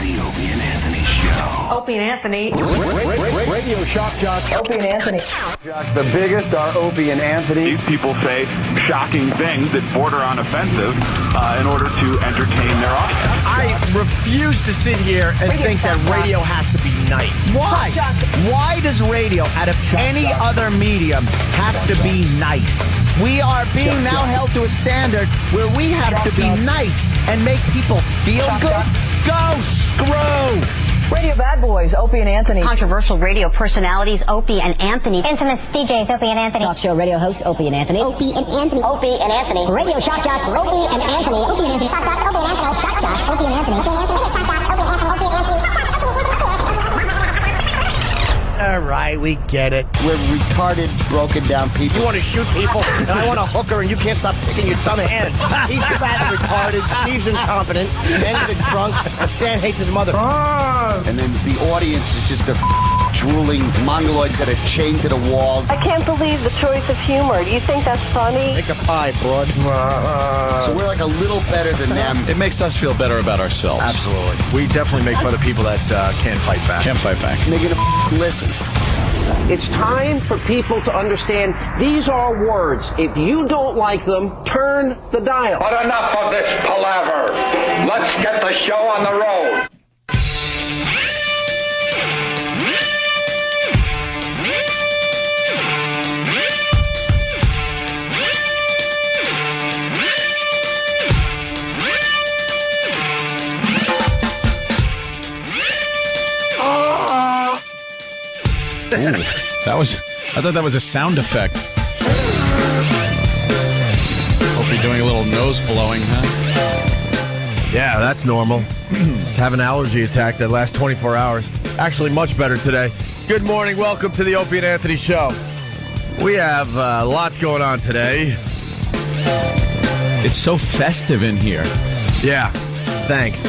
the Opie and Anthony Show. Opie and Anthony. Radio Shock Jock. Opie and Anthony. Jock, the biggest are Opie and Anthony. These people say shocking things that border on offensive in order to entertain their audience. I refuse to sit here and think that radio has to be nice. Why? Why does radio, out of any other medium, have to be nice? We are being now held to a standard where we have to be nice and make people feel good. Go screw! Radio Bad Boys, Opie and Anthony. Controversial radio personalities, Opie and Anthony. Infamous DJs, Opie and Anthony. Talk show radio hosts, Opie and Anthony. Opie and Anthony. Opie and Anthony. Radio shock jocks, Opie and Anthony. Opie and Anthony. Shock jocks, Opie and Anthony. Shock jocks, Opie and Anthony. Opie and Anthony. Shock jocks, Opie and Anthony. Opie and Anthony. All right, we get it. We're retarded, broken down people. You want to shoot people, and I want to hook her, and you can't stop picking your dumb hand. He's fat and retarded. Steve's incompetent. Dan's a drunk. Dan hates his mother. And then the audience is just the drooling mongoloids that are chained to the wall. I can't believe the choice of humor. Do you think that's funny? Make a pie, broad. So we're like a little better than them. It makes us feel better about ourselves. Absolutely. We definitely make fun of people that can't fight back. Can't fight back. And they're going to listen. It's time for people to understand these are words. If you don't like them, turn the dial. But enough of this palaver. Let's get the show on the road. Ooh, I thought that was a sound effect. Hope you're doing a little nose blowing, huh? Yeah, that's normal. Have an allergy attack that lasts 24 hours. Actually, much better today. Good morning. Welcome to the Opie and Anthony Show. We have lots going on today. It's so festive in here. Yeah, thanks.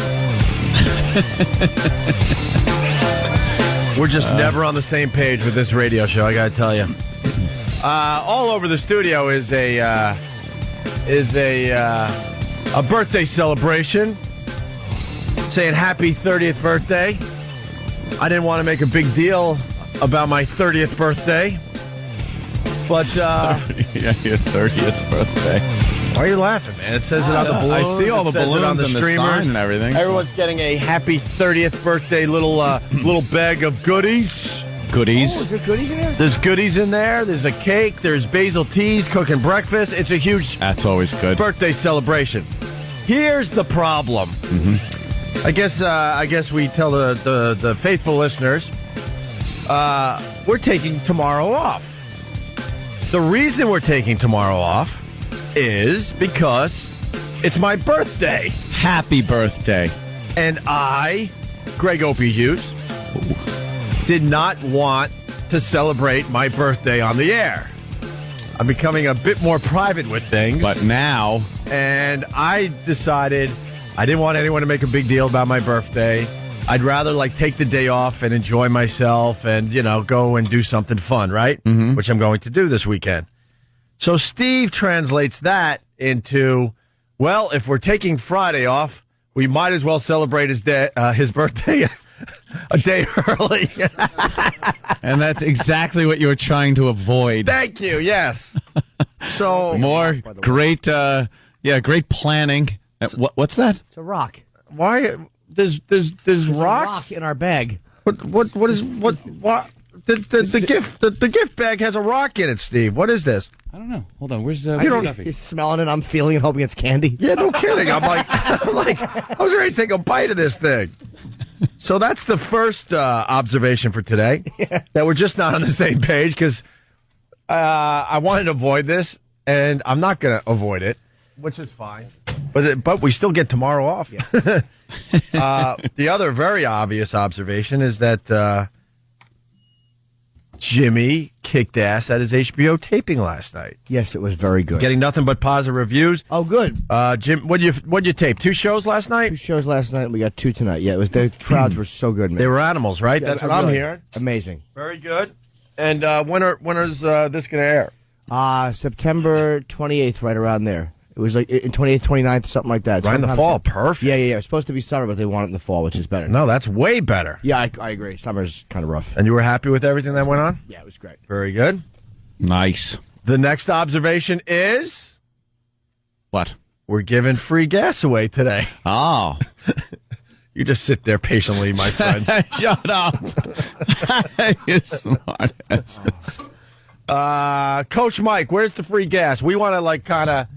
We're just never on the same page with this radio show, I gotta tell you. All over the studio is a birthday celebration, saying happy 30th birthday. I didn't want to make a big deal about my 30th birthday, but yeah, your 30th birthday. Why are you laughing, man? It says it on the balloons. I see all the balloons on the and the streamers sign and everything. Everyone's getting a happy 30th birthday little bag of goodies. Goodies. Oh, is there goodies in there? There's goodies in there. There's a cake. There's Basil Teas cooking breakfast. It's a huge That's always good. birthday celebration. Here's the problem. Mm-hmm. I guess we tell the faithful listeners we're taking tomorrow off. The reason we're taking tomorrow off is because it's my birthday. Happy birthday. And I, Greg Opie Hughes, did not want to celebrate my birthday on the air. I'm becoming a bit more private with things. But now... And I decided I didn't want anyone to make a big deal about my birthday. I'd rather take the day off and enjoy myself and, go and do something fun, right? Mm-hmm. Which I'm going to do this weekend. So Steve translates that into, well, if we're taking Friday off, we might as well celebrate his birthday a day early. And that's exactly what you were trying to avoid. Thank you, yes. So more great, great planning. What's that? It's a rock. Why? There's rocks? Rock in our bag. What the gift bag has a rock in it, Steve. What is this? I don't know. Hold on. Where's You're smelling it. I'm feeling it, hoping it's candy. Yeah, no kidding. I'm like, I was ready to take a bite of this thing. So that's the first observation for today. Yeah. That we're just not on the same page because I wanted to avoid this, and I'm not going to avoid it, which is fine. But we still get tomorrow off. Yeah. The other very obvious observation is that Jimmy kicked ass at his HBO taping last night. Yes, it was very good. Getting nothing but positive reviews. Oh, good. Jim, what'd you tape? 2 shows last night? 2 shows last night. We got 2 tonight. Yeah, the crowds were so good, man. They were animals, right? Yeah, That's what I'm hearing. Amazing. Very good. And when is this going to air? September 28th, right around there. It was like in 28th, 29th, something like that. Right in the Sometime- fall, perfect. Yeah. It's supposed to be summer, but they want it in the fall, which is better. No, that's way better. Yeah, I agree. Summer's kind of rough. And you were happy with everything that went on? Yeah, it was great. Very good. Nice. The next observation is What? we're giving free gas away today. Oh. You just sit there patiently, my friend. Shut up. You smart asses. Coach Mike, where's the free gas? We want to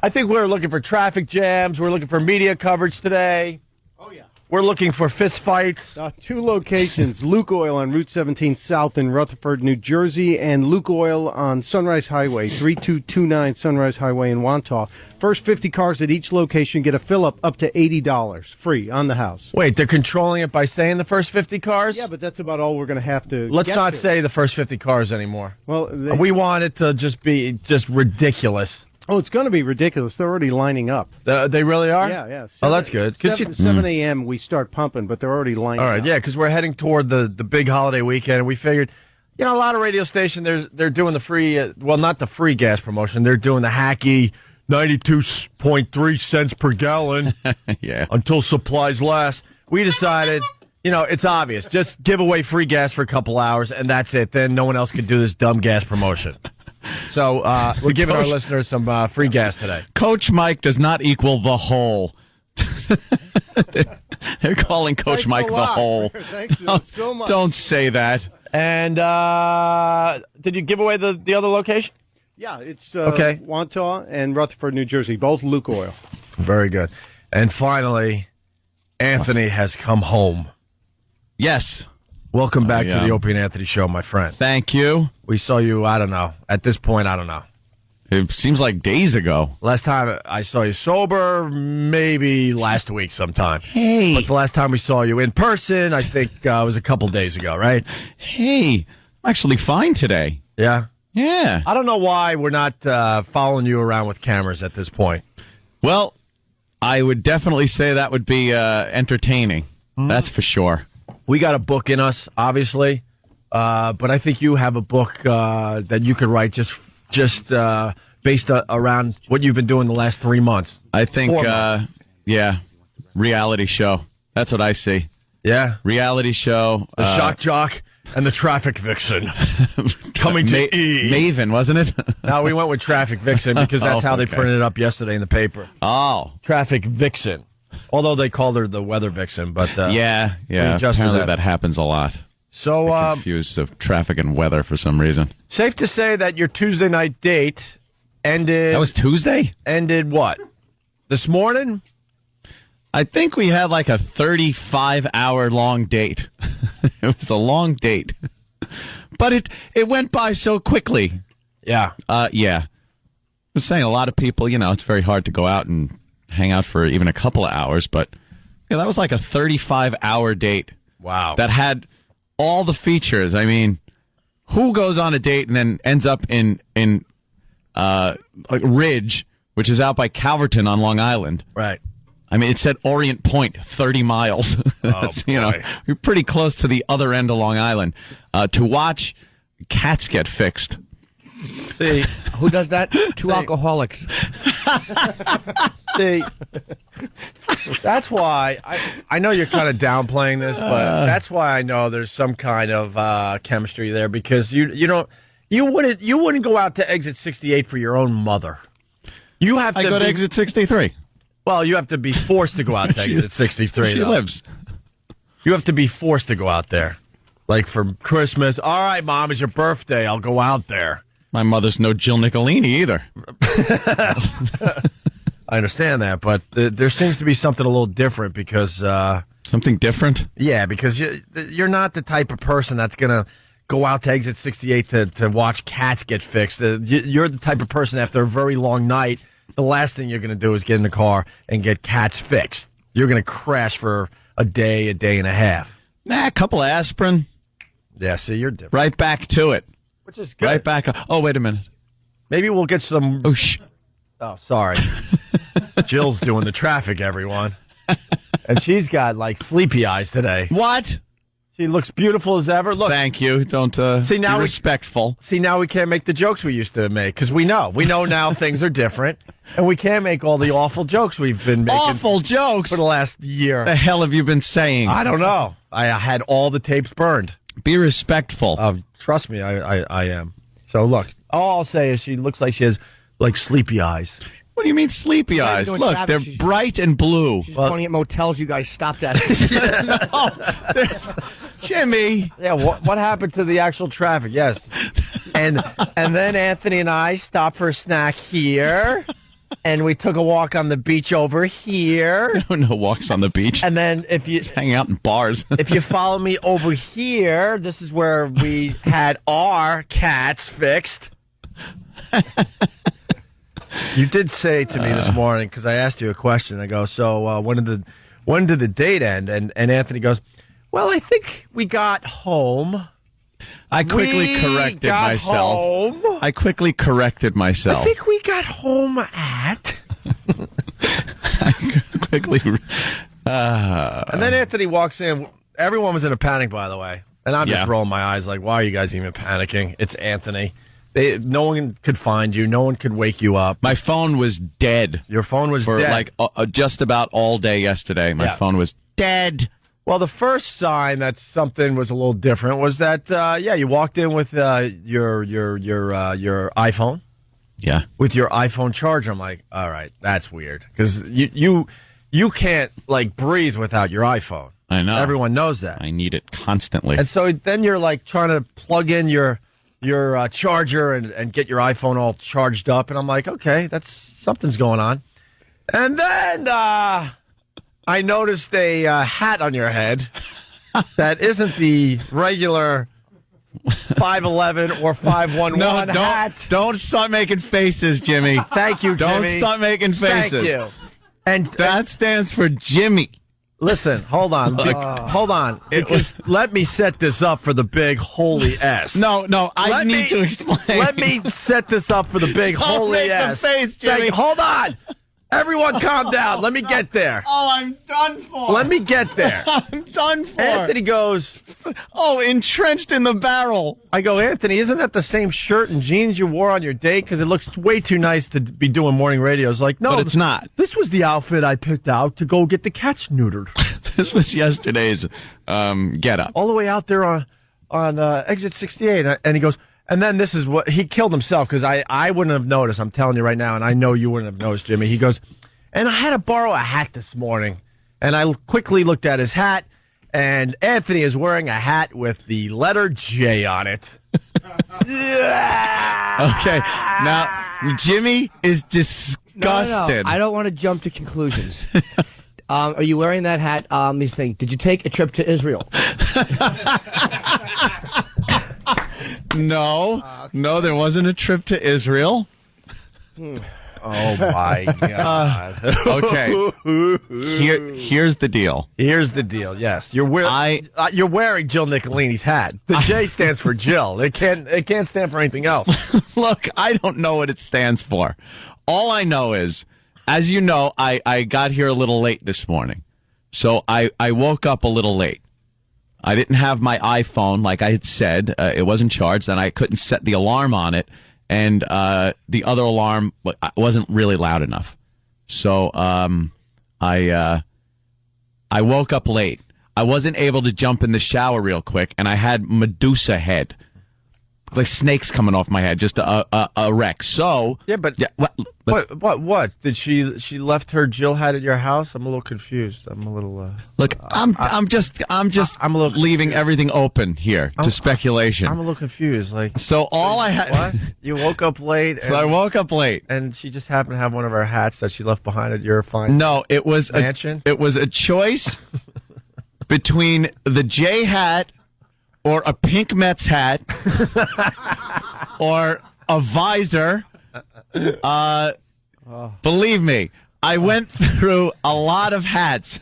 I think we're looking for traffic jams. We're looking for media coverage today. Oh, yeah. We're looking for fist fights. 2 locations, Luke Oil on Route 17 South in Rutherford, New Jersey, and Luke Oil on Sunrise Highway, 3229 Sunrise Highway in Wantagh. First 50 cars at each location get a fill-up up to $80 free on the house. Wait, they're controlling it by saying the first 50 cars? Yeah, but that's about all we're going to have to Let's get not to. say the first 50 cars anymore. Well, We want it to just be just ridiculous. Oh, it's going to be ridiculous. They're already lining up. They really are? Yeah. Oh, that's good. 7 a.m. we start pumping, but they're already lining up. All right, yeah, because we're heading toward the big holiday weekend, and we figured, a lot of radio stations, they're doing the free, not the free gas promotion. They're doing the hacky 92.3 cents per gallon Yeah. until supplies last. We decided, it's obvious. Just give away free gas for a couple hours, and that's it. Then no one else can do this dumb gas promotion. So we're giving our listeners some free gas today. Coach Mike does not equal the whole. They're calling Coach Thanks Mike a the lot. whole. Thanks so much. Don't say that. And did you give away the other location? Yeah, it's Okay. Wantagh and Rutherford, New Jersey, both Luke Oil. Very good. And finally, Anthony has come home. Yes. Welcome back yeah. to the Opie and Anthony Show, my friend. Thank you. We saw you, I don't know. At this point, I don't know. It seems like days ago. Last time I saw you sober, maybe last week sometime. Hey. But the last time we saw you in person, I think was a couple days ago, right? Hey, I'm actually fine today. Yeah? Yeah. I don't know why we're not following you around with cameras at this point. Well, I would definitely say that would be entertaining. That's for sure. We got a book in us, obviously, but I think you have a book that you could write just based around what you've been doing the last 3 months. I think, 4 months. yeah, reality show. That's what I see. Yeah? Reality show. The Shock Jock and the Traffic Vixen coming to E. Maven, wasn't it? No, we went with Traffic Vixen because that's how they okay. printed it up yesterday in the paper. Oh. Traffic Vixen. Although they called her the Weather Vixen, but yeah. we adjusted Apparently that. that happens a lot. So Confused of traffic and weather for some reason. safe to say that your Tuesday night date ended. That was Tuesday? Ended what? This morning? I think we had like a 35-hour long date. It was a long date. But it went by so quickly. Yeah. Yeah. I was saying a lot of people, it's very hard to go out and hang out for even a couple of hours, but that was like a 35-hour date. Wow. That had all the features. I mean, who goes on a date and then ends up in like Ridge, which is out by Calverton on Long Island? Right. I mean, it said Orient Point, 30 miles. That's, boy. You're pretty close to the other end of Long Island. To watch cats get fixed. See, Who does that? Two alcoholics. see, that's why I know you're kind of downplaying this, but that's why I know there's some kind of chemistry there because you wouldn't go out to exit 68 for your own mother. You have to I go to exit 63. Well, you have to be forced to go out to exit 63. She though. lives. You have to be forced to go out there. Like for Christmas. All right, Mom, it's your birthday. I'll go out there. My mother's no Jill Nicolini either. I understand that, but there seems to be something a little different because... Something different? Yeah, because you're not the type of person that's going to go out to exit 68 to watch cats get fixed. You're the type of person after a very long night, the last thing you're going to do is get in the car and get cats fixed. You're going to crash for a day and a half. Nah, a couple of aspirin. Yeah, see, you're different. Right back to it. Which is good. Right back. Oh, wait a minute. Maybe we'll get some... Oh, sorry. Jill's doing the traffic, everyone. And she's got, like, sleepy eyes today. What? She looks beautiful as ever. Look, Thank you. Don't See, now be we- respectful. See, now we can't make the jokes we used to make because we know now things are different, and we can't make all the awful jokes we've been making Awful jokes. for the last year. The hell have you been saying? I don't know. I had all the tapes burned. Be respectful. Trust me, I am. So look, all I'll say is she looks like she has like sleepy eyes. What do you mean sleepy not even eyes? doing Look, traffic. they're She's- bright and blue. She's pointing at motels you guys stopped at. Jimmy. Yeah, what happened to the actual traffic? Yes. And then Anthony and I stopped for a snack here, and we took a walk on the beach over here. No walks on the beach. And then if you hang out in bars. if you follow me over here, this is where we had our cats fixed. You did say to me this morning, because I asked you a question. I go, so when did the date end? And Anthony goes, well, I think we got home. I quickly corrected myself. Home. I quickly corrected myself. I think we got home at. quickly. And then Anthony walks in. Everyone was in a panic, by the way. And I'm just rolling my eyes like, why are you guys even panicking? It's Anthony. No one could find you. No one could wake you up. My phone was dead. Your phone was for dead. like just about all day yesterday. My phone was dead. Well, the first sign that something was a little different was that you walked in with your iPhone. Yeah. With your iPhone charger. I'm like, all right, that's weird because you can't like breathe without your iPhone. I know. Everyone knows that. I need it constantly. And so then you're like trying to plug in your charger and get your iPhone all charged up. And I'm like, okay, something's going on. And then I noticed a hat on your head that isn't the regular 5'11" or 5'11" hat. Don't start making faces, Jimmy. Thank you, Jimmy. Don't start making faces. Thank you. And that stands for Jimmy. Listen, hold on. Hold on. Because let me set this up for the big holy S. No, I need to explain. Let me set this up for the big Don't holy make the S. face, Jimmy. Hold on. Everyone calm down. Let me get there. Oh, I'm done for. Let me get there. I'm done for. Anthony goes, oh, entrenched in the barrel. I go, Anthony, isn't that the same shirt and jeans you wore on your date? Because it looks way too nice to be doing morning radio. It's like, no, but it's not. This was the outfit I picked out to go get the cats neutered. This was yesterday's get up. All the way out there on exit 68. And he goes, and then this is what he killed himself because I wouldn't have noticed. I'm telling you right now, and I know you wouldn't have noticed, Jimmy. He goes, and I had to borrow a hat this morning. And I quickly looked at his hat, and Anthony is wearing a hat with the letter J on it. Okay, now Jimmy is disgusted. No. I don't want to jump to conclusions. Are you wearing that hat? These things. Did you take a trip to Israel? No, there wasn't a trip to Israel. Oh my God! Okay, here's the deal. Here's the deal. Yes, you're wearing Jill Nicolini's hat. The J stands for Jill. It can't stand for anything else. Look, I don't know what it stands for. All I know is, as you know, I got here a little late this morning, so I woke up a little late. I didn't have my iPhone, like I had said. It wasn't charged, and I couldn't set the alarm on it. And the other alarm wasn't really loud enough. So I woke up late. I wasn't able to jump in the shower real quick, and I had Medusa head. Like snakes coming off my head, just a wreck. So yeah, but what did she left her Jill hat at your house? I'm a little confused. I'm a little look. I'm just a little leaving everything open here to speculation. I'm a little confused. Like so, all I had. What? You woke up late. So I woke up late, and she just happened to have one of her hats that she left behind at your fine. No, it was mansion. It was a choice between the J hat. Or a pink Mets hat, or a visor. Believe me, I went through a lot of hats,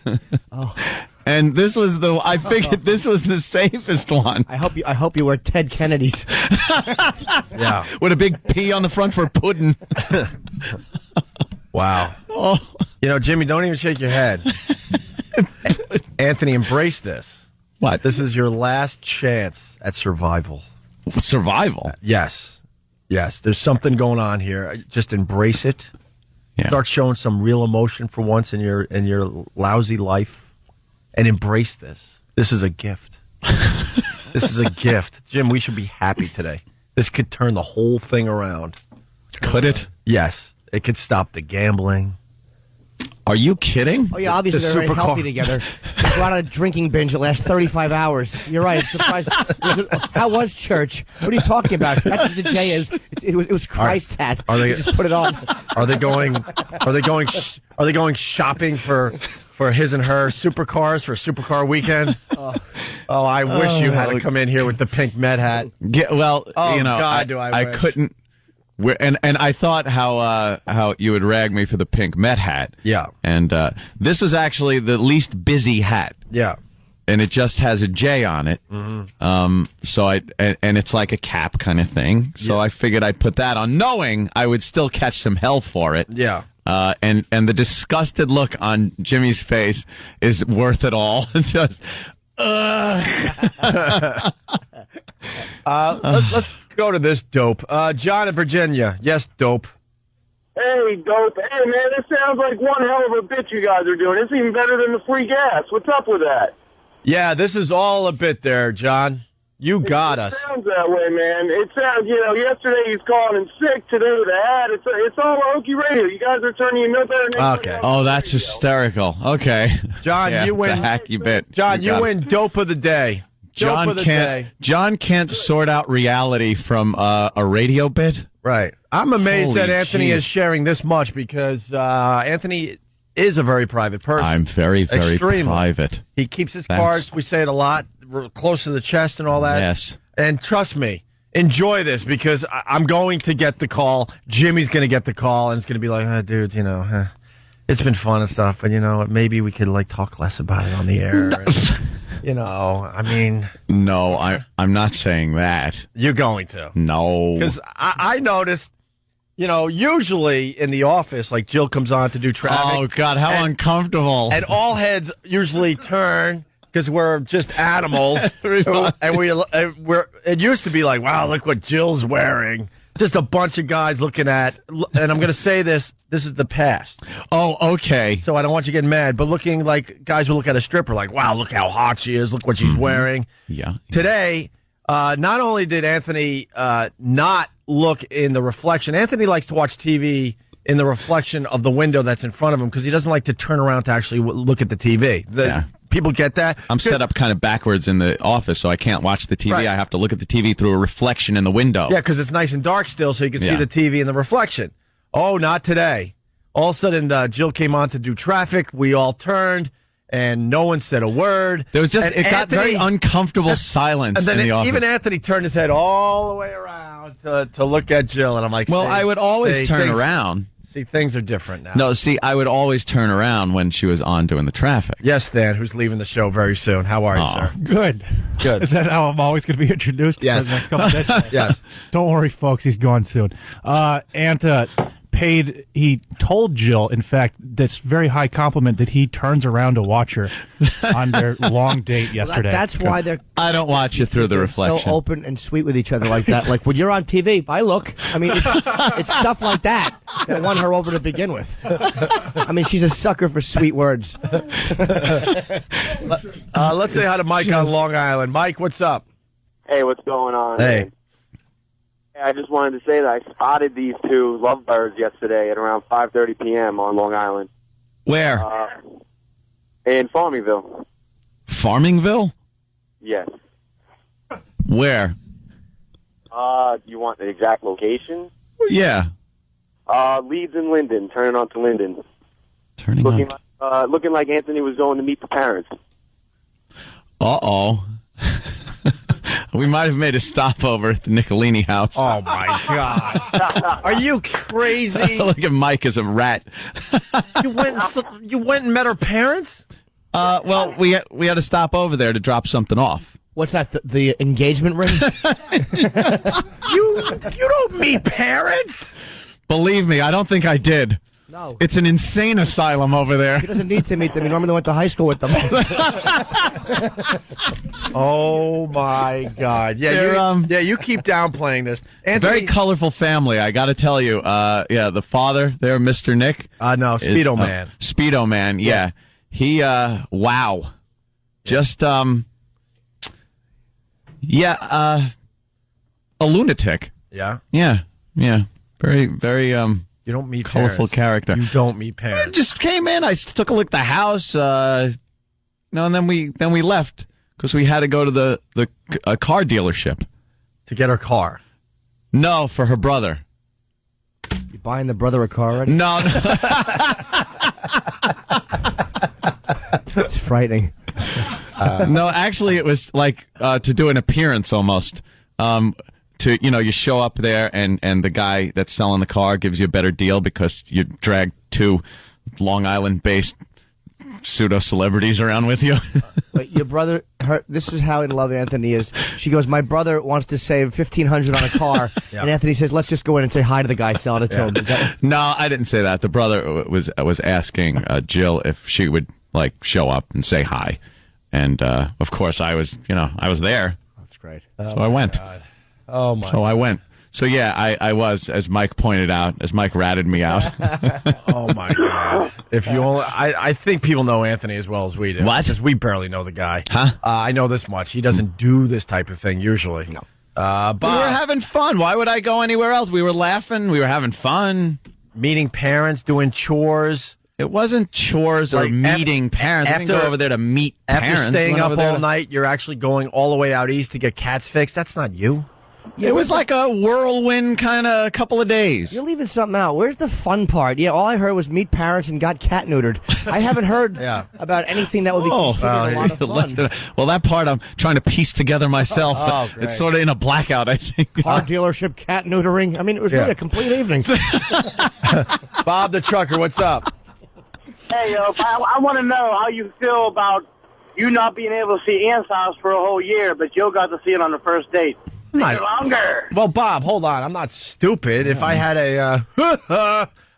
and this was I figured this was the safest one. I hope you wear Ted Kennedy's. Yeah, with a big P on the front for pudding. Wow. Oh. You know, Jimmy, don't even shake your head. Anthony embraced this. What? This is your last chance at survival. Survival? Yes. Yes. There's something going on here. Just embrace it. Yeah. Start showing some real emotion for once in your lousy life, and embrace this. This is a gift. This is a gift. Jim, we should be happy today. This could turn the whole thing around. Could it? Yes. It could stop the gambling. Are you kidding? Oh, yeah, obviously they're very supercar. healthy together. They go on a drinking binge that lasts 35 hours. You're right. Surprised. How was church? What are you talking about? That's what the J is. It was Christ's hat. Are they You just put it on? Are they going shopping for his and her supercars for Supercar Weekend? Oh, I wish you had to come in here with the pink med hat. Yeah, well, Oh, you know, God, do I wish. couldn't. And I thought how you would rag me for the pink Met hat. Yeah. And this was actually the least busy hat. Yeah. And it just has a J on it. Mm-hmm. So and it's like a cap kind of thing. So I figured I'd put that on, knowing I would still catch some hell for it. Yeah. And the disgusted look on Jimmy's face is worth it all. Just, Let's go to this dope. John in Virginia. Yes, dope. Hey, dope. Hey, man, this sounds like one hell of a bit you guys are doing. It's even better than the free gas. What's up with that? Yeah, this is all a bit there, John. You got us. It sounds that way, man. It sounds, yesterday he's calling in sick, today with a hat. It's all Okie Radio. You guys are turning you no better than Okay. oh, that's hysterical. Okay. John, Yeah, you it's win. a hacky bit. John, you got it. win dope of the day. Dope of the day. John can't sort out reality from a radio bit. Right. I'm amazed Holy that Anthony jeez. is sharing this much because Anthony is a very private person. I'm very, very Extremely. private. He keeps his Thanks. cards. We say it a lot. We're close to the chest and all that. Yes. And trust me, enjoy this because I'm going to get the call. Jimmy's going to get the call, and it's going to be like, dudes, it's been fun and stuff, but maybe we could talk less about it on the air. No, I'm not saying that. You're going to. No. Because I noticed, usually in the office, Jill comes on to do traffic. Oh, God, how uncomfortable. And all heads usually turn because we're just animals. And it used to be like, wow, look what Jill's wearing. Just a bunch of guys looking at, and I'm going to say this is the past. Oh, okay. So I don't want you getting mad, but looking like guys will look at a stripper like, wow, look how hot she is. Look what she's wearing. Yeah. Today, not only did Anthony not look in the reflection, Anthony likes to watch TV in the reflection of the window that's in front of him because he doesn't like to turn around to actually look at the TV. People get that. I'm set up kind of backwards in the office, so I can't watch the TV. Right. I have to look at the TV through a reflection in the window. Yeah, because it's nice and dark still, so you can see Yeah. the TV in the reflection. Oh, not today. All of a sudden, Jill came on to do traffic. We all turned, and no one said a word. There was just, And it got very Anthony- uncomfortable silence And then in the office. even Anthony turned his head all the way around to look at Jill, and I'm like, Well, see, I would always see, turn things- around. See, things are different now. No, see, I would always turn around when she was on doing the traffic. Yes, Stan, who's leaving the show very soon. How are you, Oh. sir? Good. Good. Is that how I'm always going to be introduced? Yes. For the next couple of days? Yes. Don't worry, folks. He's gone soon. Anta he told Jill, in fact, this very high compliment that he turns around to watch her on their long date yesterday. That's why they're I don't watch it through the reflection. so open and sweet with each other like that. Like when you're on TV, I look. I mean, it's stuff like that that won her over to begin with. I mean, she's a sucker for sweet words. Let's say hi to Mike on Long Island. Mike, what's up? Hey, what's going on? Hey. I just wanted to say that I spotted these two lovebirds yesterday at around 5:30 p.m. on Long Island. Where? In Farmingville. Farmingville? Yes. Where? You want the exact location? Yeah. Leeds and Linden, turning onto Linden. Turning Looking like Anthony was going to meet the parents. Uh-oh. We might have made a stopover at the Nicolini house. Oh, my God. Are you crazy? Look at Mike as a rat. You went and met her parents? Well, we had to stop over there to drop something off. What's that? The engagement ring? You don't meet parents? Believe me, I don't think I did. No. It's an insane asylum over there. He doesn't need to meet them. He normally went to high school with them. Oh my God! Yeah, you keep downplaying this. Anthony, Very colorful family, I got to tell you. The father there, Mr. Nick. No, Speedo Man. Speedo Man. Yeah, he. Wow, just a lunatic. Yeah. Yeah. Very, very. You don't meet colorful parents. character. You don't meet parents. I just came in. I took a look at the house. And then we left because we had to go to the car dealership to get her car. No, for her brother. You buying the brother a car already? No. It's frightening. No, actually, it was like to do an appearance almost. You show up there and the guy that's selling the car gives you a better deal because you dragged two Long Island-based pseudo-celebrities around with you. Wait, your brother, this is how in love Anthony is. She goes, my brother wants to save $1,500 on a car. And Anthony says, let's just go in and say hi to the guy selling it to him. No, I didn't say that. The brother was asking Jill if she would show up and say hi. And, of course, I was there. That's great. So I went. Oh, my. So I went. So, yeah, I was, as Mike pointed out, as Mike ratted me out. Oh, my God. If you only, I think people know Anthony as well as we do. What? Because we barely know the guy. Huh? I know this much. He doesn't do this type of thing usually. No. But we were having fun. Why would I go anywhere else? We were laughing. We were having fun. Meeting parents, doing chores. It wasn't chores or meeting parents. I didn't go over there to meet parents. After staying up all night. night, you're actually going all the way out east to get cats fixed. That's not you. Yeah, it was like a whirlwind kind of couple of days. You're leaving something out. Where's the fun part? Yeah, all I heard was meet parents and got cat neutered. I haven't heard about anything that would be considered a lot of fun. Well, that part I'm trying to piece together myself. Great. It's sort of in a blackout, I think. Car dealership, cat neutering. I mean, it was really a complete evening. Bob the trucker, what's up? Hey, I want to know how you feel about you not being able to see Ian's house for a whole year, but Joe got to see it on the first date. Longer. Well, Bob, hold on. I'm not stupid. If I had I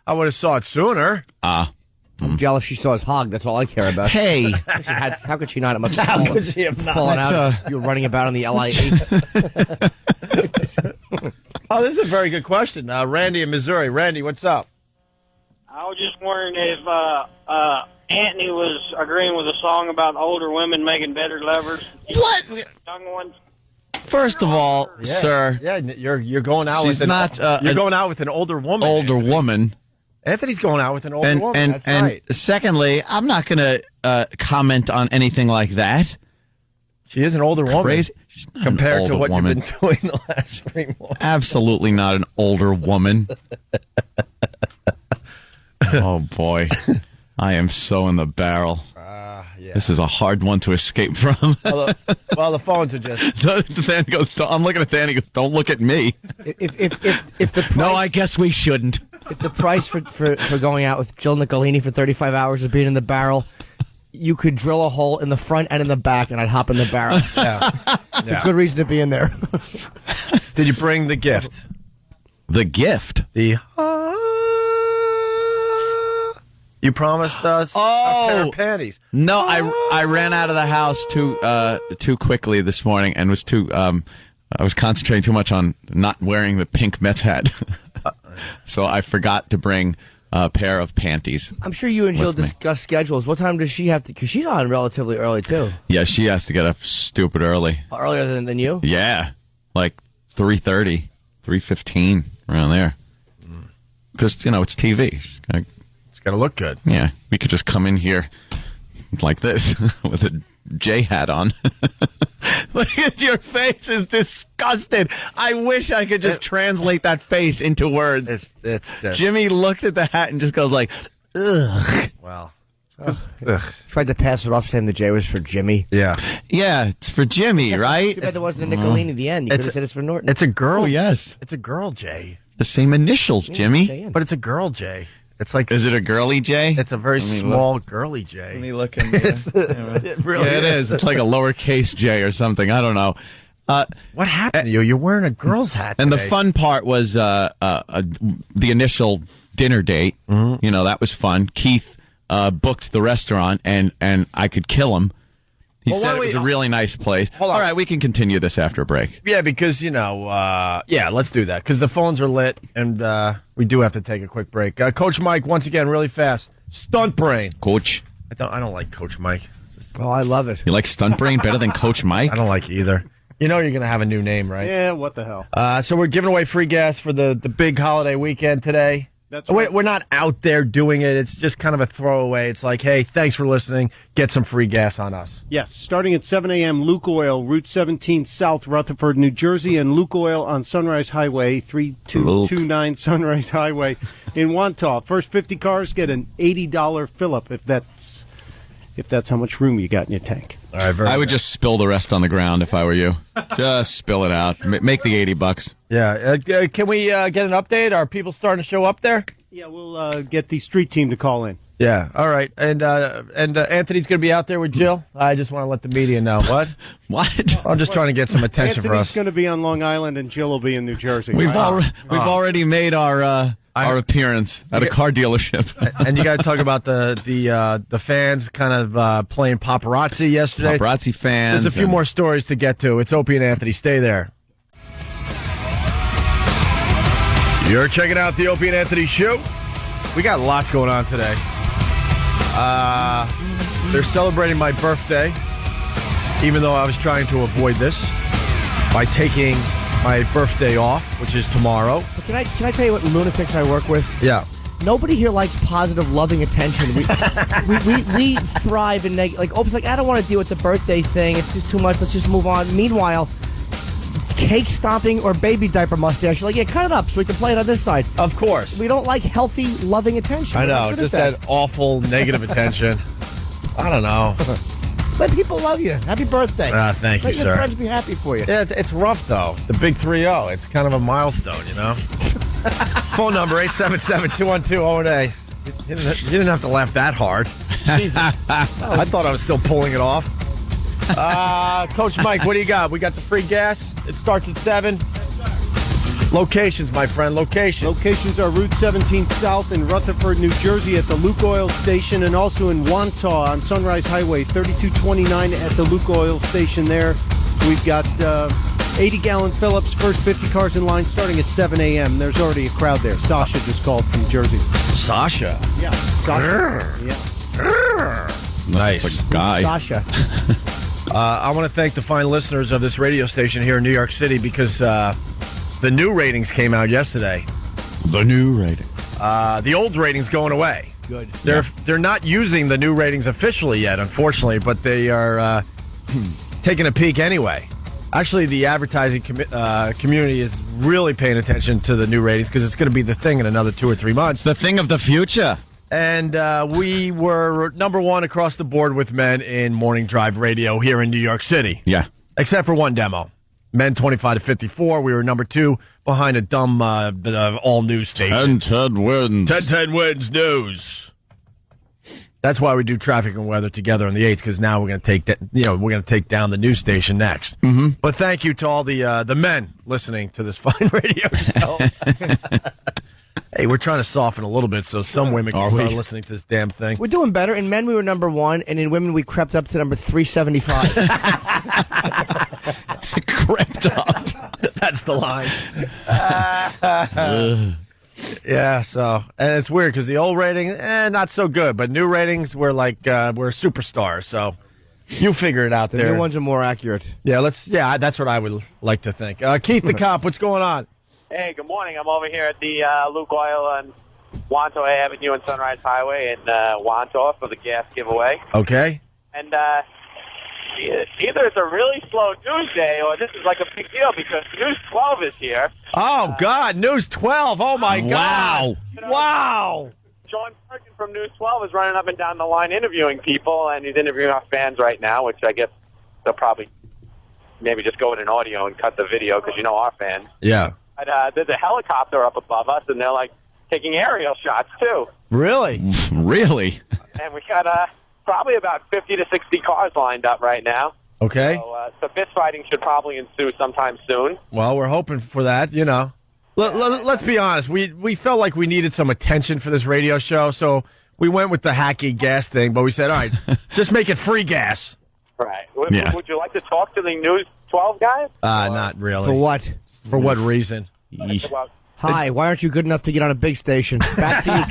would have saw it sooner. I'm jealous she saw his hog. That's all I care about. Hey. How could she not? It must have fallen out. You were running about on the LI-8. Oh, this is a very good question. Randy in Missouri. Randy, what's up? I was just wondering if Anthony was agreeing with a song about older women making better lovers. What? Young ones. First of all, sir, you're going out with going out with an older woman. Older woman. Anthony's going out with an older woman. That's right. Secondly, I'm not going to comment on anything like that. She is an older woman. Crazy. Compared to what you've been doing the last 3 months. Absolutely not an older woman. Oh, boy. I am so in the barrel. Yeah. This is a hard one to escape from. Well, the phones are just... Danny goes, I'm looking at Danny, goes, don't look at me. If the price, no, I guess we shouldn't. If the price for going out with Jill Nicolini for 35 hours is being in the barrel, you could drill a hole in the front and in the back, and I'd hop in the barrel. It's a good reason to be in there. Did you bring the gift? The gift? You promised us a pair of panties. No, I ran out of the house too quickly this morning and was I was concentrating too much on not wearing the pink Mets hat. So I forgot to bring a pair of panties. I'm sure you and Jill discuss schedules. What time does she have to? Because she's on relatively early too. Yeah, she has to get up stupid early. Earlier than you? Yeah, like 3:30, 3:15, around there. Because it's TV. It's got to look good. Yeah, we could just come in here like this with a J hat on. Look at your face is disgusted. I wish I could just translate that face into words. It's Jimmy looked at the hat and just goes like, ugh. Wow. Tried to pass it off saying the J was for Jimmy. Yeah. Yeah, it's for Jimmy, right? Too bad there wasn't a Nicolini at the end. You could have said it's for Norton. It's a girl. Oh, yes. It's a girl J. The same initials, Jimmy. But it's a girl J. It's like, is it a girly J? It's a very small girly J. Let me look in there. It really is. It's like a lowercase J or something. I don't know. What happened to you? You're wearing a girl's hat And today. the fun part was the initial dinner date. Mm-hmm. That was fun. Keith booked the restaurant, and I could kill him. He said it was a really nice place. All right, we can continue this after a break. Yeah, because, let's do that. Because the phones are lit, and we do have to take a quick break. Coach Mike, once again, really fast. Stunt Brain. Coach. I don't like Coach Mike. Oh, I love it. You like Stunt Brain better than Coach Mike? I don't like either. You know you're going to have a new name, right? Yeah, what the hell. So we're giving away free gas for the big holiday weekend today. That's right. We're not out there doing it. It's just kind of a throwaway. It's like, hey, thanks for listening. Get some free gas on us. Yes, starting at 7 a.m., Luke Oil, Route 17 South, Rutherford, New Jersey, and Luke Oil on Sunrise Highway, 3229 Sunrise Highway in Wantagh. First 50 cars get an $80 fill-up if that's how much room you got in your tank. All right, I would just spill the rest on the ground if I were you. Just spill it out. Make the $80. Yeah. Can we get an update? Are people starting to show up there? Yeah, we'll get the street team to call in. Yeah. All right. And Anthony's going to be out there with Jill. I just want to let the media know. What? What? I'm just trying to get some attention for us. Anthony's going to be on Long Island, and Jill will be in New Jersey. We've already made our appearance at a car dealership. And you got to talk about the fans kind of playing paparazzi yesterday. Paparazzi fans. There's a few more stories to get to. It's Opie and Anthony. Stay there. You're checking out the Opie and Anthony show. We got lots going on today. They're celebrating my birthday, even though I was trying to avoid this by taking my birthday off, which is tomorrow. Can I tell you what lunatics I work with? Yeah. Nobody here likes positive, loving attention. We thrive in negative. Like, Opie's like, I don't want to deal with the birthday thing. It's just too much. Let's just move on. Meanwhile, cake stomping or baby diaper mustache. You're like, yeah, cut it up so we can play it on this side. Of course. We don't like healthy, loving attention. I know. Just that awful, negative attention. I don't know. Let people love you. Happy birthday. Thank you, Let sir. your friends be happy for you. Yeah, it's rough, though. The big 3-0. It's kind of a milestone, you know? Phone number, 877-212-08. You didn't have to laugh that hard. I thought I was still pulling it off. Coach Mike, what do you got? We got the free gas. It starts at 7. Locations, my friend, Locations are Route 17 South in Rutherford, New Jersey at the Luke Oil Station, and also in Wantagh on Sunrise Highway, 3229 at the Luke Oil Station there. We've got 80-gallon fill-ups, first 50 cars in line starting at 7 a.m. There's already a crowd there. Sasha just called from Jersey. Sasha? Yeah, Sasha. Yeah. Nice. That's a guy. Sasha. I want to thank the fine listeners of this radio station here in New York City because the new ratings came out yesterday. The new rating. The old ratings going away. Good. They're not using the new ratings officially yet, unfortunately, but they are taking a peek anyway. Actually, the advertising community is really paying attention to the new ratings because it's going to be the thing in another 2 or 3 months. The thing of the future. And we were number one across the board with men in morning drive radio here in New York City. Yeah. Except for one demo. Men 25 to 54. We were number 2 behind a dumb all-news station. 10 wins. 10 wins news. That's why we do traffic and weather together on the 8th, because now we're going to take that. We're going to take down the news station next. Mm-hmm. But thank you to all the men listening to this fine radio show. Hey, we're trying to soften a little bit so some women can start listening to this damn thing. We're doing better. In men, we were number 1, and in women, we crept up to number 375. Crept up. That's the line. Yeah, so, and it's weird because the old rating, not so good, but new ratings, we're like, we're superstars, so you figure it out there. The new ones are more accurate. Yeah, that's what I would like to think. Keith the Cop, what's going on? Hey, good morning. I'm over here at the Luke Oil on Wantagh Avenue and Sunrise Highway in Wantagh for the gas giveaway. Okay. And either it's a really slow news day or this is like a big deal because News 12 is here. Oh, God, News 12. Oh, my God. Wow. Sean Perkin from News 12 is running up and down the line interviewing people, and he's interviewing our fans right now, which I guess they'll probably maybe just go with an audio and cut the video because you know our fans. Yeah. But there's a helicopter up above us, and they're, like, taking aerial shots, too. Really? Really? And we got probably about 50 to 60 cars lined up right now. Okay. So fist fighting should probably ensue sometime soon. Well, we're hoping for that, Let's be honest. We felt like we needed some attention for this radio show, so we went with the hacky gas thing, but we said, all right, just make it free gas. Right. Yeah. Would you like to talk to the News 12 guys? Not really. For what? For what reason? Well, Hi, why aren't you good enough to get on a big station? Back to you,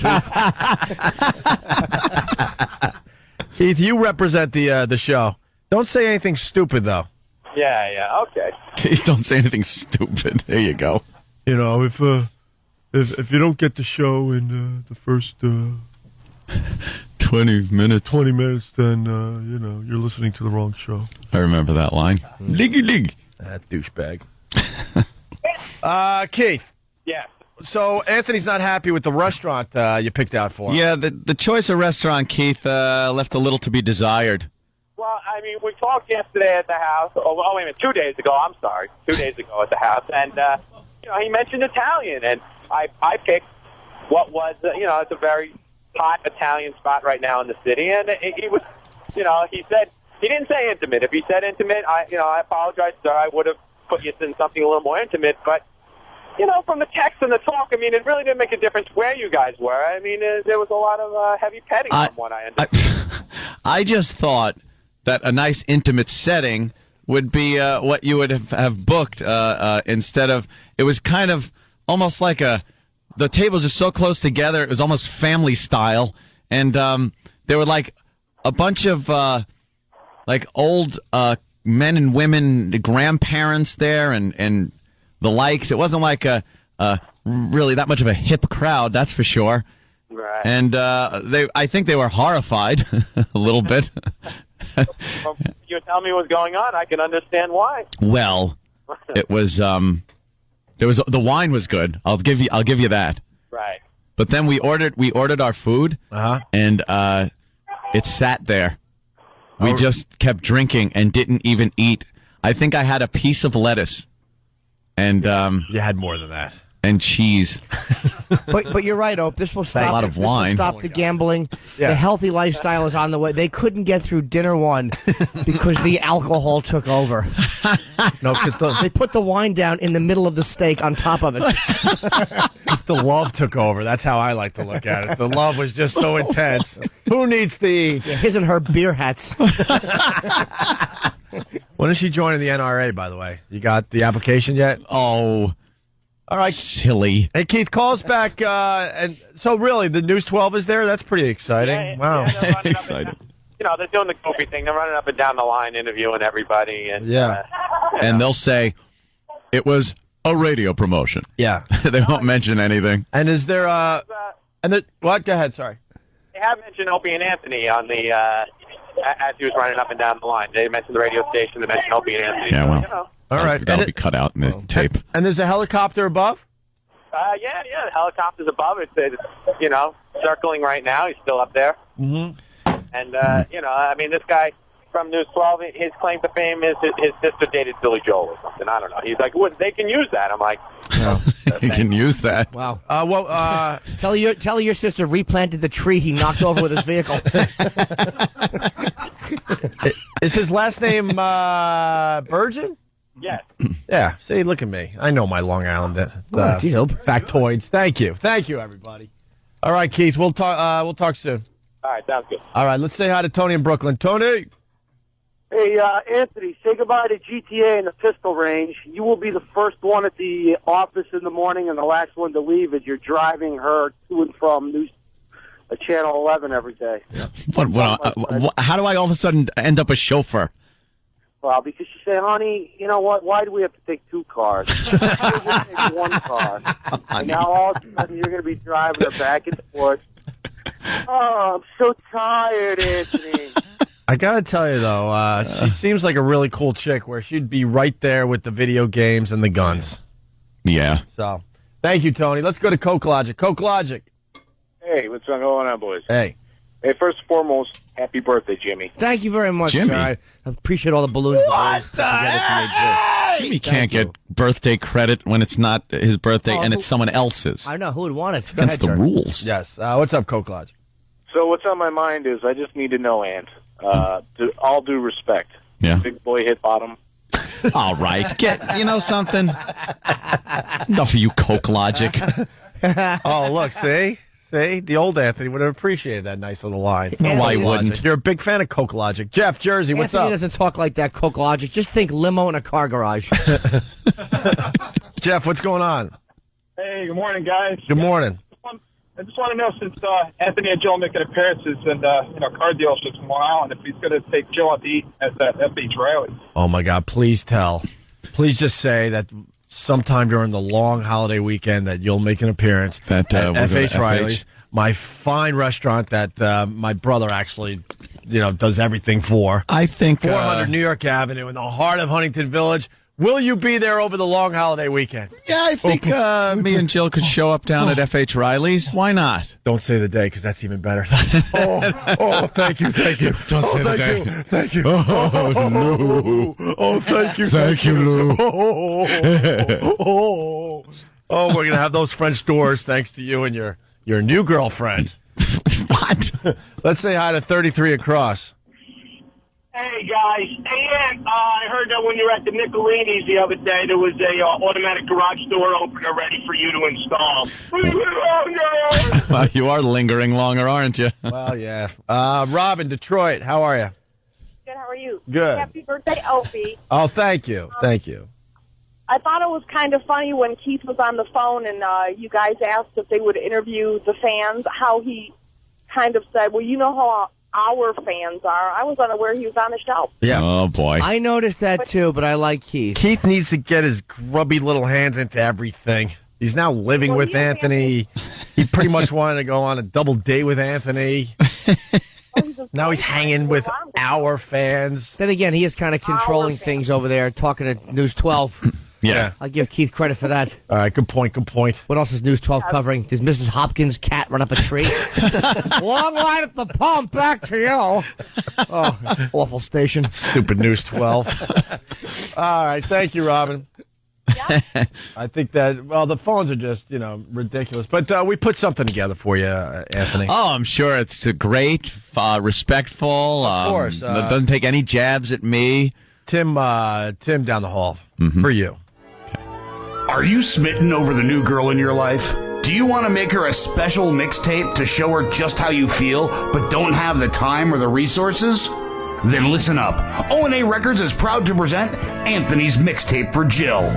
Keith. Keith, you represent the show. Don't say anything stupid, though. yeah, okay. Don't say anything stupid. There you go. You know, if you don't get the show in the first 20 minutes, then you're listening to the wrong show. I remember that line. Liggy dig. That douchebag. Keith. Yeah. So Anthony's not happy with the restaurant you picked out for him. Yeah, the choice of restaurant, Keith, left a little to be desired. Well, I mean, we talked yesterday at the house. Oh, wait a minute, 2 days ago. I'm sorry, 2 days ago at the house, and he mentioned Italian, and I picked what was it's a very hot Italian spot right now in the city, and he was, he said he didn't say intimate. If he said intimate, I apologize, sir. I would have put you in something a little more intimate, but. From the text and the talk, I mean, it really didn't make a difference where you guys were. I mean, there was a lot of heavy petting from what I understood. I just thought that a nice intimate setting would be what you would have booked instead of, it was kind of almost like the tables are so close together, it was almost family style, and there were like a bunch of like old men and women, grandparents there, and the likes. It wasn't like a really that much of a hip crowd, that's for sure. Right. And I think they were horrified a little bit. Well, you tell me what's going on, I can understand why. Well, it was the wine was good. I'll give you that. Right. But then we ordered our food, and it sat there. We just kept drinking and didn't even eat. I think I had a piece of lettuce. And you had more than that. And cheese. But you're right, Ope. This will stop. A lot of wine. This will stop the gambling. Yeah. The healthy lifestyle is on the way. They couldn't get through dinner one because the alcohol took over. No, because they put the wine down in the middle of the steak on top of it. Because the love took over. That's how I like to look at it. The love was just so intense. Who needs to eat? Yeah, his and her beer hats. When is she joining the NRA, by the way? You got the application yet? Oh, all right. Silly. Hey, Keith, call us back. And so, really, the News 12 is there? That's pretty exciting. Yeah, wow. Yeah, Excited. They're doing the goofy thing. They're running up and down the line, interviewing everybody. And, and they'll say, it was a radio promotion. Yeah. They won't mention anything. And is there what? Go ahead, sorry. They have mentioned Opie and Anthony on the, as he was running up and down the line. They mentioned the radio station. They mentioned Opie and Anthony. Yeah, well. So, All right. That'll be cut out in the tape. And there's a helicopter above? Yeah, the helicopter's above. It's circling right now. He's still up there. Mm-hmm. And, I mean, this guy from News 12, his claim to fame is his sister dated Billy Joel or something. I don't know. He's like, well, they can use that. I'm like, no. You can use that. Wow. Tell your sister replanted the tree he knocked over with his vehicle. Is his last name Burgeon? Yes. Yeah. See, look at me. I know my Long Island factoids. Thank you, everybody. All right, Keith. We'll talk soon. All right, sounds good. All right, let's say hi to Tony in Brooklyn. Tony. Hey, Anthony, say goodbye to GTA and the pistol range. You will be the first one at the office in the morning and the last one to leave as you're driving her to and from Channel 11 every day. How do I all of a sudden end up a chauffeur? Well, because you say, honey, you know what? Why do we have to take two cars? We'll just take one car. And now all of a sudden you're going to be driving her back and forth. Oh, I'm so tired, Anthony. I gotta tell you though, she seems like a really cool chick. Where she'd be right there with the video games and the guns. Yeah. So, thank you, Tony. Let's go to Coke Logic. Coke Logic. Hey, what's going on, boys? Hey. Hey, first and foremost, happy birthday, Jimmy. Thank you very much, Jimmy. sir. I appreciate all the balloons. Jimmy can't get birthday credit when it's not his birthday and it's someone else's. I know. Who would want it? Against the rules. Yes. What's up, Coke Logic? So what's on my mind is I just need to know, Ant, all due respect. Yeah. Big boy hit bottom. All right. You know something? Enough of you, Coke Logic. Oh, look, see? See, the old Anthony would have appreciated that nice little line. No, why wouldn't? You're a big fan of Coke Logic. Jeff, Jersey, what's Anthony up? doesn't talk like that, Coke Logic. Just think limo in a car garage. Jeff, what's going on? Hey, good morning, guys. Good morning. I just want to know, since Anthony and Jill making appearances in car dealerships in Long Island, if he's going to take Jill out to eat at F.H. Riley's. Oh, my God, please tell. Please just say that sometime during the long holiday weekend that you'll make an appearance at F.H. Riley's, my fine restaurant that my brother actually, does everything for. I think 400 New York Avenue in the heart of Huntington Village. Will you be there over the long holiday weekend? Yeah, I think me and Jill could show up down at F.H. Riley's. Why not? Don't say the day, because that's even better. Thank you. Don't say the day. Thank you. Oh, no. Oh, thank you. Thank you, Lou. Oh, we're going to have those French doors thanks to you and your new girlfriend. What? Let's say hi to 33 Across. Hey, guys. Hey, Ant, I heard that when you were at the Nicolini's the other day, there was a automatic garage door opener ready for you to install. Well, you are lingering longer, aren't you? Well, yeah. Rob in Detroit, how are you? Good, how are you? Good. Happy birthday, Opie. Oh, thank you. Thank you. I thought it was kind of funny when Keith was on the phone and you guys asked if they would interview the fans, how he kind of said, well, you know how our fans are. I was unaware he was on the show. Yeah. Oh, boy. I noticed that, too, but I like Keith. Keith needs to get his grubby little hands into everything. He's now living with Anthony. He pretty much wanted to go on a double date with Anthony. Now he's hanging with our fans. Then again, he is kind of controlling things over there, talking to News 12. Yeah. I'll give Keith credit for that. All right, good point. What else is News 12 covering? Did Mrs. Hopkins' cat run up a tree? Long line at the pump, back to you. Oh, awful station. Stupid News 12. All right, thank you, Robin. Yeah. I think that, the phones are just, ridiculous. But we put something together for you, Anthony. Oh, I'm sure it's great, respectful. Of course. It doesn't take any jabs at me. Tim down the hall for you. Are you smitten over the new girl in your life? Do you want to make her a special mixtape to show her just how you feel, but don't have the time or the resources? Then listen up. O&A Records is proud to present Anthony's Mixtape for Jill.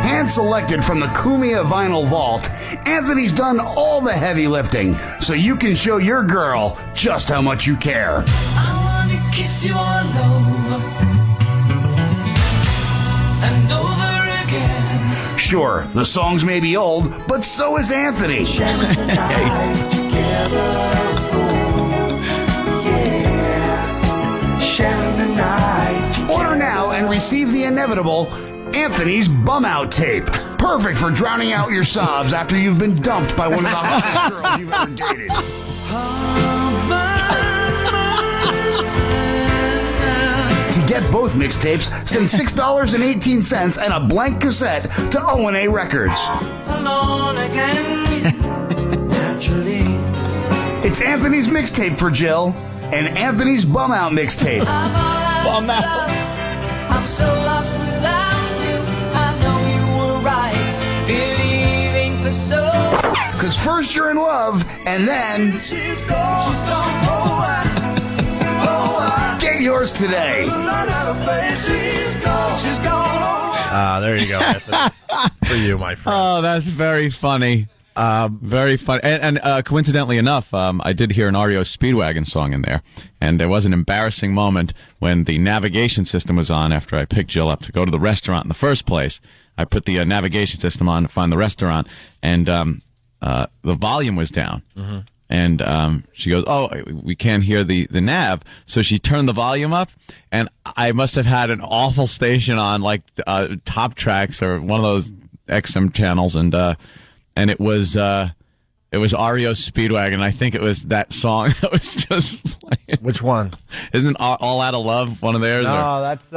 Hand-selected from the Kumia Vinyl Vault, Anthony's done all the heavy lifting, so you can show your girl just how much you care. I wanna kiss you all over and over again. Sure, the songs may be old, but so is Anthony. Order now and receive the inevitable Anthony's Bum Out Tape. Perfect for drowning out your sobs after you've been dumped by one of the hottest girls you've ever dated. To get both mixtapes, send $6.18 and a blank cassette to O&A Records. It's Anthony's Mixtape for Jill and Anthony's Bum Out Mixtape. Bum Out. I'm so lost without you. I know you were right, believing for so. Cause first you're in love, and then She's gone. Get yours today. She's gone. There you go, Anthony. For you, my friend. Oh, that's very funny. Very funny. And coincidentally enough, I did hear an REO Speedwagon song in there. And there was an embarrassing moment when the navigation system was on after I picked Jill up to go to the restaurant in the first place. I put the navigation system on to find the restaurant, and the volume was down. Mm-hmm. And she goes, "Oh, we can't hear the nav." So she turned the volume up, and I must have had an awful station on, like Top Tracks or one of those XM channels, and it was REO Speedwagon. I think it was that song that was just playing. Which one? Isn't All Out of Love one of theirs? No, that's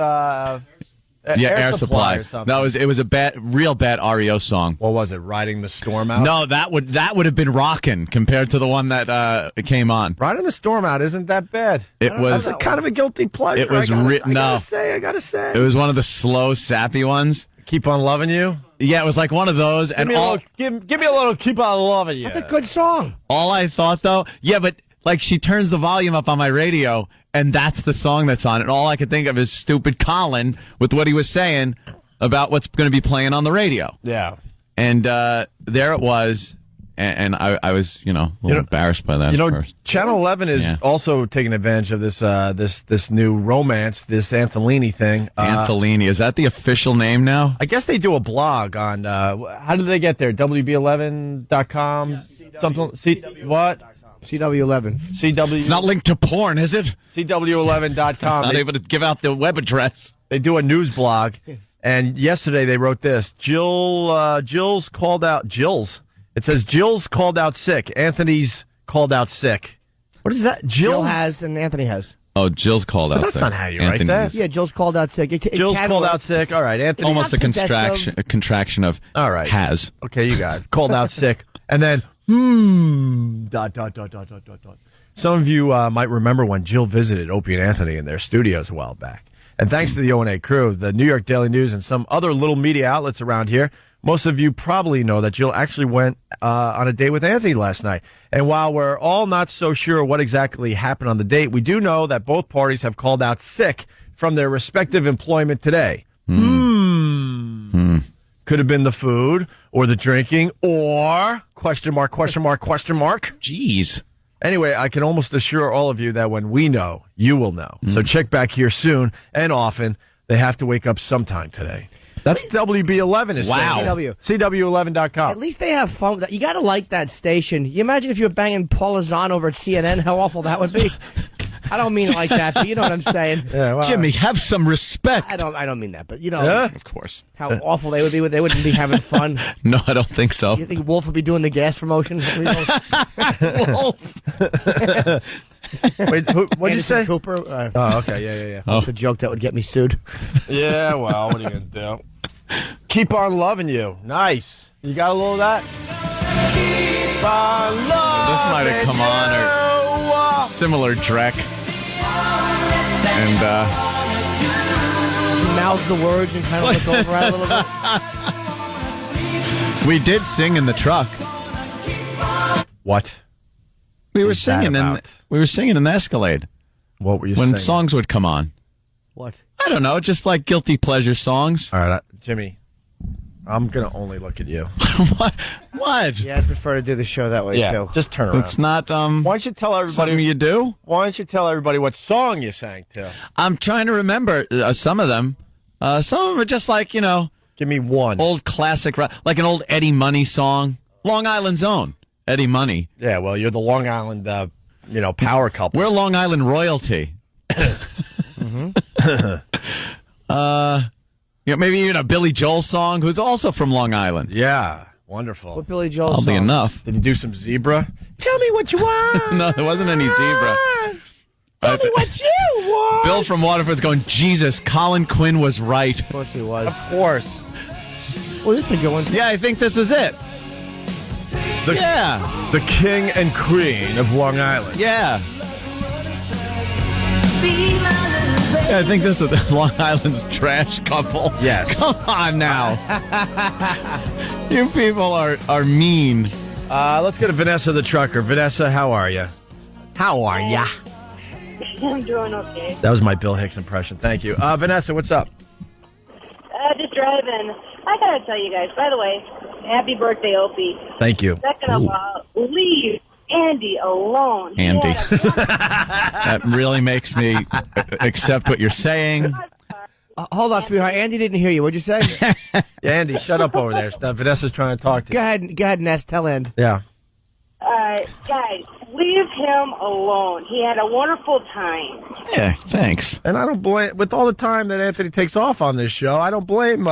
Air Supply. or something. No, it was a real bad REO song. What was it? Riding the Storm Out? No, that would have been rockin' compared to the one that came on. Riding the Storm Out isn't that bad. It was That's kind of a guilty pleasure. It was I written. No, gotta say. it was one of the slow, sappy ones. Keep on Loving You. Yeah, it was like one of those. Give me a little Keep on Loving You. That's a good song. All I thought though, yeah, but like she turns the volume up on my radio, and that's the song that's on it. And all I could think of is stupid Colin with what he was saying about what's going to be playing on the radio. Yeah. And there it was, and I was, a little embarrassed by that. You know, at first. Channel 11 is also taking advantage of this this new romance, this Antolini thing. Antolini, is that the official name now? I guess they do a blog on how did they get there? WB11.com? Something. What? CW11. CW. It's not linked to porn, is it? CW11.com. Not able to give out the web address. They do a news blog, and yesterday they wrote this. Jill's called out. It says Jill's called out sick. Anthony's called out sick. What is that? Jill has and Anthony has. Oh, Jill's called out But that's sick. not how you write that. Yeah, Jill's called out sick. Jill's called out sick. All right, Anthony. Almost a contraction of all right. Has. Okay, you got it. Called out sick. And then, dot. Some of you might remember when Jill visited Opie and Anthony in their studios a while back. And thanks to the O&A crew, the New York Daily News, and some other little media outlets around here, most of you probably know that Jill actually went on a date with Anthony last night. And while we're all not so sure what exactly happened on the date, we do know that both parties have called out sick from their respective employment today. Could have been the food or the drinking or question mark. Jeez. Anyway, I can almost assure all of you that when we know, you will know. So check back here soon and often. They have to wake up sometime today. That's WB11 is wow. CW11.com. At least they have fun. You got to like that station. You imagine if you were banging Paula Zahn over at CNN, how awful that would be. I don't mean it like that, but you know what I'm saying. Yeah, well, Jimmy, have some respect. I don't mean that, but of course. How awful they would be. They wouldn't be having fun. No, I don't think so. You think Wolf would be doing the gas promotion? Wolf. Wait, what did you say? Cooper. Oh, okay, yeah. That's a joke that would get me sued. Yeah, well, what are you going to do? Keep on loving you. Nice. You got a little of that? Keep on loving This might have come on or similar Drek. And mouth the words and kind of look over at it a little bit. We did sing in the truck. What? We were singing in the Escalade. What were you when singing? Songs would come on? What? I don't know, just like guilty pleasure songs. All right, Jimmy, I'm going to only look at you. What? Yeah, I prefer to do the show that way, too. Just turn around. It's not, why don't you tell everybody something you do? Why don't you tell everybody what song you sang to? I'm trying to remember some of them. Some of them are just like, Give me one. Old classic, like an old Eddie Money song. Long Island's own. Eddie Money. Yeah, well, you're the Long Island, power couple. We're Long Island royalty. Maybe even a Billy Joel song, who's also from Long Island. Yeah, wonderful. What Billy Joel Oddly song? enough. Did you do some Zebra? Tell me what you want. No, there wasn't any Zebra. Tell me what you want. Bill from Waterford's going, Jesus, Colin Quinn was right. Of course he was. Of course. Well, this is a good one. Yeah, I think this was it. The king and queen of Long Island. Yeah. Yeah, I think this is Long Island's trash couple. Yes. Come on now. You people are mean. Let's go to Vanessa the trucker. Vanessa, how are you? How are ya? I'm doing okay. That was my Bill Hicks impression. Thank you. Vanessa, what's up? Just driving. I gotta tell you guys, by the way, happy birthday, Opie. Thank you. Second of all, leave Andy alone. Andy. Yeah. That really makes me accept what you're saying. Hold on, sweetheart. Andy didn't hear you. What'd you say? Yeah, Andy, shut up over there. Vanessa's trying to talk to you. Go ahead, Ness. Tell End. Yeah. Guys, leave him alone. He had a wonderful time. Yeah, thanks. And I don't blame, with all the time that Anthony takes off on this show, I don't blame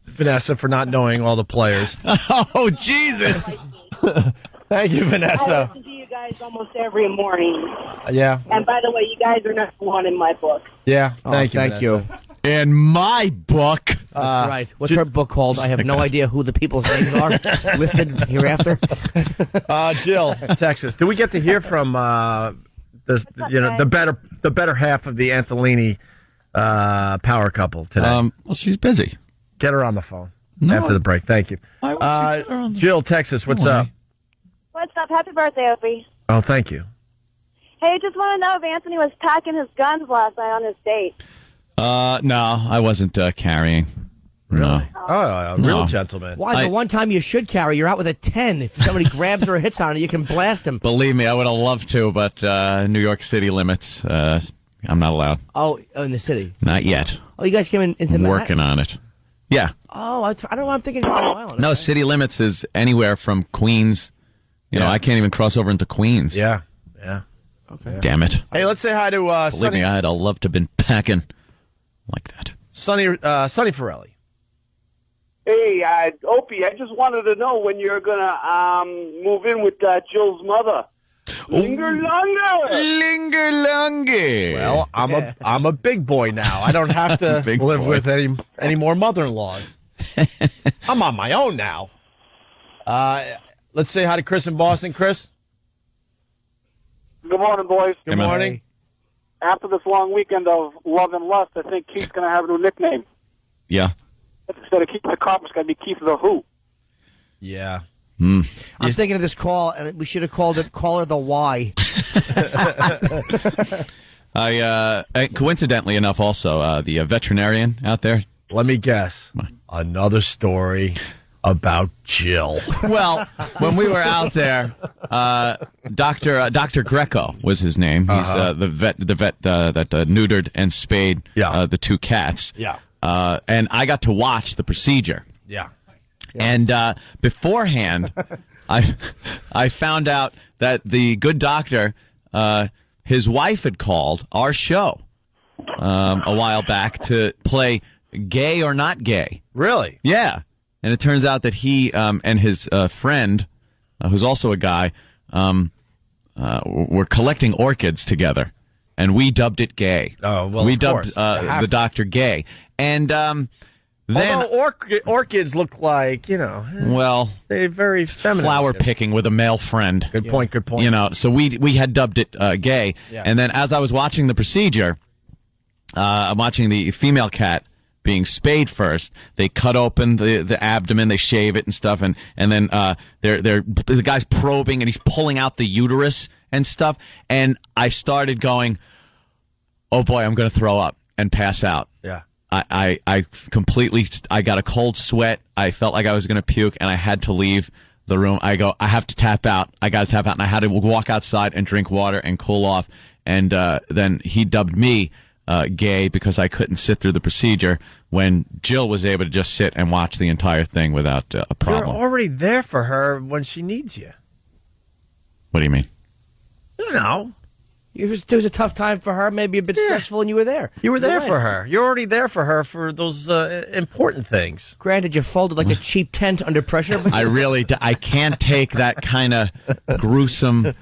Vanessa for not knowing all the players. Oh, Jesus. Thank you, I Vanessa. listen to you guys almost every morning. Yeah. And by the way, you guys are number one in my book. Yeah. Thank you. Thank you. In my book. That's right. What's her book called? I have no idea who the people's names are listed hereafter. Jill, Texas. Do we get to hear from the better half of the Anthony power couple today? Well, she's busy. Get her on the phone after the break. Thank you. Jill, Texas. What's up? What's up? Happy birthday, Opie. Oh, thank you. Hey, just want to know if Anthony was packing his guns last night on his date. No, I wasn't carrying. No. Oh, a real gentleman. Why? The one time you should carry, you're out with a 10. If somebody grabs or hits on it, you can blast him. Believe me, I would have loved to, but New York City limits. I'm not allowed. Oh, in the city? Not yet. Oh, you guys came into I'm Manhattan? working on it. Yeah. Oh, I don't know. I'm thinking Long Island. No, city limits is anywhere from Queens. You know, I can't even cross over into Queens. Yeah. Okay. Damn it. Hey, let's say hi to Believe Sonny. me, I'd have loved to have been packing like that. Sonny Farrelly. Hey, Opie, I just wanted to know when you're gonna move in with Jill's mother. Linger longer. Linger longer. Well, I'm a big boy now. I don't have to live with any more mother-in-laws. I'm on my own now. Let's say hi to Chris in Boston. Chris. Good morning, boys. Good morning. After this long weekend of love and lust, I think Keith's going to have a new nickname. Yeah. Instead of Keith the Cop, it's going to be Keith the Who. Yeah. I'm thinking of this call, and we should have called it Caller the Y. Coincidentally enough, also, the veterinarian out there. Let me guess. Another story about Jill. Well, when we were out there, Dr. Greco was his name. He's the vet that neutered and spayed the two cats. Yeah. And I got to watch the procedure. Yeah. And beforehand, I found out that the good doctor, his wife had called our show a while back to play Gay or Not Gay. Really? Yeah. And it turns out that he and his friend, who's also a guy, were collecting orchids together. And we dubbed it Gay. Oh, well, we dubbed the doctor Gay. And then... Although orchids look like, well, they're very feminine. Flower picking with a male friend. Good point. So we had dubbed it Gay. Yeah. And then as I was watching the procedure, I'm watching the female cat being spayed first. They cut open the abdomen, they shave it and stuff, and then the guy's probing and he's pulling out the uterus and stuff. And I started going, oh boy, I'm going to throw up and pass out. Yeah. I completely, I got a cold sweat. I felt like I was going to puke, and I had to leave the room. I have to tap out. I got to tap out, and I had to walk outside and drink water and cool off. And then he dubbed me gay because I couldn't sit through the procedure when Jill was able to just sit and watch the entire thing without a problem. You're already there for her when she needs you. What do you mean? It was a tough time for her, maybe a bit stressful, and you were there. You were there Right. for her. You're already there for her for those important things. Granted, you folded like a cheap tent under pressure. But I can't take that kind of gruesome,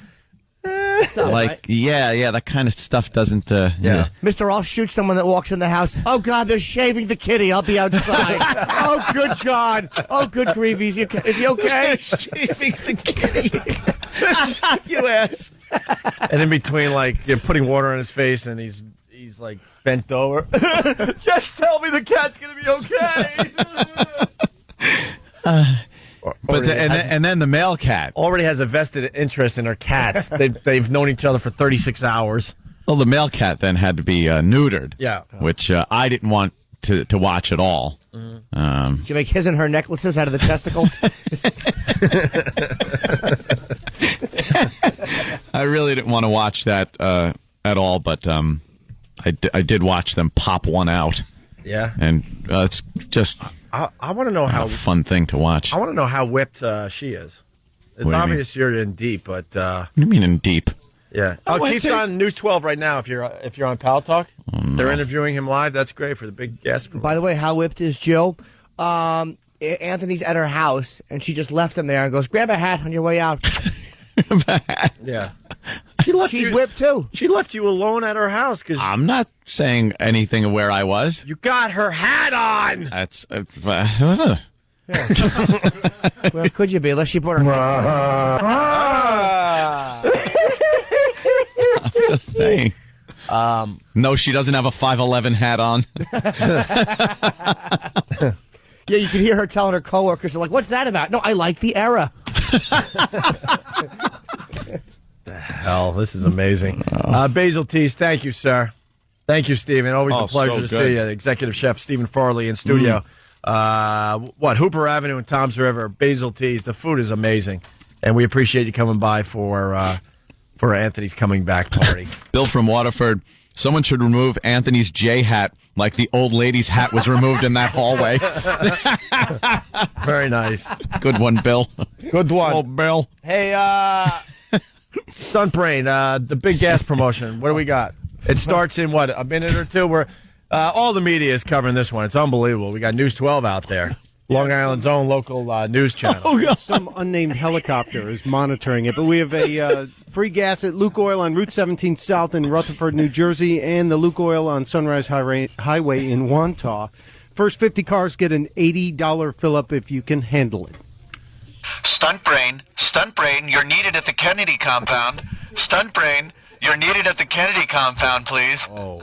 that kind of stuff doesn't, Mister, I'll shoot someone that walks in the house. Oh, God, they're shaving the kitty. I'll be outside. Oh, good God. Oh, good grief. Is he okay? Shaving the kitty. You ass. And in between, you're putting water on his face, and he's like bent over. Just tell me the cat's gonna be okay. And then the male cat already has a vested interest in her cats. They've known each other for 36 hours. Well, the male cat then had to be neutered. Yeah. Which I didn't want to watch at all. Did you make his and her necklaces out of the testicles? I really didn't want to watch that at all, but I did watch them pop one out. Yeah. And it's just I want to know how a fun thing to watch. I want to know how whipped she is. It's obvious you're in deep, but what do you mean in deep? Yeah. Keith's on News 12 right now. If you're on Pal Talk, they're interviewing him live. That's great for the big guest. By the way, how whipped is Jill? Anthony's at her house, and she just left him there and goes, "Grab a hat on your way out." Yeah. I She's whipped too. She left you alone at her house because I'm not saying anything of where I was. you got her hat on. That's Where could you be? Unless she put her. I'm just saying. No, she doesn't have a 5'11" hat on. Yeah, you can hear her telling her coworkers, they're like, "What's that about?" No, I like the era. Hell, this is amazing. Basil Tease, thank you, sir. Thank you, Stephen. Always a pleasure to see you. Executive Chef Stephen Farley in studio. Hooper Avenue and Tom's River, Basil Tease. The food is amazing, and we appreciate you coming by for Anthony's coming back party. Bill from Waterford. Someone should remove Anthony's J hat like the old lady's hat was removed in that hallway. Very nice. Good one, Bill. Good one. Oh, Bill. Hey, Stuntbrain, the big gas promotion. What do we got? It starts in, a minute or two? We're all the media is covering this one. It's unbelievable. We got News 12 out there. Long Island's own local news channel. Oh, God. Some unnamed helicopter is monitoring it, but we have a free gas at Luke Oil on Route 17 South in Rutherford, New Jersey, and the Luke Oil on Sunrise Highway in Wantagh. First 50 cars get an $80 fill-up if you can handle it. Stuntbrain, you're needed at the Kennedy compound. Stuntbrain, you're needed at the Kennedy compound, please. Oh.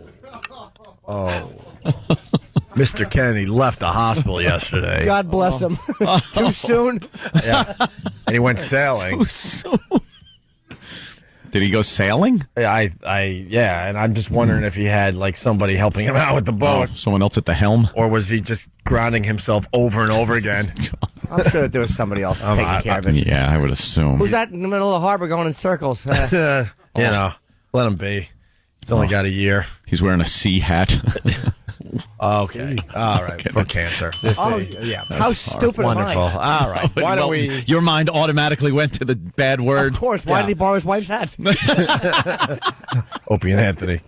Mr. Kennedy left the hospital yesterday. God bless him. Too soon? Yeah. And he went sailing. Too soon. Did he go sailing? Yeah, and I'm just wondering if he had somebody helping him out with the boat. Someone else at the helm? Or was he just grounding himself over and over again? I'm sure there was somebody else taking care of it. Yeah, I would assume. Who's that in the middle of the harbor going in circles? Let him be. He's only got a year. He's wearing a sea hat. Okay. All right. For cancer. Yeah. How stupid Wonderful. am I? All right. Why don't we... Your mind automatically went to the bad word. Of course. Why did he borrow his wife's hat? Opie and Anthony.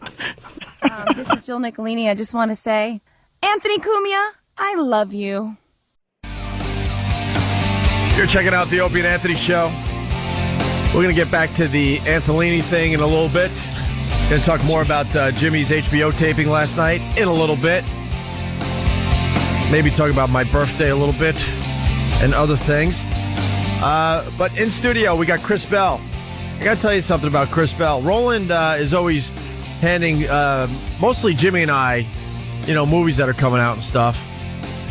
This is Jill Nicolini. I just want to say, Anthony Cumia, I love you. You're checking out the Opie and Anthony show. We're going to get back to the Antolini thing in a little bit. Going to talk more about Jimmy's HBO taping last night in a little bit. Maybe talk about my birthday a little bit and other things. But in studio, we got Chris Bell. I got to tell you something about Chris Bell. Roland is always handing mostly Jimmy and I, movies that are coming out and stuff.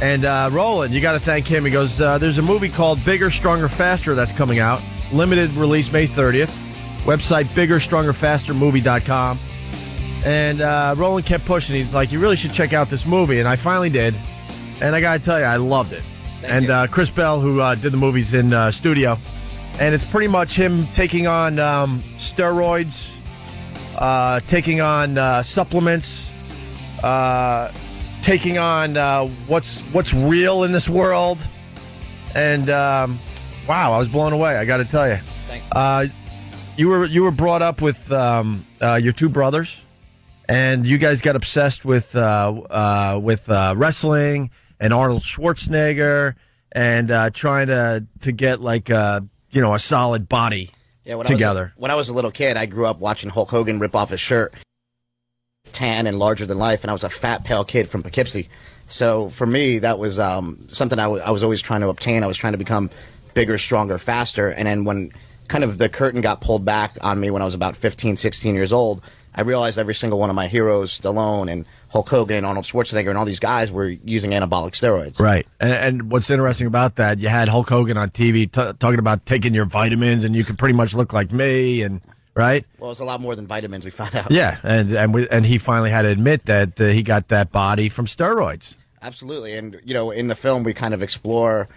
And Roland, you got to thank him. He goes, there's a movie called Bigger, Stronger, Faster that's coming out. Limited release May 30th. Website biggerstrongerfastermovie.com. And Roland kept pushing. He's like, you really should check out this movie. And I finally did. And I got to tell you, I loved it. Thank you. Chris Bell, who did the movies in studio. And it's pretty much him taking on steroids, taking on supplements, taking on what's real in this world. And, wow, I was blown away, I got to tell you. Thanks. You were brought up with your two brothers, and you guys got obsessed with wrestling and Arnold Schwarzenegger, and trying to get a solid body together. When I was a little kid, I grew up watching Hulk Hogan rip off his shirt, tan and larger than life, and I was a fat, pale kid from Poughkeepsie. So for me, that was something I was always trying to obtain. I was trying to become bigger, stronger, faster, and then when kind of the curtain got pulled back on me when I was about 15, 16 years old, I realized every single one of my heroes, Stallone and Hulk Hogan, Arnold Schwarzenegger, and all these guys were using anabolic steroids. Right. And what's interesting about that, you had Hulk Hogan on TV talking about taking your vitamins, and you could pretty much look like me, and right? Well, it's a lot more than vitamins, we found out. Yeah, and he finally had to admit that he got that body from steroids. Absolutely. And, in the film, we kind of explore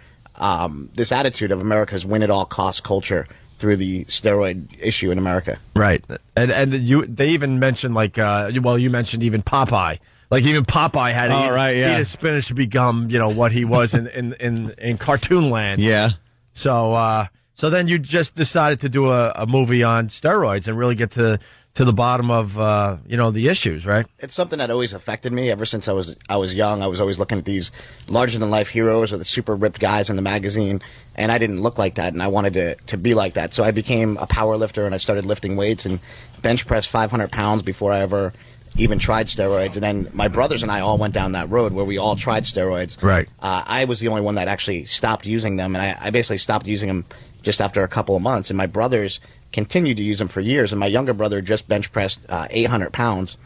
this attitude of America's win-at-all-cost culture through the steroid issue in America. Right. And they even mentioned you mentioned even Popeye. Like even Popeye had to eat his spinach to become, what he was in cartoon land. Yeah. So then you just decided to do a movie on steroids and really get to to the bottom of the issues, right? It's something that always affected me ever since I was young. I was always looking at these larger than life heroes or the super ripped guys in the magazine, and I didn't look like that, and I wanted to be like that. So I became a power lifter, and I started lifting weights and bench press 500 pounds before I ever even tried steroids. And then my brothers and I all went down that road where we all tried steroids. Right. I was the only one that actually stopped using them, and I basically stopped using them just after a couple of months. And my brothers continued to use them for years, and my younger brother just bench pressed 800 pounds.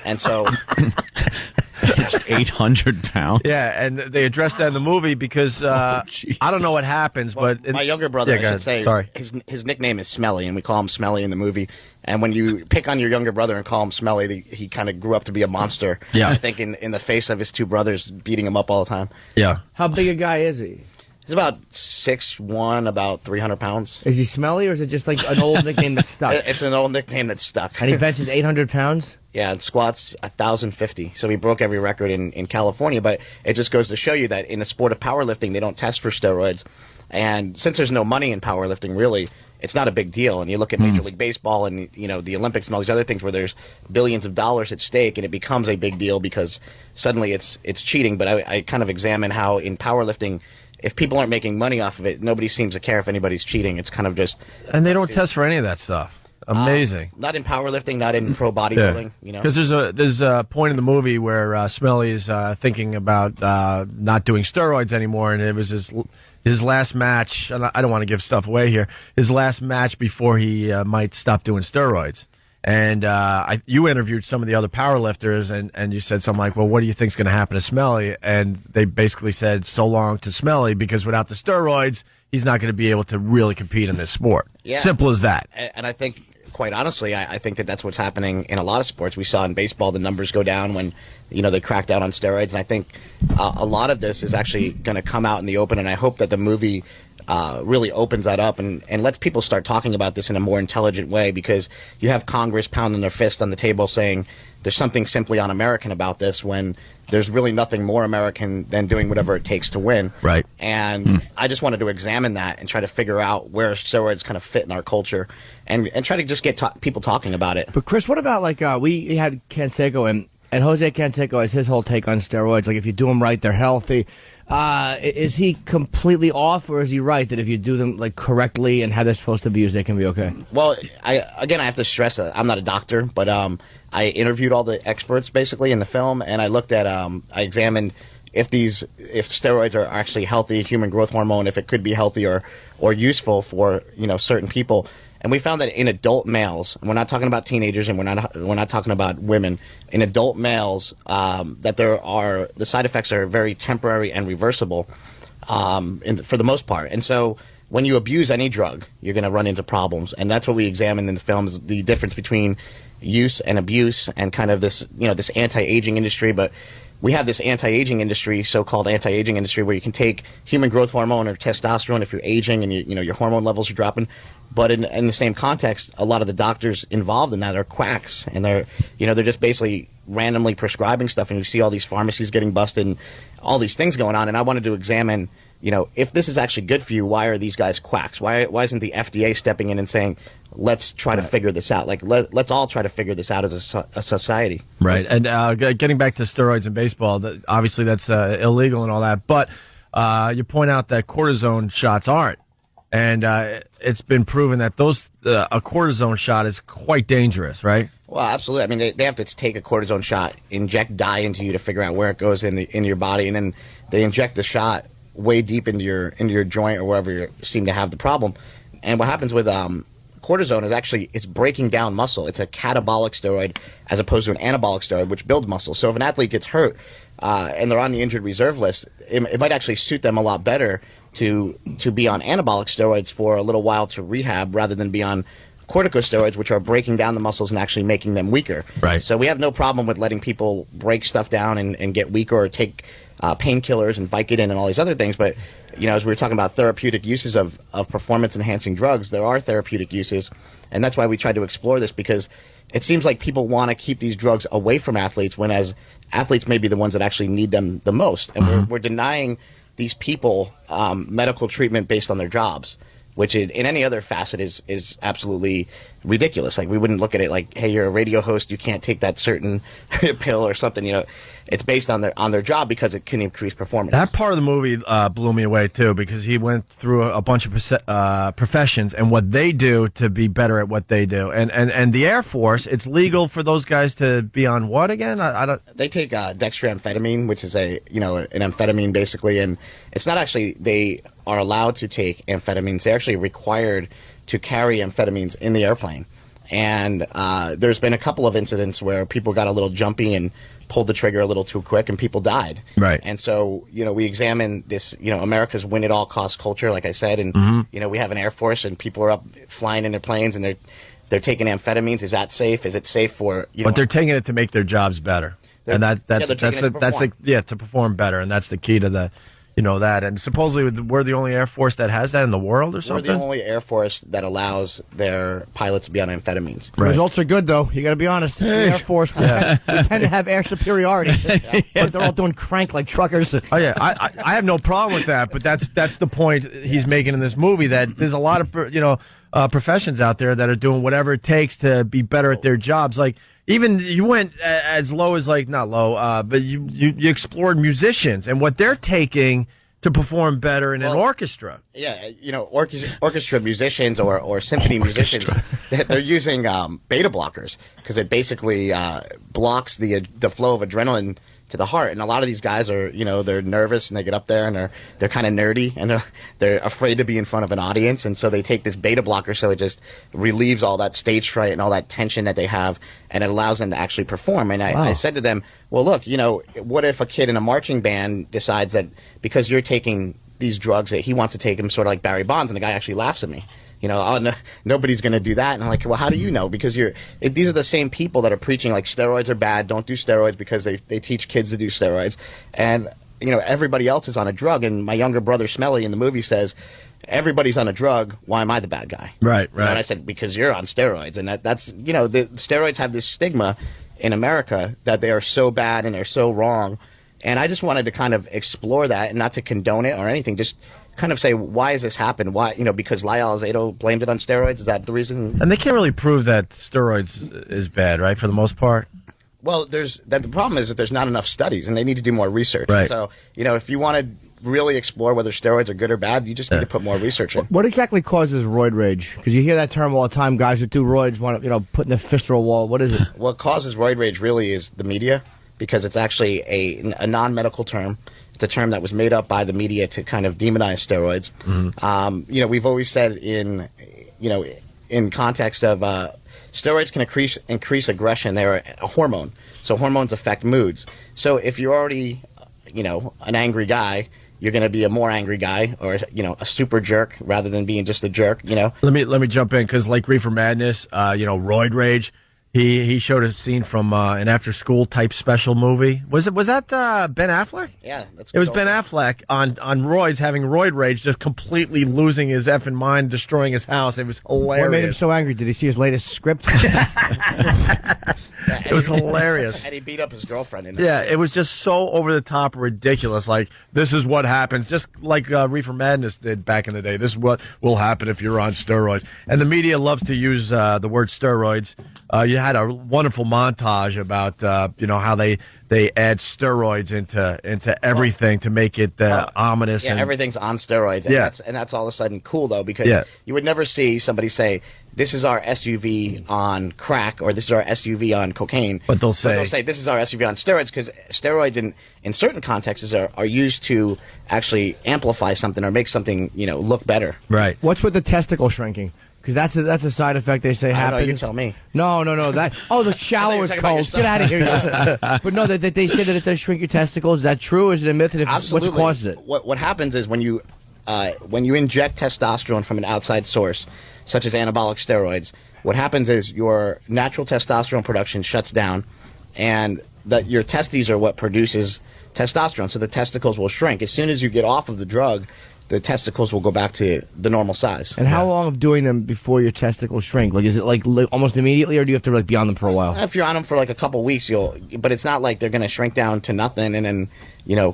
And so it's 800 pounds. Yeah, and they addressed that in the movie because I don't know what happens, but my younger brother, Yeah, I should say, sorry. his nickname is Smelly, and we call him Smelly in the movie. And when you pick on your younger brother and call him Smelly, he kind of grew up to be a monster. Yeah. I think in the face of his two brothers beating him up all the time. Yeah. How big a guy is he? He's about 6'1", about 300 pounds. Is he smelly, or is it just like an old nickname that's stuck? It's an old nickname that's stuck. And he benches 800 pounds? Yeah, and squats 1,050. So he broke every record in California. But it just goes to show you that in the sport of powerlifting, they don't test for steroids. And since there's no money in powerlifting, really, it's not a big deal. And you look at Major League Baseball and the Olympics and all these other things where there's billions of dollars at stake, and it becomes a big deal because suddenly it's cheating. But I kind of examine how in powerlifting, if people aren't making money off of it, nobody seems to care if anybody's cheating. It's kind of just... And they don't test for any of that stuff. Amazing. Not in powerlifting, not in pro bodybuilding. Because there's a point in the movie where Smelly is thinking about not doing steroids anymore, and it was his last match. And I don't want to give stuff away here. His last match before he might stop doing steroids. And you interviewed some of the other powerlifters, and you said something like, well, what do you think's going to happen to Smelly? And they basically said, so long to Smelly, because without the steroids, he's not going to be able to really compete in this sport. Yeah. Simple as that. And I think, quite honestly, I think that's what's happening in a lot of sports. We saw in baseball the numbers go down when, they crack down on steroids. And I think a lot of this is actually going to come out in the open, and I hope that the movie really opens that up and lets people start talking about this in a more intelligent way, because you have Congress pounding their fist on the table saying there's something simply un-American about this, when there's really nothing more American than doing whatever it takes to win. Right. And I just wanted to examine that and try to figure out where steroids kind of fit in our culture and try to just get people talking about it. But Chris, what about we had Canseco, and Jose Canseco has his whole take on steroids. Like if you do them right, they're healthy. Is he completely off, or is he right that if you do them correctly and how they're supposed to be used, they can be okay? Well, I have to stress that I'm not a doctor, but I interviewed all the experts basically in the film, and I looked at I examined if steroids are actually healthy, human growth hormone, if it could be healthy or useful for certain people. And we found that in adult males, and we're not talking about teenagers, and we're not talking about women, in adult males, that the side effects are very temporary and reversible, for the most part. And so when you abuse any drug, you're going to run into problems, and that's what we examined in the film, is the difference between use and abuse, and kind of this this anti-aging industry. But we have this anti-aging industry, so-called anti-aging industry, where you can take human growth hormone or testosterone if you're aging and your hormone levels are dropping. But in the same context, a lot of the doctors involved in that are quacks, and they're just basically randomly prescribing stuff, and you see all these pharmacies getting busted and all these things going on. And I wanted to examine, if this is actually good for you, why are these guys quacks? Why isn't the FDA stepping in and saying, let's try to figure this out? Let's all try to figure this out as a society. Right. And getting back to steroids in baseball, obviously that's illegal and all that. But you point out that cortisone shots aren't. And it's been proven that a cortisone shot is quite dangerous, right? Well, absolutely. I mean, they have to take a cortisone shot, inject dye into you to figure out where it goes in your body, and then they inject the shot way deep into your joint or wherever you seem to have the problem. And what happens with cortisone is actually it's breaking down muscle. It's a catabolic steroid as opposed to an anabolic steroid, which builds muscle. So if an athlete gets hurt and they're on the injured reserve list, it might actually suit them a lot better to be on anabolic steroids for a little while to rehab rather than be on corticosteroids, which are breaking down the muscles and actually making them weaker. Right. So we have no problem with letting people break stuff down and get weaker, or take painkillers and Vicodin and all these other things. But, as we were talking about therapeutic uses of performance-enhancing drugs, there are therapeutic uses. And that's why we tried to explore this, because it seems like people want to keep these drugs away from athletes, when as athletes may be the ones that actually need them the most. And we're denying these people medical treatment based on their jobs. which in any other facet is absolutely ridiculous. Like, we wouldn't look at it like, hey, you're a radio host, you can't take that certain pill or something. You know, it's based on their job because it can increase performance. That part of the movie blew me away too, because he went through a bunch of professions and what they do to be better at what they do. And the Air Force, it's legal for those guys to be on what again? I don't. They take dextroamphetamine, which is an amphetamine basically, and it's not actually they are allowed to take amphetamines. They're actually required to carry amphetamines in the airplane. And there's been a couple of incidents where people got a little jumpy and pulled the trigger a little too quick and people died. Right. And so, we examine this, America's win-at-all-cost culture, like I said, and, we have an Air Force and people are up flying in their planes and they're taking amphetamines. Is that safe? Is it safe for, But they're taking it to make their jobs better. And that's to perform better. And that's the key to the, that. And supposedly we're the only Air Force that has that in the world or something? We're the only Air Force that allows their pilots to be on amphetamines. The results are good, though. You got to be honest. The Air Force, we tend to have air superiority. But they're all doing crank like truckers. Oh, yeah. I have no problem with that, but that's the point he's making in this movie, that there's a lot of, professions out there that are doing whatever it takes to be better at their jobs. Like, even you went as low as, like, not low, but you explored musicians and what they're taking to perform better in an orchestra. Yeah, orchestra musicians or symphony musicians, they're using beta blockers because it basically blocks the flow of adrenaline to the heart. And a lot of these guys are, they're nervous and they get up there and they're kind of nerdy and they're afraid to be in front of an audience. And so they take this beta blocker so it just relieves all that stage fright and all that tension that they have, and it allows them to actually perform. And I said to them, well, look, what if a kid in a marching band decides that because you're taking these drugs that he wants to take them, sort of like Barry Bonds, and the guy actually laughs at me. Nobody's going to do that. And I'm like, well, how do you know? Because these are the same people that are preaching like steroids are bad, don't do steroids, because they teach kids to do steroids. And, everybody else is on a drug. And my younger brother, Smelly, in the movie says, everybody's on a drug. Why am I the bad guy? Right. And I said, because you're on steroids. And that's, the steroids have this stigma in America that they are so bad and they're so wrong. And I just wanted to kind of explore that and not to condone it or anything, just kind of say, why has this happened? Why, because Lyle Alzado blamed it on steroids? Is that the reason? And they can't really prove that steroids is bad, right, for the most part? Well, the problem is that there's not enough studies, and they need to do more research. Right. So, if you want to really explore whether steroids are good or bad, you just need to put more research in. What exactly causes roid rage? Because you hear that term all the time. Guys who do roids want to, putting their fist through a wall. What is it? What causes roid rage really is the media, because it's actually a non-medical term. It's a term that was made up by the media to kind of demonize steroids. Mm-hmm. We've always said in context of steroids can increase aggression. They're a hormone, so hormones affect moods. So if you're already, an angry guy, you're going to be a more angry guy, or a super jerk rather than being just a jerk. Let me jump in, because like Reefer Madness, roid rage. He showed a scene from an after-school type special movie. Was that Ben Affleck? Yeah, it was Ben Affleck on roids, having roid rage, just completely losing his effing mind, destroying his house. It was hilarious. What made him so angry? Did he see his latest script? It was hilarious. And he beat up his girlfriend. It was just so over the top ridiculous. Like, this is what happens, just like Reefer Madness did back in the day. This is what will happen if you're on steroids. And the media loves to use the word steroids. You had a wonderful montage about how they add steroids into everything to make it ominous. Yeah, everything's on steroids. And that's all of a sudden cool, though, because you would never see somebody say, this is our SUV on crack, or this is our SUV on cocaine. But they'll say this is our SUV on steroids, because steroids in certain contexts are used to actually amplify something or make something look better. Right. What's with the testicle shrinking? Because that's a side effect they say happens. I know, you tell me. No. The shower was cold. Get out of here. But no, they say that it does shrink your testicles. Is that true? Is it a myth? And Absolutely. What causes it? What happens is when you inject testosterone from an outside source, such as anabolic steroids, what happens is your natural testosterone production shuts down, and that your testes are what produces testosterone. So the testicles will shrink. As soon as you get off of the drug, the testicles will go back to the normal size. And how long of doing them before your testicles shrink? Like, is it like almost immediately, or do you have to be on them for a while? If you're on them for like a couple weeks, but it's not like they're going to shrink down to nothing and then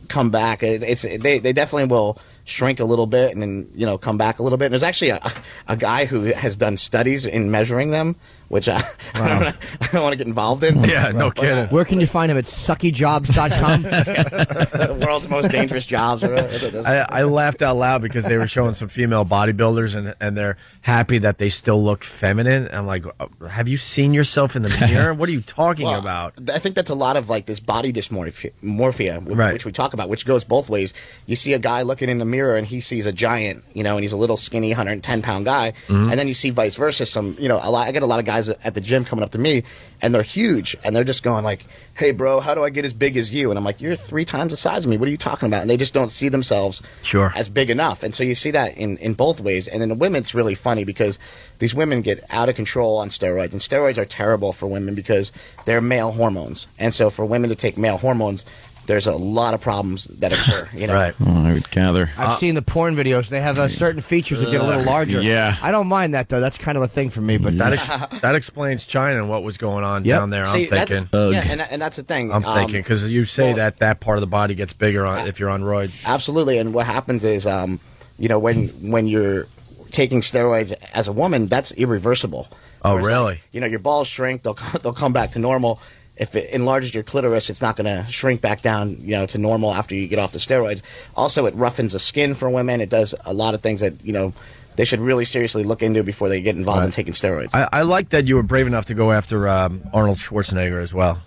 come back. They definitely will shrink a little bit and then, you know, come back a little bit. And there's actually a guy who has done studies in measuring them, which I don't want to get involved in. Yeah, no kidding. Where can you find him? At suckyjobs.com? The world's most dangerous jobs. I laughed out loud because they were showing some female bodybuilders and they're happy that they still look feminine. I'm like, have you seen yourself in the mirror? What are you talking about? I think that's a lot of like this body dysmorphia, Right. which we talk about, which goes both ways. You see a guy looking in the mirror and he sees a giant, you know, and he's a little skinny 110-pound guy. Mhm. And then you see vice versa. I get a lot of guys at the gym coming up to me and they're huge and they're just going like, hey bro, how do I get as big as you? And I'm like, you're 3 times the size of me. What are you talking about? And they just don't see themselves as big enough. And so you see that in both ways. And in the women, it's really funny because these women get out of control on steroids. And steroids are terrible for women because they're male hormones. And so for women to take male hormones, there's a lot of problems that occur. You know? Right. I would gather. I've seen the porn videos. They have certain features that get a little larger. Yeah. I don't mind that, though. That's kind of a thing for me. But That explains China and what was going on Yep. down there. See, I'm thinking. and that's the thing. I'm thinking because you say that part of the body gets bigger if you're on roids. Absolutely, and what happens is, you know, when you're taking steroids as a woman, that's irreversible. Oh, Whereas, really? like, you know, your balls shrink; they'll come back to normal. If it enlarges your clitoris, it's not going to shrink back down, you know, to normal after you get off the steroids. Also, it roughens the skin for women. It does a lot of things that, you know, they should really seriously look into before they get involved in taking steroids. I like that you were brave enough to go after Arnold Schwarzenegger as well.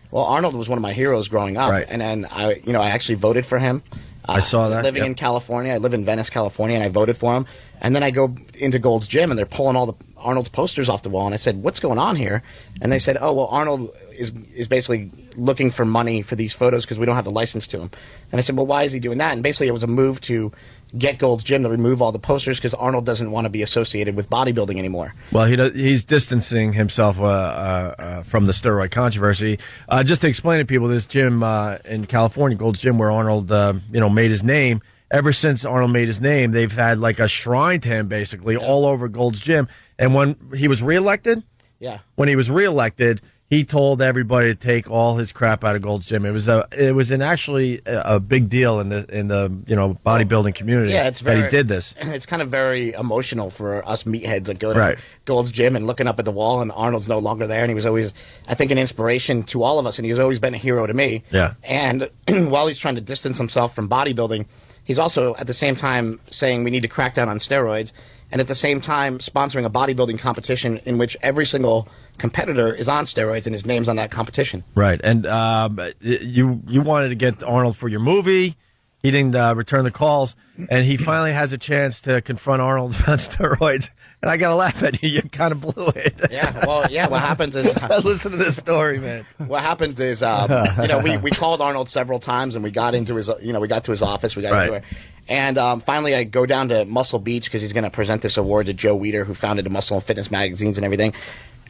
Well, Arnold was one of my heroes growing up, Right. and then I actually voted for him. I saw that. Living Yep. in California, I live in Venice, California, and I voted for him. And then I go into Gold's Gym, and they're pulling all the Arnold's posters off the wall. And I said, "What's going on here?" And they said, "Oh, well, Arnold is basically looking for money for these photos because we don't have the license to him." And I said, "Well, why is he doing that?" And basically, it was a move to get Gold's Gym to remove all the posters because Arnold doesn't want to be associated with bodybuilding anymore. Well, he's distancing himself from the steroid controversy. Just to explain to people, this gym in California, Gold's Gym, where Arnold made his name. Ever since Arnold made his name, they've had like a shrine to him, basically, all over Gold's Gym. And when he was reelected, he told everybody to take all his crap out of Gold's Gym. It was actually a big deal in the bodybuilding community. Yeah, that he did this. It's kind of very emotional for us meatheads that go to Right. Gold's Gym and looking up at the wall, and Arnold's no longer there. And he was always, I think, an inspiration to all of us, and he's always been a hero to me. Yeah. And while he's trying to distance himself from bodybuilding, he's also at the same time saying we need to crack down on steroids, and at the same time sponsoring a bodybuilding competition in which every single competitor is on steroids and his name's on that competition. Right, and you wanted to get Arnold for your movie. He didn't return the calls, and he finally has a chance to confront Arnold on steroids. And I got to laugh at you. You kind of blew it. Yeah, well, yeah. What happens is listen to this story, man. What happens is we called Arnold several times, and we got into his we got to his office, we got into it. And finally, I go down to Muscle Beach because he's going to present this award to Joe Weider, who founded the Muscle and Fitness magazines and everything.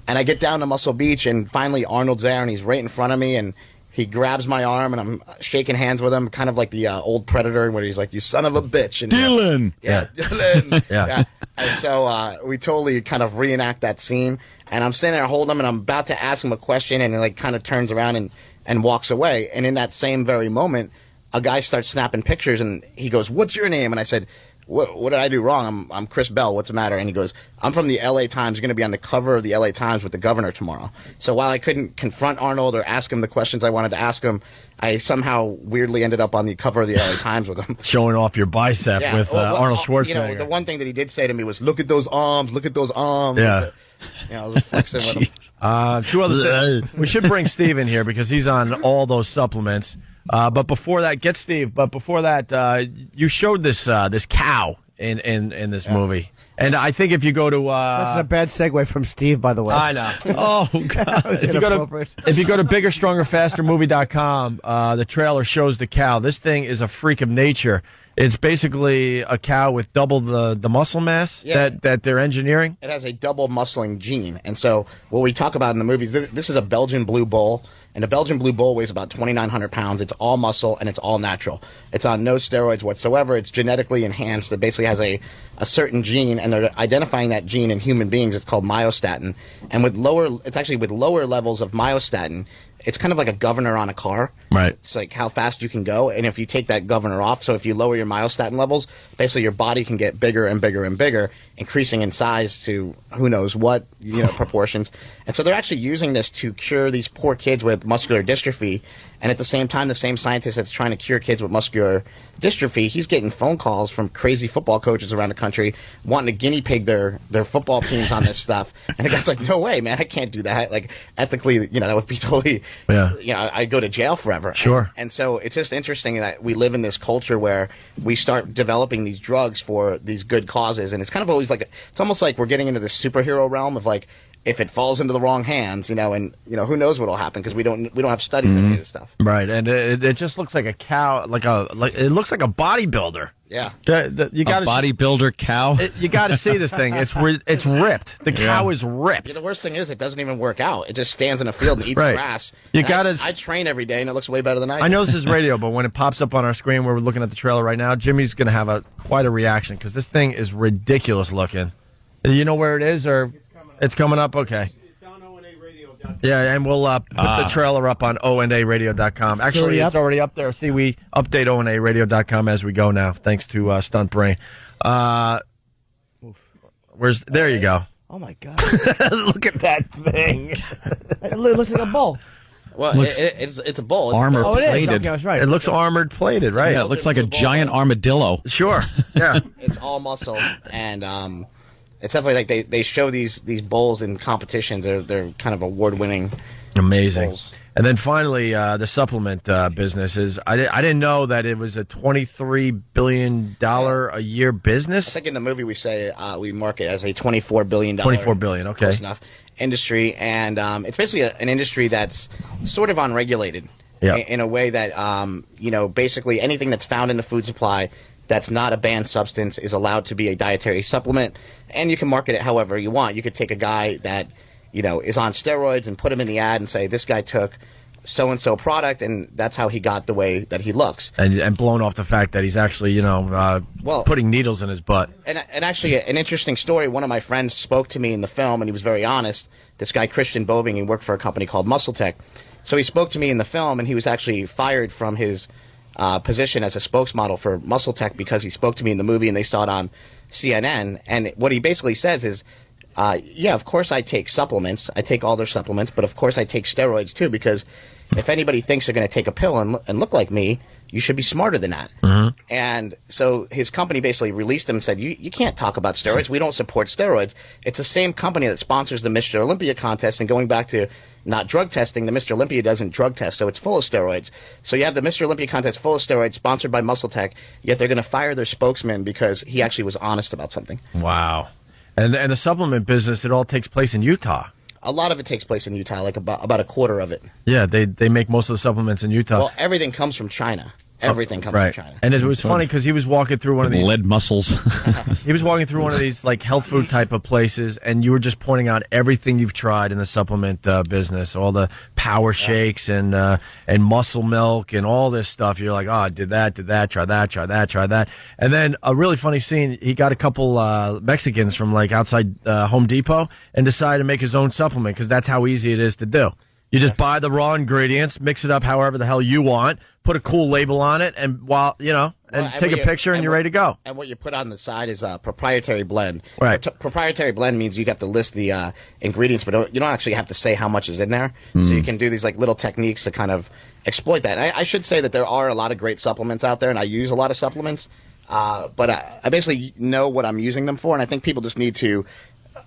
And I get down to Muscle Beach, and finally Arnold's there, and he's right in front of me, and he grabs my arm, and I'm shaking hands with him, kind of like the old Predator, where he's like, "You son of a bitch." And, Dylan! Dylan! Yeah. And so we totally kind of reenact that scene, and I'm standing there holding him, and I'm about to ask him a question, and he like kind of turns around and walks away. And in that same very moment, a guy starts snapping pictures, and he goes, "What's your name?" And I said, What did I do wrong? I'm Chris Bell. What's the matter? And he goes, "I'm from the LA Times. You're going to be on the cover of the LA Times with the governor tomorrow." So while I couldn't confront Arnold or ask him the questions I wanted to ask him, I somehow weirdly ended up on the cover of the LA Times with him. Showing off your bicep with Arnold Schwarzenegger. The one thing that he did say to me was, "Look at those arms. Look at those arms." Yeah. I was flexing with him. Two other things. We should bring Steve in here because he's on all those supplements. But before that, get Steve. But before that, you showed this cow in this movie, and I think if you go to this is a bad segue from Steve, by the way. I know. Oh God! if you go to biggersstrongerfastermovie.com, the trailer shows the cow. This thing is a freak of nature. It's basically a cow with double the muscle mass that they're engineering. It has a double muscling gene, and so what we talk about in the movies, this is a Belgian Blue Bull. And a Belgian Blue Bull weighs about 2,900 pounds. It's all muscle, and it's all natural. It's on no steroids whatsoever. It's genetically enhanced. It basically has a certain gene, and they're identifying that gene in human beings. It's called myostatin. And with lower levels of myostatin, it's kind of like a governor on a car. Right. It's like how fast you can go, and if you take that governor off, so if you lower your myostatin levels, basically your body can get bigger and bigger and bigger, increasing in size to who knows what, proportions. And so they're actually using this to cure these poor kids with muscular dystrophy. And at the same time, the same scientist that's trying to cure kids with muscular dystrophy, he's getting phone calls from crazy football coaches around the country wanting to guinea pig their football teams on this stuff. And the guy's like, no way, man, I can't do that. Like, ethically, that would be totally, I'd go to jail forever. Sure. And so it's just interesting that we live in this culture where we start developing these drugs for these good causes. And it's kind of always like, it's almost like we're getting into this superhero realm of like, if it falls into the wrong hands, who knows what'll happen because we don't have studies on any of this stuff. Right, and it just looks like a cow, like it looks like a bodybuilder. Yeah, you got a bodybuilder cow. You got to see this thing. It's ripped. The cow is ripped. Yeah, the worst thing is it doesn't even work out. It just stands in a field and eats Right. grass. You gotta. I train every day and it looks way better than I do. I know this is radio, but when it pops up on our screen, where we're looking at the trailer right now, Jimmy's going to have quite a reaction because this thing is ridiculous looking. Do you know where it is, or it's coming up? Okay. Yeah, and we'll put the trailer up on onaradio.com. Actually, it's already up there. See, we update onaradio.com as we go now, thanks to Stunt Brain. There you go. Oh, my God. Look at that thing. It looks like a bull. Well, it's a bull. Armor Oh, it is. plated. Okay, I was right. It looks armored plated, right? Yeah, it looks like a giant armadillo. Sure. Yeah. It's all muscle, and it's definitely like they show these bulls in competitions. They're kind of award-winning. Amazing. Bulls. And then finally, the supplement business is. I didn't know that it was a $23 billion a year business. I think in the movie we say we market as a $24 billion. $24 billion. Okay. Close enough. Industry, and it's basically an industry that's sort of unregulated. Yeah. In a way that basically anything that's found in the food supply that's not a banned substance is allowed to be a dietary supplement, and you can market it however you want. You could take a guy that is on steroids and put him in the ad and say this guy took so and so product, and that's how he got the way that he looks. And blown off the fact that he's actually putting needles in his butt. And actually, an interesting story. One of my friends spoke to me in the film, and he was very honest. This guy Christian Boving, he worked for a company called Muscle Tech. So he spoke to me in the film, and he was actually fired from his position as a spokesmodel for Muscle Tech because he spoke to me in the movie and they saw it on CNN. And what he basically says is, of course I take supplements. I take all their supplements, but of course I take steroids too, because if anybody thinks they're going to take a pill and look like me, you should be smarter than that. Mm-hmm. And so his company basically released him and said, you can't talk about steroids. We don't support steroids. It's the same company that sponsors the Mr. Olympia contest, and going back to not drug testing, the Mr. Olympia doesn't drug test, so it's full of steroids. So you have the Mr. Olympia contest full of steroids, sponsored by Muscle Tech, yet they're going to fire their spokesman because he actually was honest about something. Wow. And the supplement business, it all takes place in Utah. A lot of it takes place in Utah, like about a quarter of it. Yeah, they make most of the supplements in Utah. Well, everything comes from China. Everything comes from China. And it was funny because he was walking through one of these lead muscles. He was walking through one of these like health food type of places, and you were just pointing out everything you've tried in the supplement business, all the power shakes and muscle milk and all this stuff. You're like, oh, I did that, try that. And then a really funny scene, he got a couple Mexicans from like outside Home Depot and decided to make his own supplement because that's how easy it is to do. You just buy the raw ingredients, mix it up however the hell you want, put a cool label on it, and take a picture, and you're ready to go. And what you put on the side is a proprietary blend. Right. Proprietary blend means you have to list the ingredients, but you don't actually have to say how much is in there. So you can do these like little techniques to kind of exploit that. And I should say that there are a lot of great supplements out there, and I use a lot of supplements. But I basically know what I'm using them for, and I think people just need to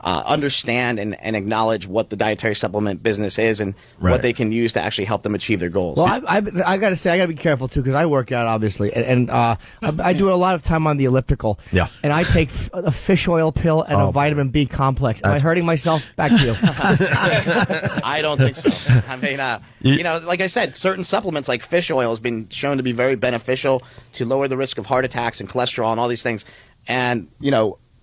understand and acknowledge what the dietary supplement business is and what they can use to actually help them achieve their goals. Well, I got to say, I got to be careful, too, because I work out, obviously, and I do a lot of time on the elliptical. Yeah. And I take a fish oil pill and a vitamin B complex. Am I hurting myself? Back to you. I don't think so. I mean, like I said, certain supplements like fish oil has been shown to be very beneficial to lower the risk of heart attacks and cholesterol and all these things. And,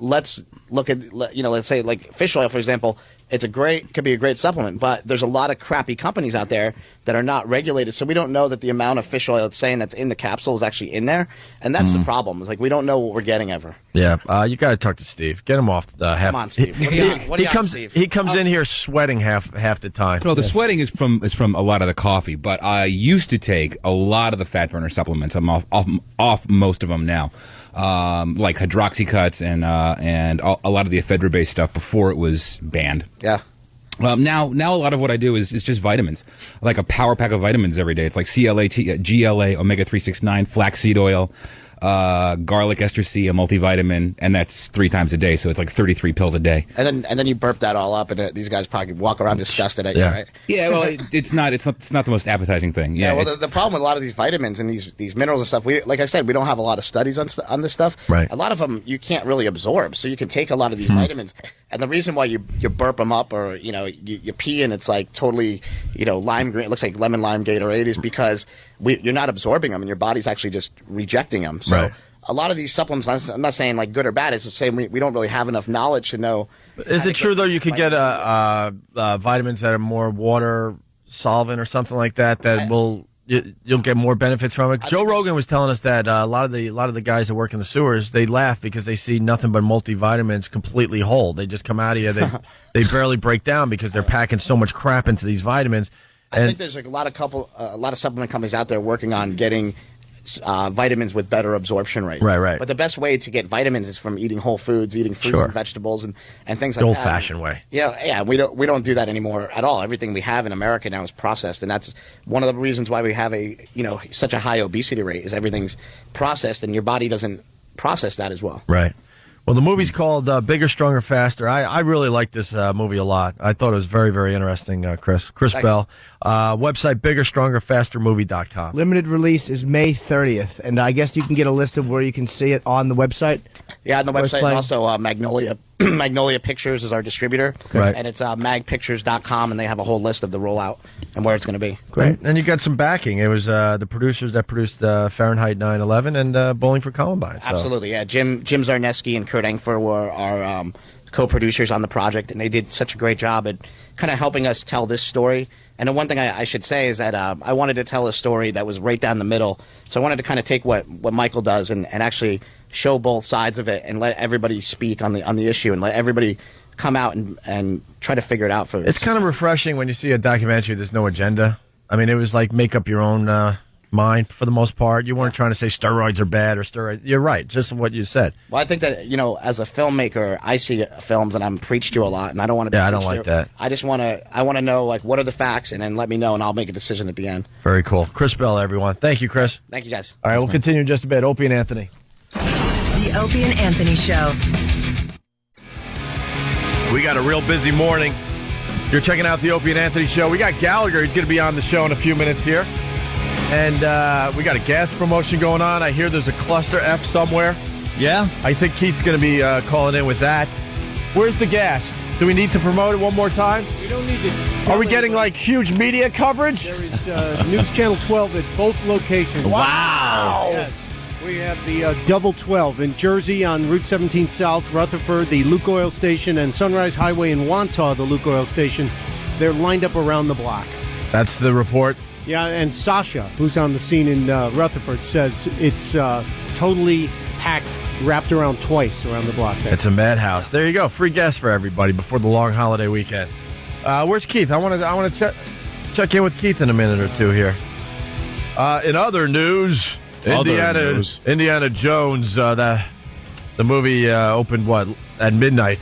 let's look at, let's say like fish oil, for example, could be a great supplement, but there's a lot of crappy companies out there that are not regulated, so we don't know that the amount of fish oil it's saying that's in the capsule is actually in there, and that's the problem. It's like we don't know what we're getting ever. Yeah, you got to talk to Steve. Get him off the half. Come on, Steve. What do you got, Steve? He comes in here sweating half the time. No, the sweating is from a lot of the coffee, but I used to take a lot of the fat burner supplements. I'm off most of them now. Like Hydroxycuts and a lot of the ephedra-based stuff before it was banned. Yeah. Now a lot of what I do is just vitamins, like a power pack of vitamins every day. It's like GLA, omega 369, flaxseed oil, garlic ester C, a multivitamin, and that's 3 times a day. So it's like 33 pills a day. And then you burp that all up, and these guys probably walk around disgusted at you, right? Yeah, well, it's not the most appetizing thing. Yeah. Well, the problem with a lot of these vitamins and these minerals and stuff, like I said, we don't have a lot of studies on this stuff. Right. A lot of them you can't really absorb, so you can take a lot of these vitamins. And the reason why you burp them up, or you pee and it's like totally lime green, it looks like lemon lime Gatorade, is because you're not absorbing them and your body's actually just rejecting them. So a lot of these supplements, I'm not saying like good or bad, it's just saying we don't really have enough knowledge to know. Is it true though you could get vitamins that are more water solvent or something like that you'll get more benefits from it? Joe Rogan was telling us that a lot of the guys that work in the sewers, they laugh because they see nothing but multivitamins completely whole. They just come out of you, they barely break down because they're packing so much crap into these vitamins. I think there's like a lot of supplement companies out there working on getting vitamins with better absorption rates. Right. But the best way to get vitamins is from eating whole foods, eating fruits and vegetables and things like the that. old-fashioned way. Yeah. We don't do that anymore at all. Everything we have in America now is processed, and that's one of the reasons why we have such a high obesity rate. Is everything's processed, and your body doesn't process that as well. Right. Well, the movie's called Bigger, Stronger, Faster. I really like this movie a lot. I thought it was very, very interesting, Chris. Chris Bell. Website, biggerstrongerfastermovie.com. Limited release is May 30th, and I guess you can get a list of where you can see it on the website. Yeah, on the website, and also Magnolia. Magnolia Pictures is our distributor, and it's magpictures.com, and they have a whole list of the rollout and where it's going to be. Great. And you got some backing. It was the producers that produced Fahrenheit 9/11 and Bowling for Columbine. So. Absolutely, yeah. Jim Zarneski and Kurt Engfer were our co-producers on the project, and they did such a great job at kind of helping us tell this story. And the one thing I should say is that I wanted to tell a story that was right down the middle. So I wanted to kind of take what Michael does and actually show both sides of it and let everybody speak on the issue and let everybody come out and try to figure it out for us. It's kind of refreshing when you see a documentary there's no agenda. I mean, it was like make up your own mind for the most part. You weren't trying to say steroids are bad or steroids. You're right, just what you said. Well, I think that, as a filmmaker, I see films and I'm preached to a lot, and I don't want to be I don't like that. I just want to know, like, what are the facts, and then let me know, and I'll make a decision at the end. Very cool. Chris Bell, everyone. Thank you, Chris. Thank you, guys. All right, we'll continue in just a bit. Opie and Anthony. The Opie and Anthony Show. We got a real busy morning. You're checking out the Opie and Anthony Show. We got Gallagher. He's going to be on the show in a few minutes here. And we got a gas promotion going on. I hear there's a cluster F somewhere. Yeah? I think Keith's going to be calling in with that. Where's the gas? Do we need to promote it one more time? We don't need to. Are we getting, like, huge media coverage? There is News Channel 12 at both locations. Wow! Yes. We have the Double 12 in Jersey on Route 17 South, Rutherford, the Luke Oil Station, and Sunrise Highway in Wantagh, the Luke Oil Station. They're lined up around the block. That's the report? Yeah, and Sasha, who's on the scene in Rutherford, says it's totally packed, wrapped around twice around the block there. It's a madhouse. There you go. Free gas for everybody before the long holiday weekend. Where's Keith? I want to check in with Keith in a minute or two here. In other news, Indiana Jones, the movie opened, at midnight.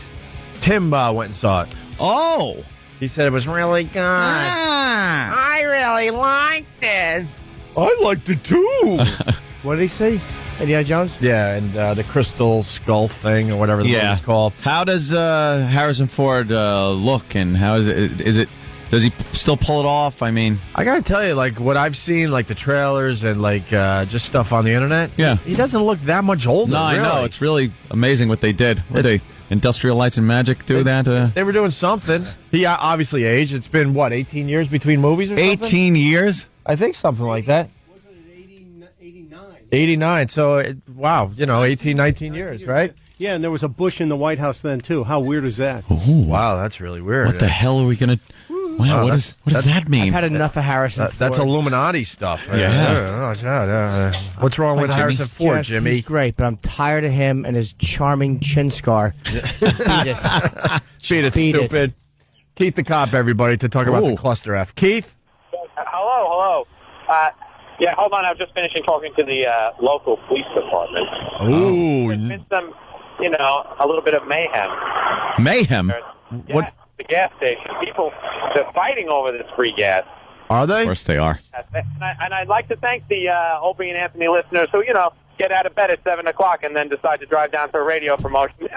Tim went and saw it. Oh! He said it was really good. I really liked it. I liked it too. What did he say? Indiana Jones? Yeah, and the crystal skull thing or whatever the movie's called. How does Harrison Ford look, and how is it? Does he still pull it off? I mean, I gotta tell you, like what I've seen, like the trailers and like just stuff on the internet. Yeah, he doesn't look that much older. No, really. I know. It's really amazing what they did. What they Industrial Lights and Magic do that? They were doing something. He obviously aged. It's been 18 years between movies or something? 18 years? I think something like that. Wasn't it 89? 89. So, wow, 18, 19 years, right? Yeah, and there was a Bush in the White House then, too. How weird is that? Ooh. Wow, that's really weird. What the hell are we going to... Wow, what does that mean? I've had enough of Harrison That's Ford. Illuminati stuff. Yeah. What's wrong with Harrison Ford, Yes, Jimmy? He's great, but I'm tired of him and his charming chin scar. Beat it. Beat it, stupid. Keith the Cop, everybody, to talk about the cluster F. Keith? Hello. Yeah, hold on. I was just finishing talking to the local police department. Ooh. There's been some, a little bit of mayhem. Mayhem? Yeah, What? the gas station. People, they're fighting over this free gas. Are they? Of course they are. And I'd like to thank the Opie and Anthony listeners who, get out of bed at 7 o'clock and then decide to drive down for a radio promotion.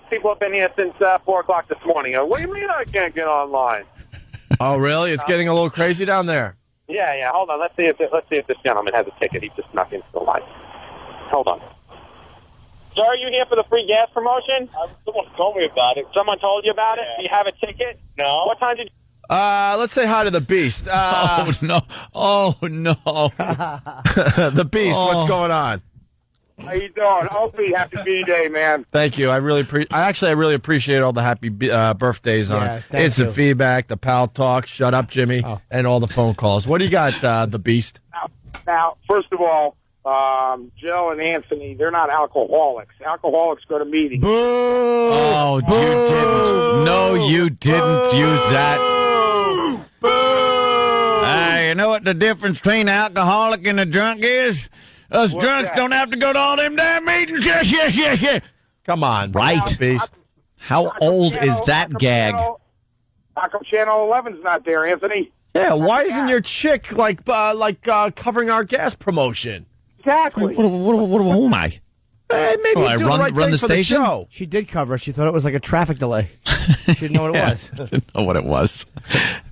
People have been here since 4 o'clock this morning. What do you mean I can't get online? Oh, really? It's getting a little crazy down there. Yeah. Hold on. Let's see if this gentleman has a ticket. He just snuck into the line. Hold on. Sir, are you here for the free gas promotion? Someone told me about it. Someone told you about it? Do you have a ticket? No. What time did you... Let's say hi to the Beast. Oh, no. The Beast, what's going on? How you doing? Opie, happy B-Day, man. Thank you. I really appreciate all the happy birthdays on Instant Feedback, the Pal Talk, Shut Up Jimmy, and all the phone calls. What do you got, the Beast? Now, first of all, Joe and Anthony, they're not alcoholics. Alcoholics go to meetings. Boo! Oh, you didn't. No, you didn't use that. You know what the difference between an alcoholic and a drunk is? Us drunks don't have to go to all them damn meetings. Yeah. Come on. Right. Beast. How old is that gag? How come Channel 11's not there, Anthony? Yeah, why isn't your chick covering our gas promotion? Exactly. Who am I? Maybe I do the right run thing the for station? the show. She did cover it. She thought it was like a traffic delay. She didn't know what it was. I didn't know what it was.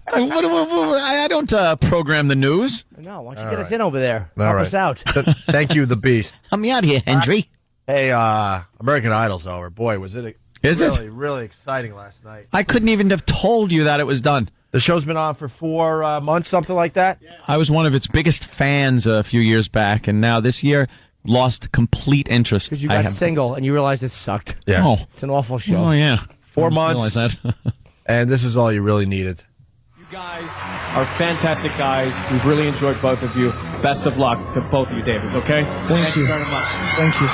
I don't program the news. No, why don't you get us in over there? All Help right. us out. Thank you, the Beast. Help me out here, Hendry. Hey, American Idol's over. Boy, was it really exciting last night. I couldn't even have told you that it was done. The show's been on for 4 months, something like that? Yeah. I was one of its biggest fans a few years back, and now this year lost complete interest. Because you got single and you realized it sucked. Yeah. Oh. It's an awful show. Oh, yeah. 4 I months. realized that. And this is all you really needed. You guys are fantastic guys. We've really enjoyed both of you. Best of luck to both of you, Davis, okay? Thank you very much. Thank you.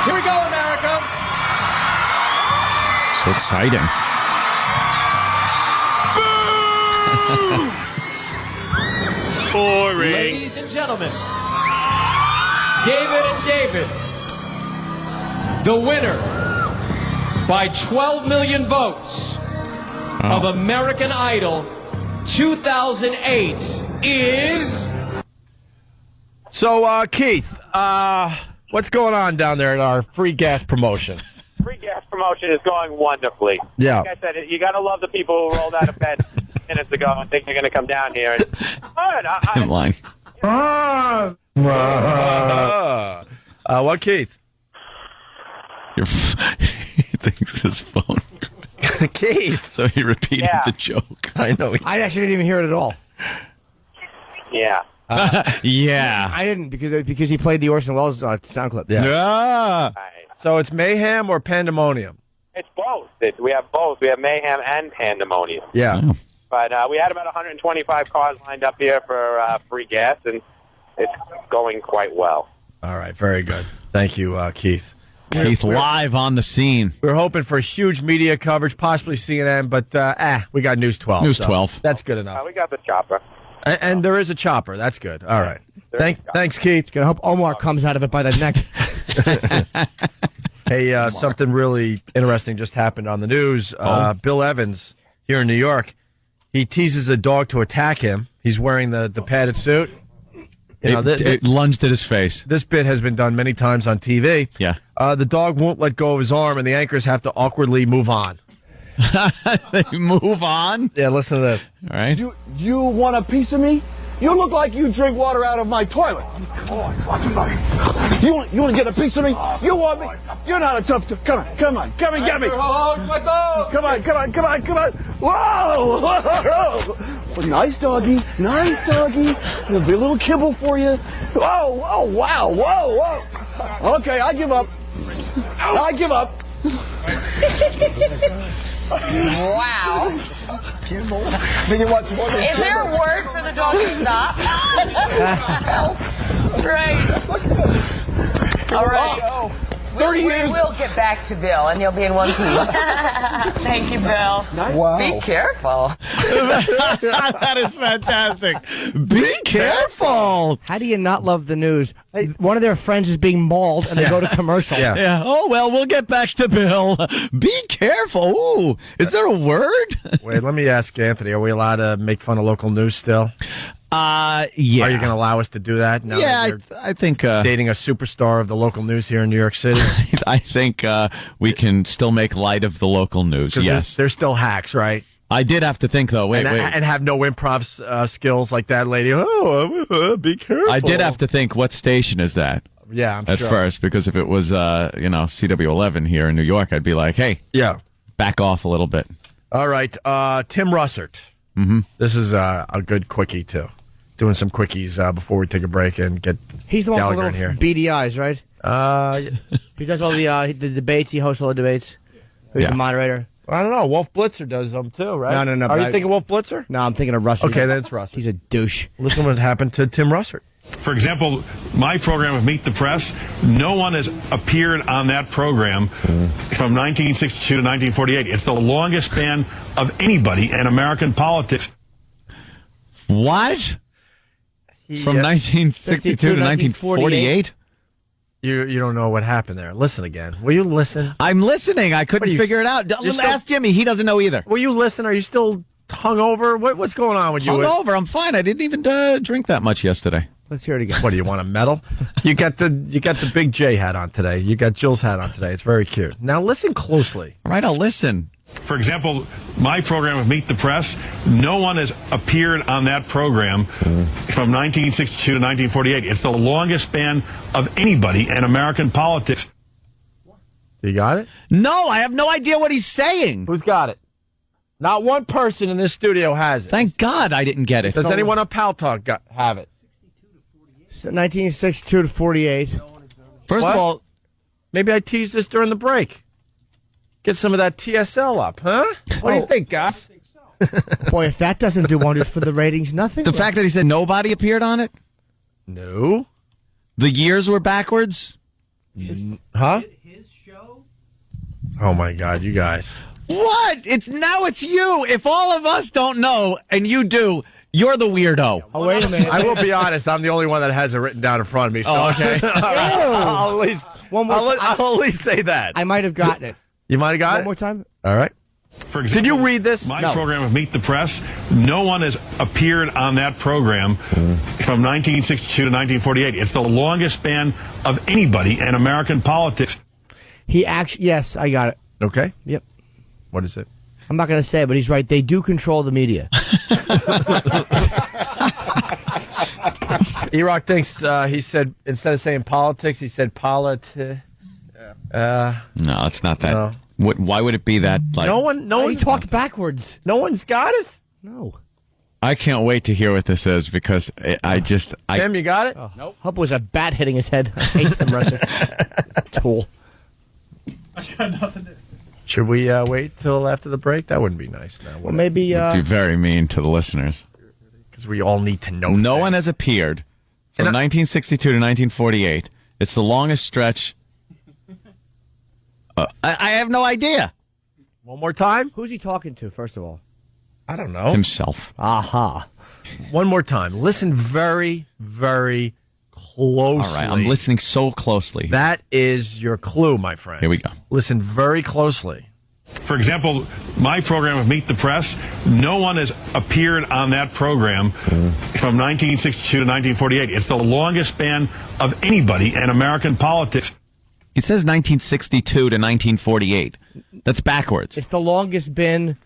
Here we go, America. So exciting. Boring. Ladies and gentlemen, David and David, the winner by 12 million votes of American Idol 2008 is... So, Keith, what's going on down there at our free gas promotion? Free gas promotion is going wonderfully. Yeah. Like I said, you got to love the people who rolled out of bed minutes ago and think they're going to come down here. And, Same line. What, Keith? He thinks his phone. Keith. So he repeated the joke. I know. I actually didn't even hear it at all. Yeah. Yeah. I didn't because he played the Orson Welles sound clip. Yeah. So it's mayhem or pandemonium? It's both. We have both. We have mayhem and pandemonium. Yeah. But we had about 125 cars lined up here for free gas, and it's going quite well. All right. Very good. Thank you, Keith. Keith live on the scene. We're hoping for huge media coverage, possibly CNN, but we got News 12. News so 12. That's good enough. We got the chopper. And there is a chopper. That's good. All right. Thanks, Keith. Gonna hope Omar comes out of it by the neck. Hey, something really interesting just happened on the news. Bill Evans here in New York, he teases a dog to attack him. He's wearing the padded suit. It lunged at his face. This bit has been done many times on TV. Yeah. The dog won't let go of his arm, and the anchors have to awkwardly move on. They move on? Yeah, listen to this. All right. You want a piece of me? You look like you drink water out of my toilet. Come on. You want to get a piece of me? You want me? You're not a tough... Come on, get me. Come on. Whoa! Nice doggy. There'll be a little kibble for you. Whoa, wow, whoa. Okay, I give up. I give up. Wow. Is there a word for the dog to stop? Right. All right. 30 years. We will get back to Bill, and you'll be in one piece. Thank you, Bill. Wow. Be careful. That is fantastic. Be careful. How do you not love the news? One of their friends is being mauled, and they go to commercial. Yeah. Oh, well, we'll get back to Bill. Be careful. Ooh, is there a word? Wait, let me ask Anthony. Are we allowed to make fun of local news still? Yeah. Are you going to allow us to do that? Now Yeah, that you're I think... dating a superstar of the local news here in New York City? I think we can still make light of the local news, 'Cause yes. They're still hacks, right? I did have to think, though. Wait. And have no improv skills like that lady. Oh, be careful. I did have to think, what station is that? Yeah, I'm at sure. first, because if it was, CW11 here in New York, I'd be like, hey, back off a little bit. All right, Tim Russert. Mm-hmm. This is a good quickie, too. Doing some quickies before we take a break and get He's the one with Gallagher the in here. little beady eyes, right? He does all the debates. He hosts all the debates. He's the moderator. I don't know. Wolf Blitzer does them, too, right? No. Are you thinking Wolf Blitzer? No, I'm thinking of Russert. Okay, then it's Russert. He's a douche. Listen what happened to Tim Russert. For example, my program of Meet the Press, no one has appeared on that program from 1962 to 1948. It's the longest span of anybody in American politics. What? From 1962 to 1948? You don't know what happened there. Listen again. Will you listen? I'm listening. I couldn't figure it out. Ask Jimmy. He doesn't know either. Will you listen? Are you still hungover? What's going on with you? Hungover? I'm fine. I didn't even drink that much yesterday. Let's hear it again. What, do you want a medal? You got the Big J hat on today. You got Jill's hat on today. It's very cute. Now listen closely. All right, I'll listen. For example, my program of Meet the Press, no one has appeared on that program from 1962 to 1948. It's the longest span of anybody in American politics. You got it? No, I have no idea what he's saying. Who's got it? Not one person in this studio has it. Thank God I didn't get it. Does anyone on Pal Talk have it? 1962 to 48. First of all, maybe I teased this during the break. Get some of that TSL up, huh? What do you think, guys? Boy, if that doesn't do wonders for the ratings, nothing. The fact that he said nobody appeared on it? No. The years were backwards? Huh? Oh, my God, you guys. What? Now it's you. If all of us don't know and you do, you're the weirdo. Oh, wait a minute. I will be honest. I'm the only one that has it written down in front of me. So okay. I'll at least say that. I might have gotten it. You might have got it? One more time? All right. For example, did you read this? My program of Meet the Press, no one has appeared on that program from 1962 to 1948. It's the longest span of anybody in American politics. He actually, yes, I got it. Okay. Yep. What is it? I'm not going to say it, but he's right. They do control the media. E-Rock thinks he said, instead of saying politics, he said politi. No, it's not that. No. Why would it be that? Like, No one He talked backwards. No one's got it? No. I can't wait to hear what this is because I Tim, you got it? Nope. Hope it was a bat hitting his head. I hate them, Russia. Tool. Should we wait till after the break? That wouldn't be nice. Now, Well, maybe. would be very mean to the listeners. Because we all need to know. No one has appeared from 1962 to 1948. It's the longest stretch. I have no idea. One more time? Who's he talking to, first of all? I don't know. Himself. Aha. One more time. Listen very, very closely. All right, I'm listening so closely. That is your clue, my friend. Here we go. Listen very closely. For example, my program of Meet the Press, no one has appeared on that program from 1962 to 1948. It's the longest span of anybody in American politics. It says 1962 to 1948. That's backwards. It's the longest bin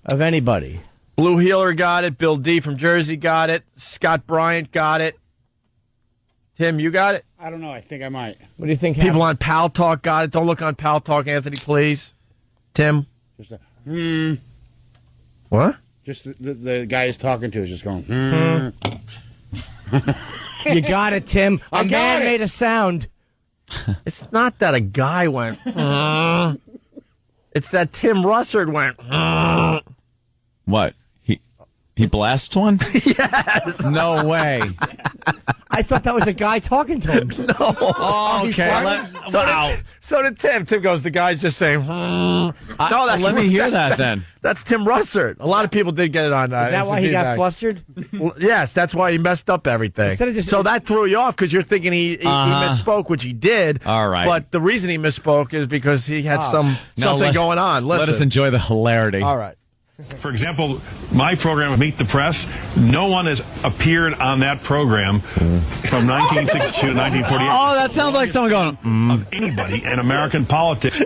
of anybody. Blue Heeler got it. Bill D. from Jersey got it. Scott Bryant got it. Tim, you got it? I don't know. I think I might. What do you think People happened? on Pal Talk got it. Don't look on Pal Talk, Anthony, please. Tim? Just a, What? Just the guy he's talking to is just going, You got it, Tim. A man made a sound. It's not that a guy went. It's that Tim Russert went. What? He blasts one? Yes. No way. I thought that was a guy talking to him. No. Oh, okay. Wow. So did Tim. Tim goes, the guy's just saying, No, let me hear that then. That's Tim Russert. A lot of people did get it on. Is that why he got flustered? Well, yes, that's why he messed up everything. So that threw you off because you're thinking he misspoke, which he did. All right. But the reason he misspoke is because he had something going on. Listen. Let us enjoy the hilarity. All right. For example, my program, Meet the Press, no one has appeared on that program from 1962 to 1948. Oh, that sounds like someone going, of anybody in American politics.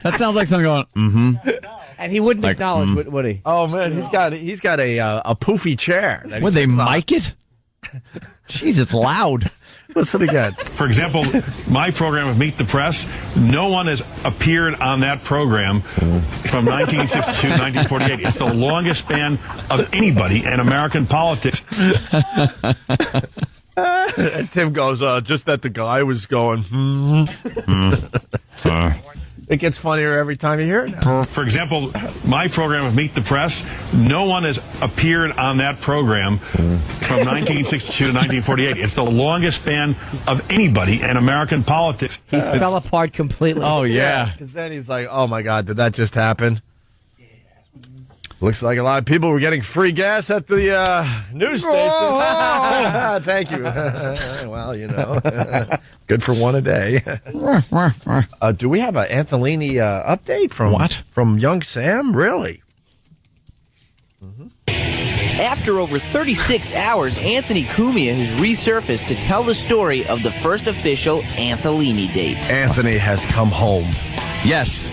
That sounds like someone going, And he wouldn't acknowledge, would he? Oh, man, he's got a poofy chair. Would they mic it? Jeez, it's loud. Listen again. For example, my program, Meet the Press, no one has appeared on that program from 1962 to 1948. It's the longest span of anybody in American politics. And Tim goes, just that the guy was going, It gets funnier every time you hear it now. For example, my program, Meet the Press, no one has appeared on that program from 1962 to 1948. It's the longest span of anybody in American politics. He fell apart completely. Oh, yeah. Because then he's like, oh, my God, did that just happen? Looks like a lot of people were getting free gas at the news station. Thank you. Well, you know, good for one a day. Do we have an Antolini update from Young Sam? Really? After over 36 hours, Anthony Cumia has resurfaced to tell the story of the first official Antolini date. Anthony has come home. Yes.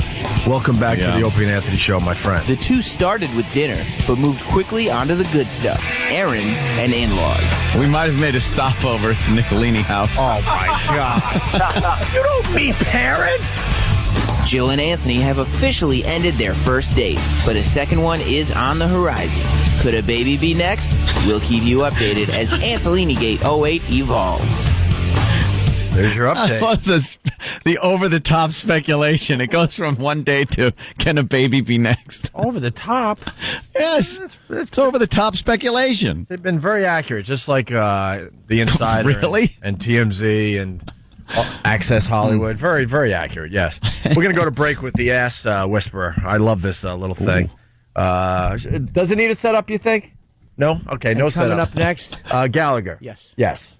Welcome back to the Opie and Anthony Show, my friend. The two started with dinner, but moved quickly onto the good stuff, errands and in-laws. We might have made a stopover at the Nicolini house. Oh, my God. You don't meet parents? Jill and Anthony have officially ended their first date, but a second one is on the horizon. Could a baby be next? We'll keep you updated as Antolini Gate 08 evolves. There's your update. I love this, the over-the-top speculation. It goes from one day to, can a baby be next? Over the top? Yes. It's over-the-top speculation. They've been very accurate, just like The Insider Really? and TMZ and Access Hollywood. Very, very accurate, yes. We're going to go to break with the Ass Whisperer. I love this little thing. Does it need a setup, you think? No? Okay, no setup. Coming up next? Gallagher. Yes. Yes.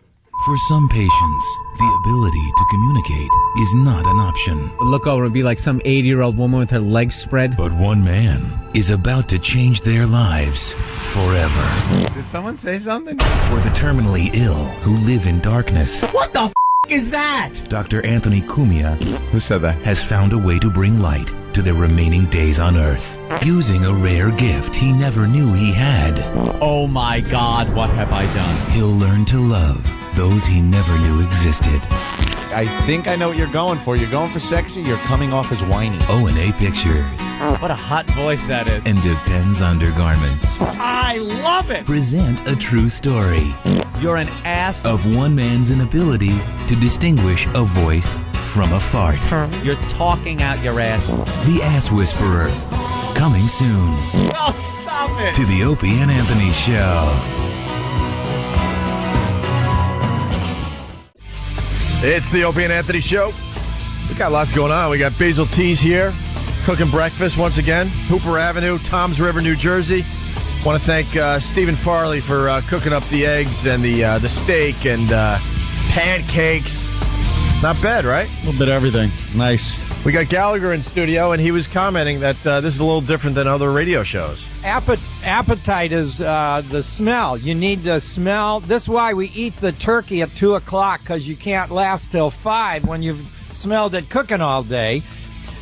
For some patients, the ability to communicate is not an option. Look over and be like some 80-year-old woman with her legs spread. But one man is about to change their lives forever. Did someone say something? For the terminally ill who live in darkness, What the is that? Dr. Anthony Cumia Who said that? has found a way to bring light to their remaining days on Earth, using a rare gift he never knew he had. Oh, my God, what have I done? He'll learn to love those he never knew existed. I think I know what you're going for. You're going for sexy. You're coming off as whiny. O&A Pictures What a hot voice that is. and Depends Undergarments I love it. present a true story You're an ass. of one man's inability to distinguish a voice from a fart. You're talking out your ass. The Ass Whisperer, coming soon Oh, stop it. to the Opie and Anthony Show. It's the Opie and Anthony Show. We got lots going on. We got Basil Tees here, cooking breakfast once again. Hooper Avenue, Toms River, New Jersey. Want to thank Stephen Farley for cooking up the eggs and the steak and pancakes. Not bad, right? A little bit of everything. Nice. We got Gallagher in studio, and he was commenting that this is a little different than other radio shows. Appetite is the smell. You need to smell. This is why we eat the turkey at 2 o'clock, because you can't last till 5 when you've smelled it cooking all day.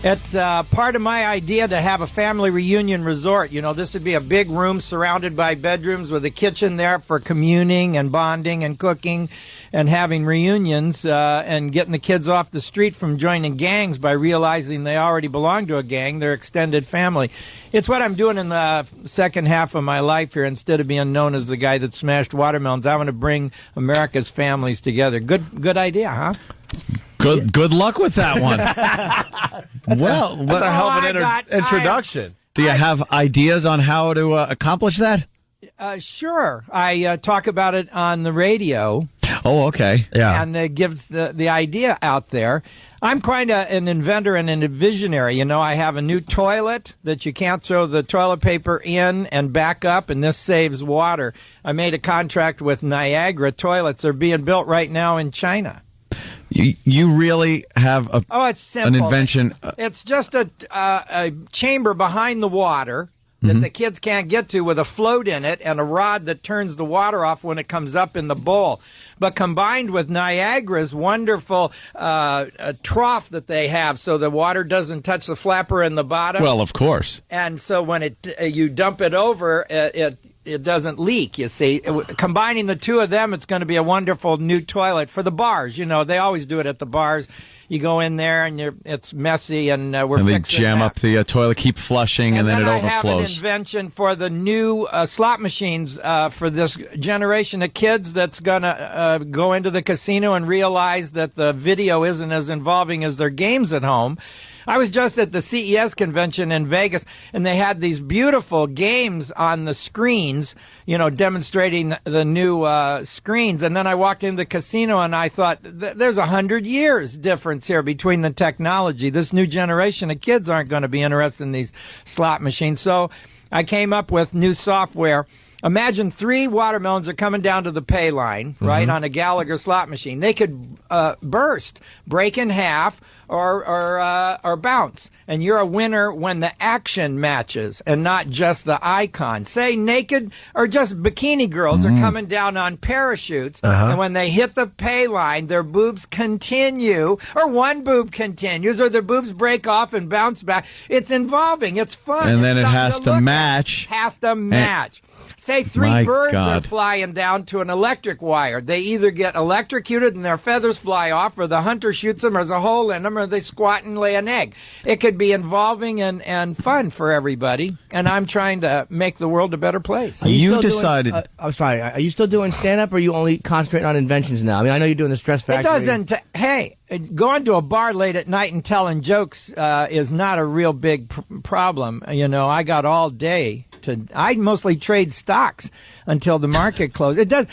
It's part of my idea to have a family reunion resort. You know, this would be a big room surrounded by bedrooms with a kitchen there for communing and bonding and cooking and having reunions and getting the kids off the street from joining gangs by realizing they already belong to a gang, their extended family. It's what I'm doing in the second half of my life here. Instead of being known as the guy that smashed watermelons, I want to bring America's families together. Good idea, huh? Good luck with that one. Well, That's a hell of an introduction. Do you have ideas on how to accomplish that? Sure. I talk about it on the radio. Oh, okay. Yeah. And it gives the idea out there. I'm quite an inventor and a visionary. You know, I have a new toilet that you can't throw the toilet paper in and back up, and this saves water. I made a contract with Niagara Toilets. They're being built right now in China. You really have it's simple. an invention. It's just a chamber behind the water that the kids can't get to with a float in it and a rod that turns the water off when it comes up in the bowl. But combined with Niagara's wonderful trough that they have so the water doesn't touch the flapper in the bottom. Well, of course. And so when you dump it over, it doesn't leak, you see. Combining the two of them, it's going to be a wonderful new toilet for the bars. You know, they always do it at the bars. You go in there and it's messy, and we're and they fixing jam that. up the toilet, keep flushing, and then it I have an overflows. invention for the new slot machines for this generation of kids that's going to go into the casino and realize that the video isn't as involving as their games at home. I was just at the CES convention in Vegas, and they had these beautiful games on the screens, you know, demonstrating the new screens. And then I walked into the casino, and I thought, there's 100 years difference here between the technology. This new generation of kids aren't going to be interested in these slot machines. So I came up with new software. Imagine 3 watermelons are coming down to the pay line, right, on a Gallagher slot machine. They could burst, break in half, or bounce. And you're a winner when the action matches and not just the icon. Say naked or just bikini girls are coming down on parachutes, and when they hit the pay line, their boobs continue, or one boob continues, or their boobs break off and bounce back. It's involving. It's fun. And then it's it has something to look at. match. Has to match. Say 3 My birds are God. flying down to an electric wire. They either get electrocuted and their feathers fly off, or the hunter shoots them, or there's a hole in them, or they squat and lay an egg. It could be involving and fun for everybody, and I'm trying to make the world a better place. You decided. I'm sorry. Are you still doing stand-up, or are you only concentrating on inventions now? I mean, I know you're doing the Stress It Factory. doesn't. Hey, going to a bar late at night and telling jokes is not a real big problem. You know, I got all day I mostly trade stocks until the market closed. It does.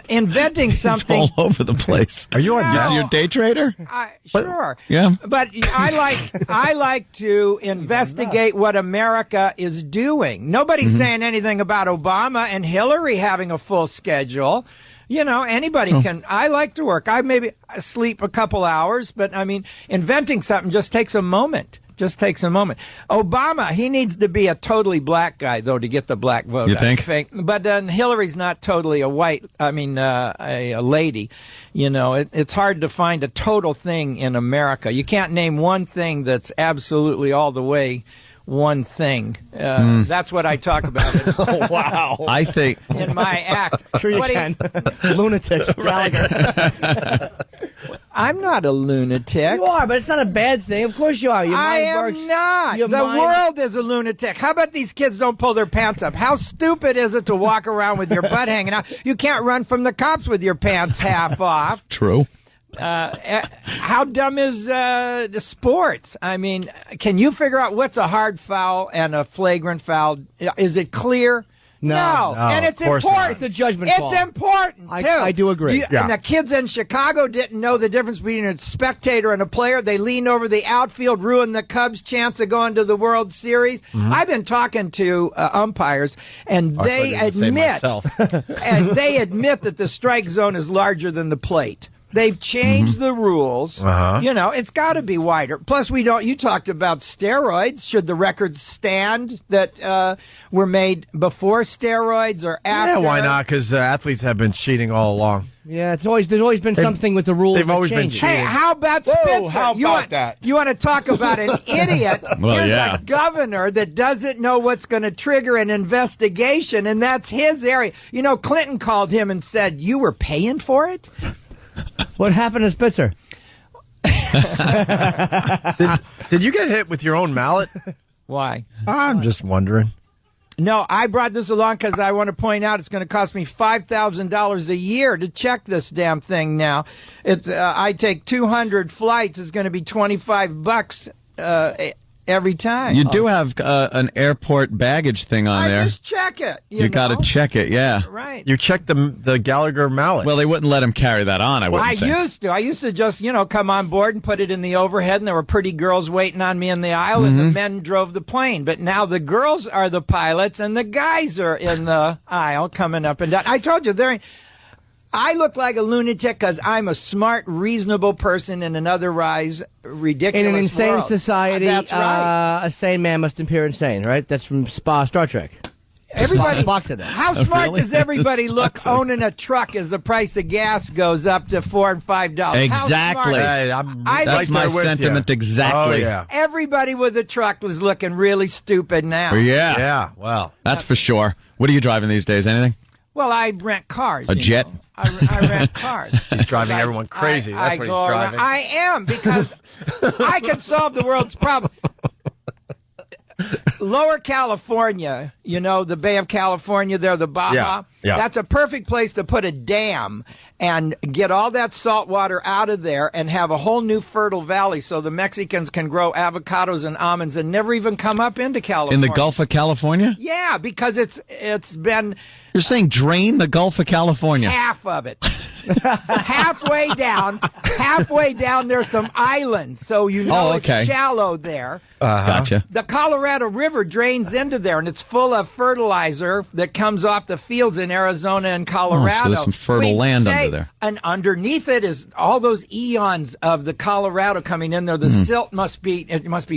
Inventing something. It's all over the place. Are you on You're a day trader? Sure. Yeah. But I like to investigate what America is doing. Nobody's saying anything about Obama and Hillary having a full schedule. You know, anybody can. I like to work. I maybe sleep a couple hours, but I mean, inventing something just takes a moment. Just takes a moment. Obama, he needs to be a totally black guy, though, to get the black vote. You think? But then Hillary's not totally a lady. You know, it's hard to find a total thing in America. You can't name one thing that's absolutely all the way one thing. That's what I talk about. Oh, wow. I think. In my act. Sure you can. Lunatic. Gallagher. I'm not a lunatic. You are, but it's not a bad thing. Of course you are. Your I mind am works. not. Your The mind- world is a lunatic. How about these kids don't pull their pants up? How stupid is it to walk around with your butt hanging out? You can't run from the cops with your pants half off. True. How dumb is the sports? I mean, can you figure out what's a hard foul and a flagrant foul? Is it clear? No, and it's of course important. not. It's a judgment It's call. important, too. I do agree. And the kids in Chicago didn't know the difference between a spectator and a player. They leaned over the outfield, ruined the Cubs' chance of going to the World Series. I've been talking to umpires, and they admit that the strike zone is larger than the plate. They've changed the rules. You know, it's got to be wider. Plus, you talked about steroids. Should the records stand that were made before steroids or after? Yeah, why not? Because athletes have been cheating all along. Yeah, there's always been something with the rules. They've that always been changes. cheating. Hey, how about Spitzer? how about that? You want to talk about an idiot? Well, Here's yeah. a governor that doesn't know what's going to trigger an investigation, and that's his area. You know, Clinton called him and said, "You were paying for it?" What happened to Spitzer? Did you get hit with your own mallet? Why? I'm just wondering. No, I brought this along because I want to point out it's going to cost me $5,000 a year to check this damn thing now. It's I take 200 flights. It's going to be $25 every time. You do have an airport baggage thing on there. I just check it. You got to check it, yeah. Right. You checked the Gallagher mallet. Well, they wouldn't let him carry that on, I wouldn't think. I used to just, come on board and put it in the overhead, and there were pretty girls waiting on me in the aisle, and the men drove the plane. But now the girls are the pilots, and the guys are in the aisle coming up and down. I told you, I look like a lunatic because I'm a smart, reasonable person in an otherwise ridiculous In an insane world. society, That's right. a sane man must appear insane, right? That's from Star Trek. Everybody, Spock said that. How smart does everybody look owning a truck as the price of gas goes up to $4 and $5? Exactly. That's my sentiment exactly. Oh, yeah. Everybody with a truck was looking really stupid now. Yeah. Yeah, well. That's for sure. What are you driving these days? Anything? Well, I rent cars. A jet? I rent cars. He's driving everyone crazy. That's what he's driving. I am, because I can solve the world's problem. Lower California, the Bay of California there, the Baja. Yeah. That's a perfect place to put a dam and get all that salt water out of there and have a whole new fertile valley so the Mexicans can grow avocados and almonds and never even come up into California. In the Gulf of California? Yeah, because it's been... You're saying drain the Gulf of California? Half of it. halfway down, there's some islands, so it's shallow there. Gotcha. The Colorado River drains into there, and it's full of fertilizer that comes off the fields in Arizona and Colorado. So there's some fertile land under there. And underneath it is all those eons of the Colorado coming in there. The silt must be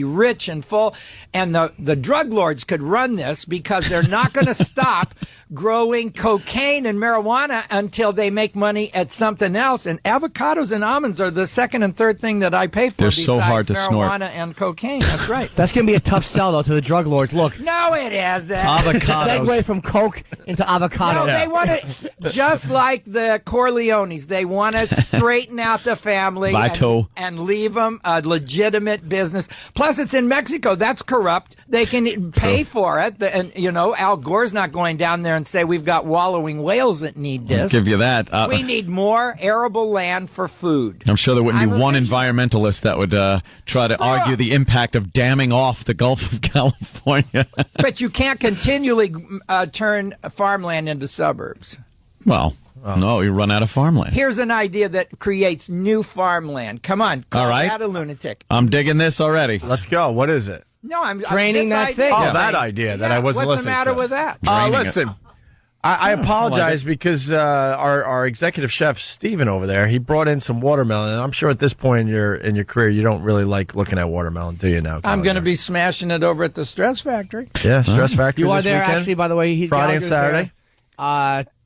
rich and full, and the drug lords could run this because they're not going to stop growing cocaine and marijuana until they make money at something else. And avocados and almonds are the second and third thing that I pay for. They're so hard to marijuana snort. And cocaine. That's right. That's going to be a tough sell, though, to the drug lords. Look. No, it isn't. Avocados. Segue from coke into avocado. No, they want it just like the Corleones. They want to straighten out the family and leave them a legitimate business. Plus, it's in Mexico. That's corrupt. They can pay for it. And, Al Gore's not going down there and say, we've got wallowing whales that need this. I'll give you that. We need more arable land for food. I'm sure there wouldn't be one environmentalist that would try to argue the impact of damming off the Gulf of California. But you can't continually turn farmland into suburbs. Well, no, you run out of farmland. Here's an idea that creates new farmland. Come on, call that a lunatic. I'm digging this already. Let's go. What is it? No, I'm draining that thing. Oh, that idea that I wasn't listening to. What's the matter with that? Listen. I apologize because our executive chef Steven over there, he brought in some watermelon, and I'm sure at this point in your career you don't really like looking at watermelon, do you now? I'm going to be smashing it over at the Stress Factory. Yeah, Stress Factory. You are this there weekend? actually, by the way. Friday and Saturday.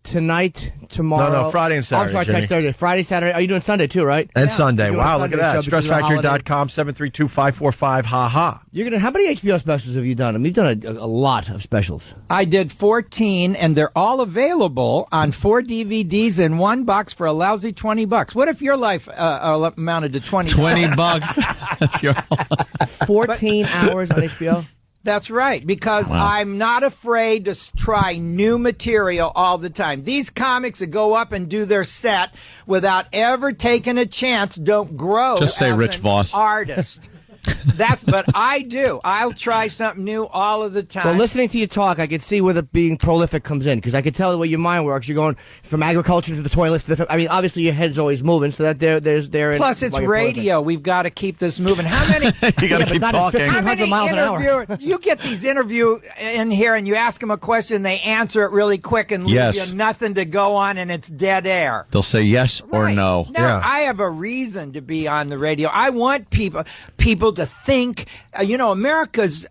Tonight, tomorrow. No, Friday and Saturday. I'm sorry, Thursday. Friday, Saturday. Are you doing Sunday too, right? And Sunday. Wow, look Sunday at that. show because of the holiday. StressFactory.com, 732-545, ha-ha. How many HBO specials have you done? I mean, you've done a lot of specials. I did 14, and they're all available on 4 DVDs in one box for a lousy $20. What if your life amounted to $20? $20. That's your 14 hours on HBO? That's right, because I'm not afraid to try new material all the time. These comics that go up and do their set without ever taking a chance don't grow. Just say as Rich an Voss. Artist. But I do. I'll try something new all of the time. Well, listening to you talk, I can see where the being prolific comes in, because I can tell the way your mind works. You're going from agriculture to the toilets. Obviously your head's always moving, so that there's. Plus, it's radio. We've got to keep this moving. How many? You got to keep talking. How many miles an hour? You get these interview in here, and you ask them a question, they answer it really quick, and leave you nothing to go on, and it's dead air. They'll say yes or no. Now, I have a reason to be on the radio. I want people to think. America's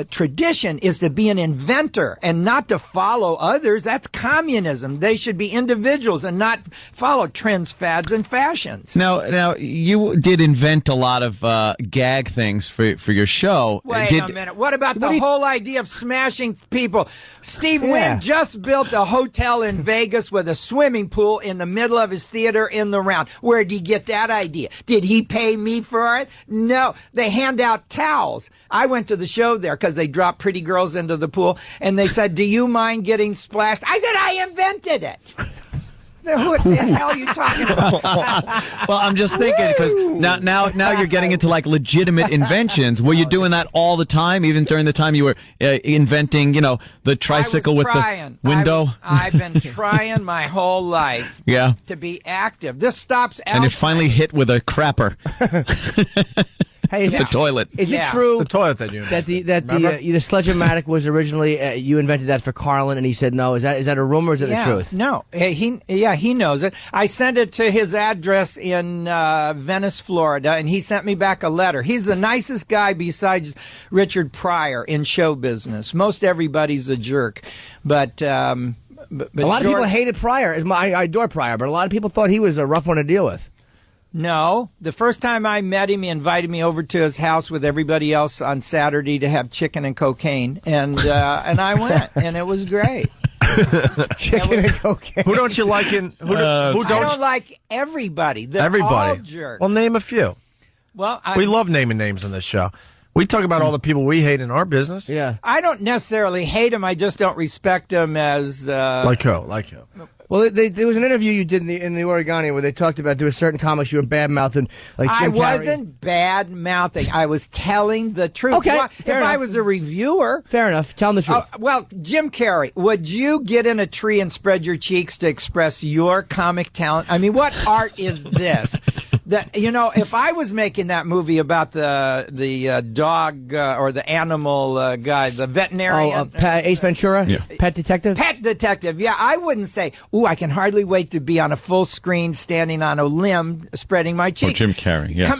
tradition is to be an inventor and not to follow others. That's communism. They should be individuals and not follow trends, fads, and fashions. Now you did invent a lot of gag things for your show. Wait a minute. What about the whole idea of smashing people? Steve Wynn just built a hotel in Vegas with a swimming pool in the middle of his theater in the round. Where did he get that idea? Did he pay me for it? No. They hand out towels. I went to the show there because they dropped pretty girls into the pool, and they said, "Do you mind getting splashed?" I said, "I invented it." What the hell are you talking about? Well, I'm just thinking because now you're getting into like legitimate inventions. Were you doing that all the time, even during the time you were inventing, the tricycle with the window? I've been trying my whole life. Yeah. To be active. This stops. And it finally hit with a crapper. Hey, the toilet. Is it true the toilet that you invented. that the Sledge-O-Matic was originally you invented that for Carlin, and he said no? Is that a rumor? Or is it the truth? No, he knows it. I sent it to his address in Venice, Florida, and he sent me back a letter. He's the nicest guy besides Richard Pryor in show business. Most everybody's a jerk, but a lot of people hated Pryor. I adore Pryor, but a lot of people thought he was a rough one to deal with. No. The first time I met him, he invited me over to his house with everybody else on Saturday to have chicken and cocaine, and I went, and it was great. Chicken and cocaine. Who don't you like I don't like everybody. They're all jerks. Well, name a few. Well, we love naming names on this show. We talk about all the people we hate in our business. Yeah. I don't necessarily hate them. I just don't respect them as... Like who? Well, there was an interview you did in the Oregonian where they talked about there were certain comics you were bad-mouthing. Like Jim Carrey. Wasn't bad-mouthing. I was telling the truth. Okay, If I was a reviewer... Fair enough. Tell them the truth. Well, Jim Carrey, would you get in a tree and spread your cheeks to express your comic talent? I mean, what art is this? That if I was making that movie about the dog or the animal guy, the veterinarian, Ace Ventura, Pet Detective. Pet Detective. Yeah, I wouldn't say, "Ooh, I can hardly wait to be on a full screen, standing on a limb, spreading my cheeks." Or Jim Carrey. Yeah,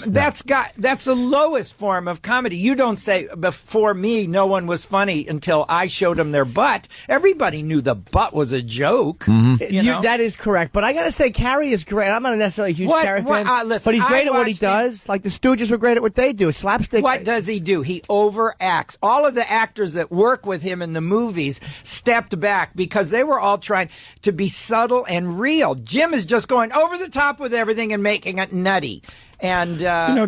that's the lowest form of comedy. You don't say, "Before me, no one was funny until I showed them their butt." Everybody knew the butt was a joke. Mm-hmm. That is correct, but I gotta say, Carrey is great. I'm not necessarily a huge Carrey fan. Listen, but he's great at what he does. Like the Stooges were great at what they do. Slapstick. What does he do? He overacts. All of the actors that work with him in the movies stepped back because they were all trying to be subtle and real. Jim is just going over the top with everything and making it nutty. And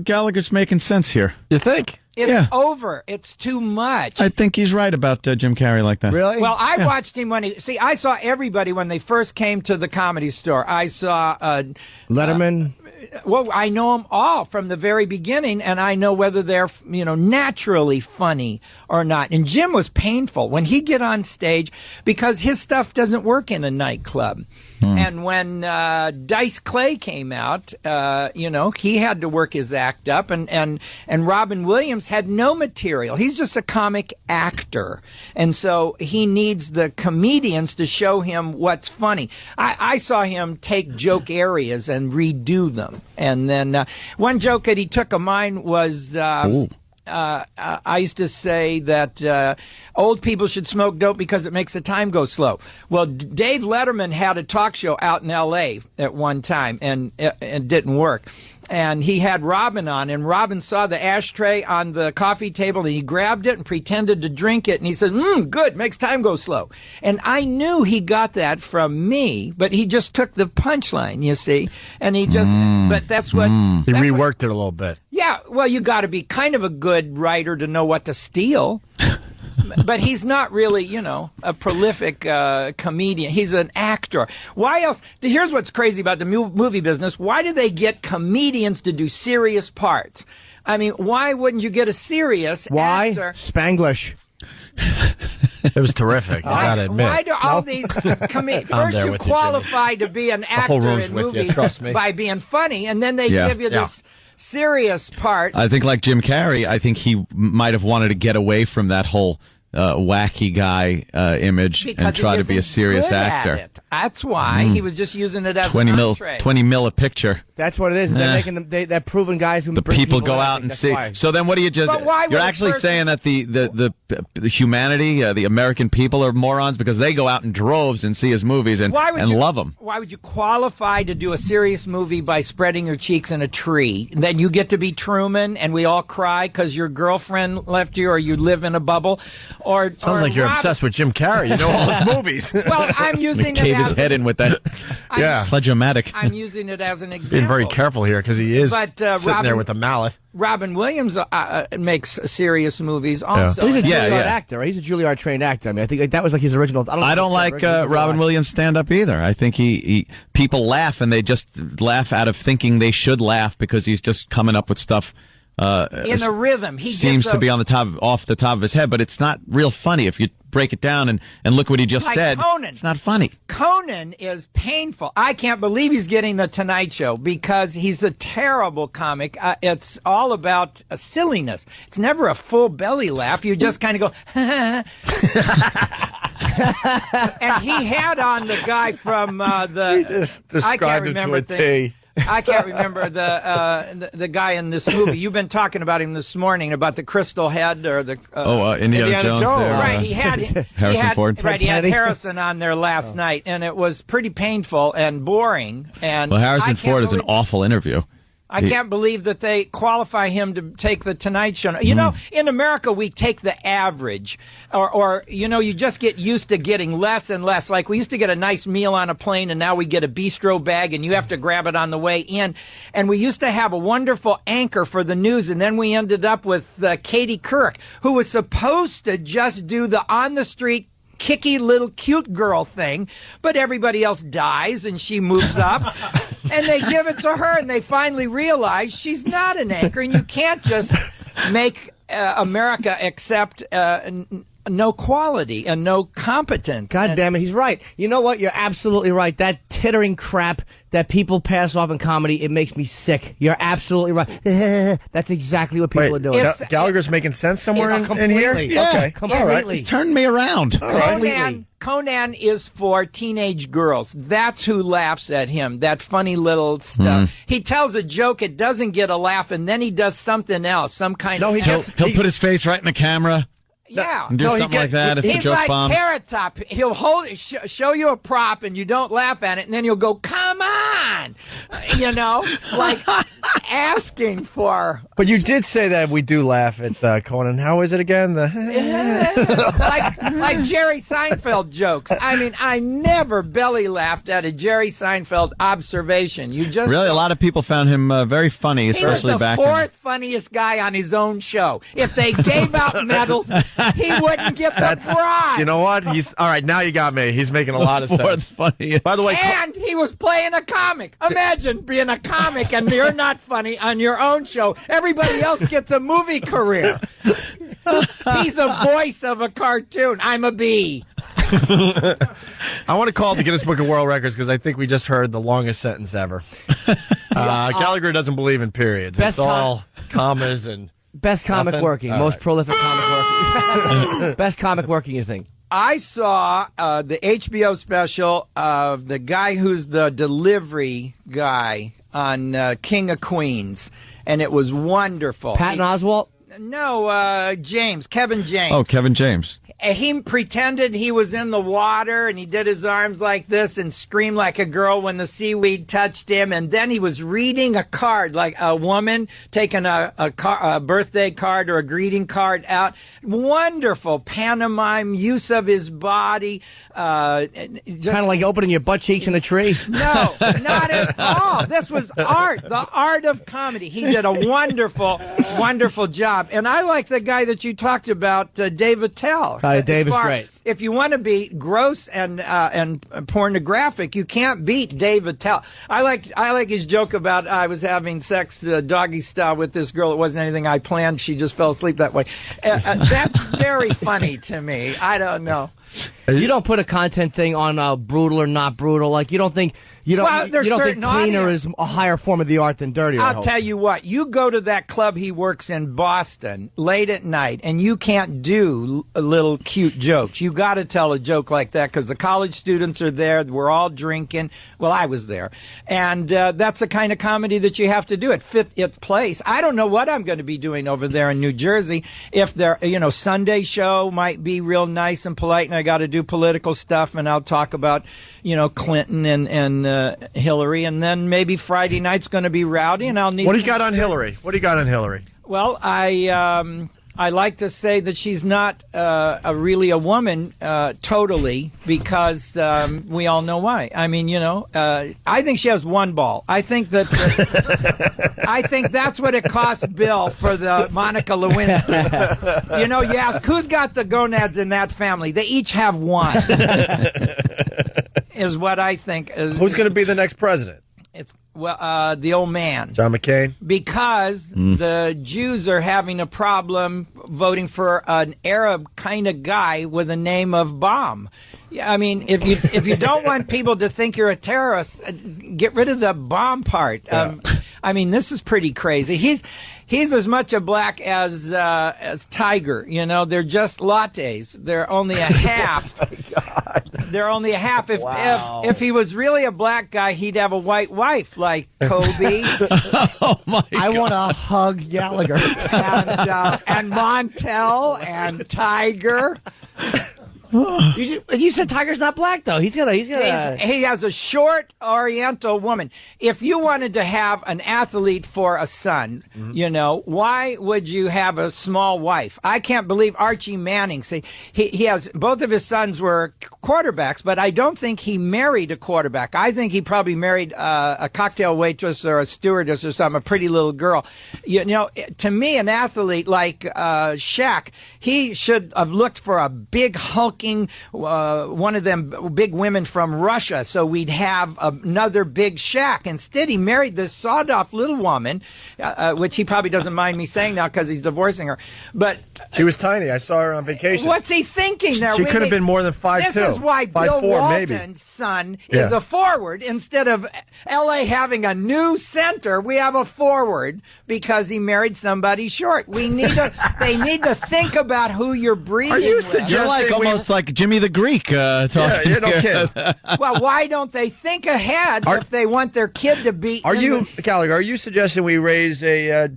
Gallagher's making sense here. You think? It's over. It's too much. I think he's right about Jim Carrey like that. Really? Well, I watched him I saw everybody when they first came to the Comedy Store. I saw Letterman. Well, I know them all from the very beginning, and I know whether they're, naturally funny or not. And Jim was painful when he'd get on stage because his stuff doesn't work in a nightclub. And when Dice Clay came out, he had to work his act up, and Robin Williams had no material. He's just a comic actor, and so he needs the comedians to show him what's funny. I saw him take joke areas and redo them, and then one joke that he took of mine was. I used to say that old people should smoke dope because it makes the time go slow. Well, Dave Letterman had a talk show out in L.A. at one time, and it didn't work. And he had Robin on, and Robin saw the ashtray on the coffee table, and he grabbed it and pretended to drink it, and he said, good, makes time go slow. And I knew he got that from me, but he just took the punchline, you see, and he just, but that's what... He reworked it a little bit. Yeah, well, you got to be kind of a good writer to know what to steal. But he's not really, a prolific comedian. He's an actor. Why else? Here's what's crazy about the movie business. Why do they get comedians to do serious parts? I mean, why wouldn't you get a serious actor? Spanglish. It was terrific. I gotta admit. Why do all these comedians first you qualify to be an actor in movies by being funny, and then they give you this serious part? I think like Jim Carrey, I think he might have wanted to get away from that whole wacky guy image because and try to be a serious actor. That's why he was just using it as 20 an mil, entree. 20 mil a picture. That's what it is. They're making them. They're proving guys who the bring people go out and see. Why. So then, what do you just? You're actually saying that the humanity, the American people are morons because they go out in droves and see his movies and love them. Why would you qualify to do a serious movie by spreading your cheeks in a tree? Then you get to be Truman, and we all cry because your girlfriend left you, or you live in a bubble. Sounds like you're obsessed with Jim Carrey. You know all his movies. Well, I'm using it Cave his as head in with that sledge-o-matic. I'm using it as an example. Being very careful here because he is But, sitting there with a mallet. Robin Williams makes serious movies also. He's a Juilliard actor, right? He's a Juilliard trained actor. I mean, I think that was like his original. I don't like Robin Williams stand-up either. I think he people laugh and they just laugh out of thinking they should laugh because he's just coming up with stuff. In a rhythm. He seems gets to be off the top of his head, but it's not real funny if you break it down and look what he just said. Conan. It's not funny. Conan is painful. I can't believe he's getting the Tonight Show because he's a terrible comic. It's all about silliness. It's never a full belly laugh. You just kind of go, and he had on the guy from I can't remember things. I can't remember the guy in this movie. You've been talking about him this morning about the Crystal Head or the Indiana Jones. There, right, he had Harrison Ford. Right, he had Harrison on there last night, and it was pretty painful and boring. And Harrison Ford is an awful interview. I can't believe that they qualify him to take the Tonight Show. You know, in America, we take the average, or you just get used to getting less and less. Like we used to get a nice meal on a plane, and now we get a bistro bag, and you have to grab it on the way in. And we used to have a wonderful anchor for the news, and then we ended up with Katie Couric, who was supposed to just do the on-the-street kicky little cute girl thing, but everybody else dies and she moves up and they give it to her and they finally realize she's not an anchor and you can't just make America accept no quality and no competence. God damn it, he's right. You know what? You're absolutely right. That tittering crap that people pass off in comedy, it makes me sick. You're absolutely right. That's exactly what people are doing. Gallagher's making sense somewhere in here? Yeah, okay. completely. All right. Turn me around. Conan is for teenage girls. That's who laughs at him, that funny little stuff. He tells a joke, it doesn't get a laugh, and then he does something else, some kind of... He'll put his face right in the camera. Yeah. And do something like that if the joke like bombs. Carrot Top. He'll show you a prop and you don't laugh at it, and then he'll go, come on! Like asking for... But you did say that we do laugh at Conan. How is it again? like Jerry Seinfeld jokes. I mean, I never belly laughed at a Jerry Seinfeld observation. You just... Really? A lot of people found him very funny, especially back He was the fourth funniest guy on his own show. If they gave out medals... he wouldn't get the prize. You know what? All right, now you got me. He's making a lot of sense. Funny. By the way, and he was playing a comic. Imagine being a comic and you're not funny on your own show. Everybody else gets a movie career. He's a voice of a cartoon. I'm a bee. I want to call the Guinness Book of World Records because I think we just heard the longest sentence ever. Gallagher doesn't believe in periods. It's all commas and... Best comic working, most prolific comic working. Best comic working, you think? I saw the HBO special of the guy who's the delivery guy on King of Queens, and it was wonderful. Patton Oswalt? No, Kevin James. Oh, Kevin James. He pretended he was in the water, and he did his arms like this and screamed like a girl when the seaweed touched him. And then he was reading a card, like a woman taking a birthday card or a greeting card out. Wonderful pantomime use of his body. Kind of like opening your butt cheeks in a tree. No, not at all. This was art, the art of comedy. He did a wonderful, wonderful job. And I like the guy that you talked about, Dave Attell. Dave is great. If you want to be gross and pornographic, you can't beat Dave Attell. I like his joke about I was having sex doggy style with this girl. It wasn't anything I planned. She just fell asleep that way. That's very funny to me. I don't know. You don't put a content thing on brutal or not brutal. Like you don't think you don't think cleaner is a higher form of the art than dirtier. I'll tell you what. You go to that club he works in Boston late at night, and you can't do little cute jokes. You got to tell a joke like that because the college students are there. We're all drinking. Well, I was there, and that's the kind of comedy that you have to do. It fit its place. I don't know what I'm going to be doing over there in New Jersey. If there, Sunday show might be real nice and polite, and I got to do political stuff, and I'll talk about, Clinton and Hillary, and then maybe Friday night's going to be rowdy, and I'll need. What do you got on Hillary? What do you got on Hillary? Well, I like to say that she's not really a woman totally, because we all know why. I mean, I think she has one ball. I think that I think that's what it cost Bill for the Monica Lewinsky. You ask who's got the gonads in that family. They each have one. Is what I think. Who's going to be the next president? It's the old man. John McCain? Because the Jews are having a problem voting for an Arab kind of guy with a name of bomb. Yeah, I mean, if you don't want people to think you're a terrorist, get rid of the bomb part. Yeah. I mean, this is pretty crazy. He's as much a black as Tiger. They're just lattes. They're only a half. Oh my God. They're only a half. If he was really a black guy, he'd have a white wife like Kobe. Oh my God. I want to hug Gallagher and Montel and Tiger. You said Tiger's not black though. He has a short Oriental woman. If you wanted to have an athlete for a son, why would you have a small wife? I can't believe Archie Manning. See, he has both of his sons were quarterbacks, but I don't think he married a quarterback. I think he probably married a cocktail waitress or a stewardess or something, a pretty little girl. To me, an athlete like Shaq, he should have looked for a big hulking one of them big women from Russia, so we'd have another big Shaq. Instead, he married this sawed-off little woman, which he probably doesn't mind me saying now because he's divorcing her. But she was tiny. I saw her on vacation. What's he thinking there? She could have been more than 5'2". This is why Bill 5'4", Walton's maybe. son is a forward. Instead of L.A. having a new center, we have a forward because he married somebody short. They need to think about who you're breeding with. You're like almost like Jimmy the Greek talking. Yeah, no kidding. Well, why don't they think ahead if they want their kid to be? Gallagher? Are you suggesting we raise a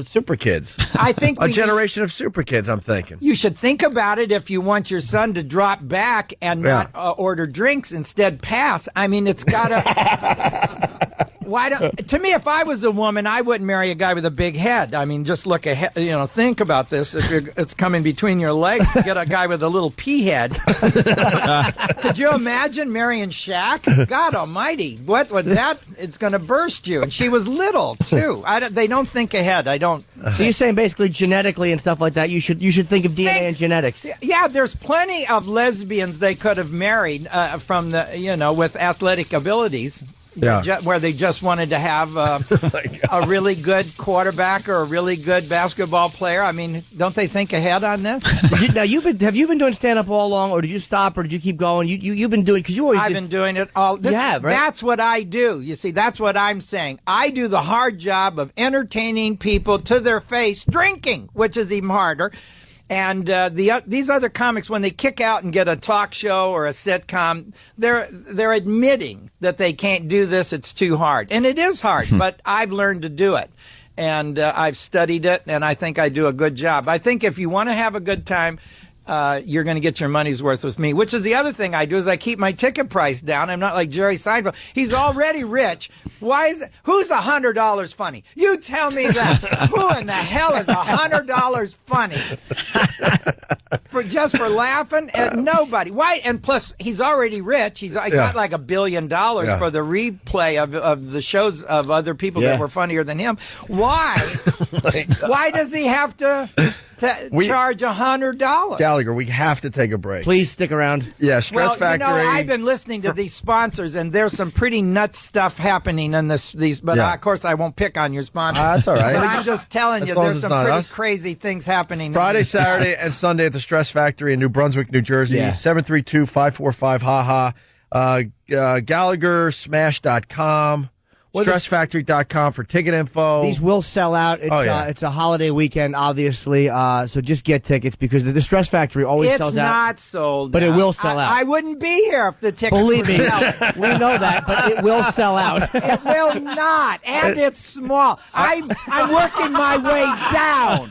super kids? I think a generation of super kids. I'm thinking you should think about it if you want your son to drop back and not order drinks, instead pass. I mean, it's gotta. To me, if I was a woman, I wouldn't marry a guy with a big head. I mean, just look ahead. Think about this. If it's coming between your legs, get a guy with a little pea head. Could you imagine marrying Shaq? God Almighty, what would that? It's going to burst you. And she was little too. They don't think ahead. I don't. So you're saying basically genetically and stuff like that. You should think of DNA and genetics. Yeah, there's plenty of lesbians they could have married from the with athletic abilities. Yeah. Where they just wanted to have a really good quarterback or a really good basketball player. I mean, don't they think ahead on this? Now, have you been doing stand-up all along, or did you stop, or did you keep going? You've been doing, because you always I've been doing it all. You have, right? That's what I do. You see, that's what I'm saying. I do the hard job of entertaining people to their face, drinking, which is even harder. And these other comics, when they kick out and get a talk show or a sitcom, they're admitting that they can't do this. It's too hard, and it is hard. But I've learned to do it, and I've studied it, and I think I do a good job. I think if you want to have a good time, you're going to get your money's worth with me. Which is the other thing I do is I keep my ticket price down. I'm not like Jerry Seinfeld. He's already rich. Who's $100 funny? You tell me that. Who in the hell is $100 funny? For laughing? Nobody. Why? And plus, he's already rich. I got like $1 billion for the replay of the shows of other people that were funnier than him. Why? Why does he have to charge $100? Gallagher, we have to take a break. Please stick around. Yeah, Stress Factory. I've been listening to these sponsors, and there's some pretty nuts stuff happening in these. But of course, I won't pick on your sponsors. That's all right. But I'm just telling you, there's some pretty crazy things happening. Friday, Saturday, and Sunday at the Stress Factory in New Brunswick, New Jersey. 732-545-HAHA. GallagherSmash.com. StressFactory.com for ticket info. These will sell out. It's a holiday weekend, obviously, so just get tickets because the Stress Factory always sells out. It's not sold but out. It will sell out. I wouldn't be here if the tickets Believe me, were selling. we know that, but it will sell out. It will not, and it's small. I'm working my way down.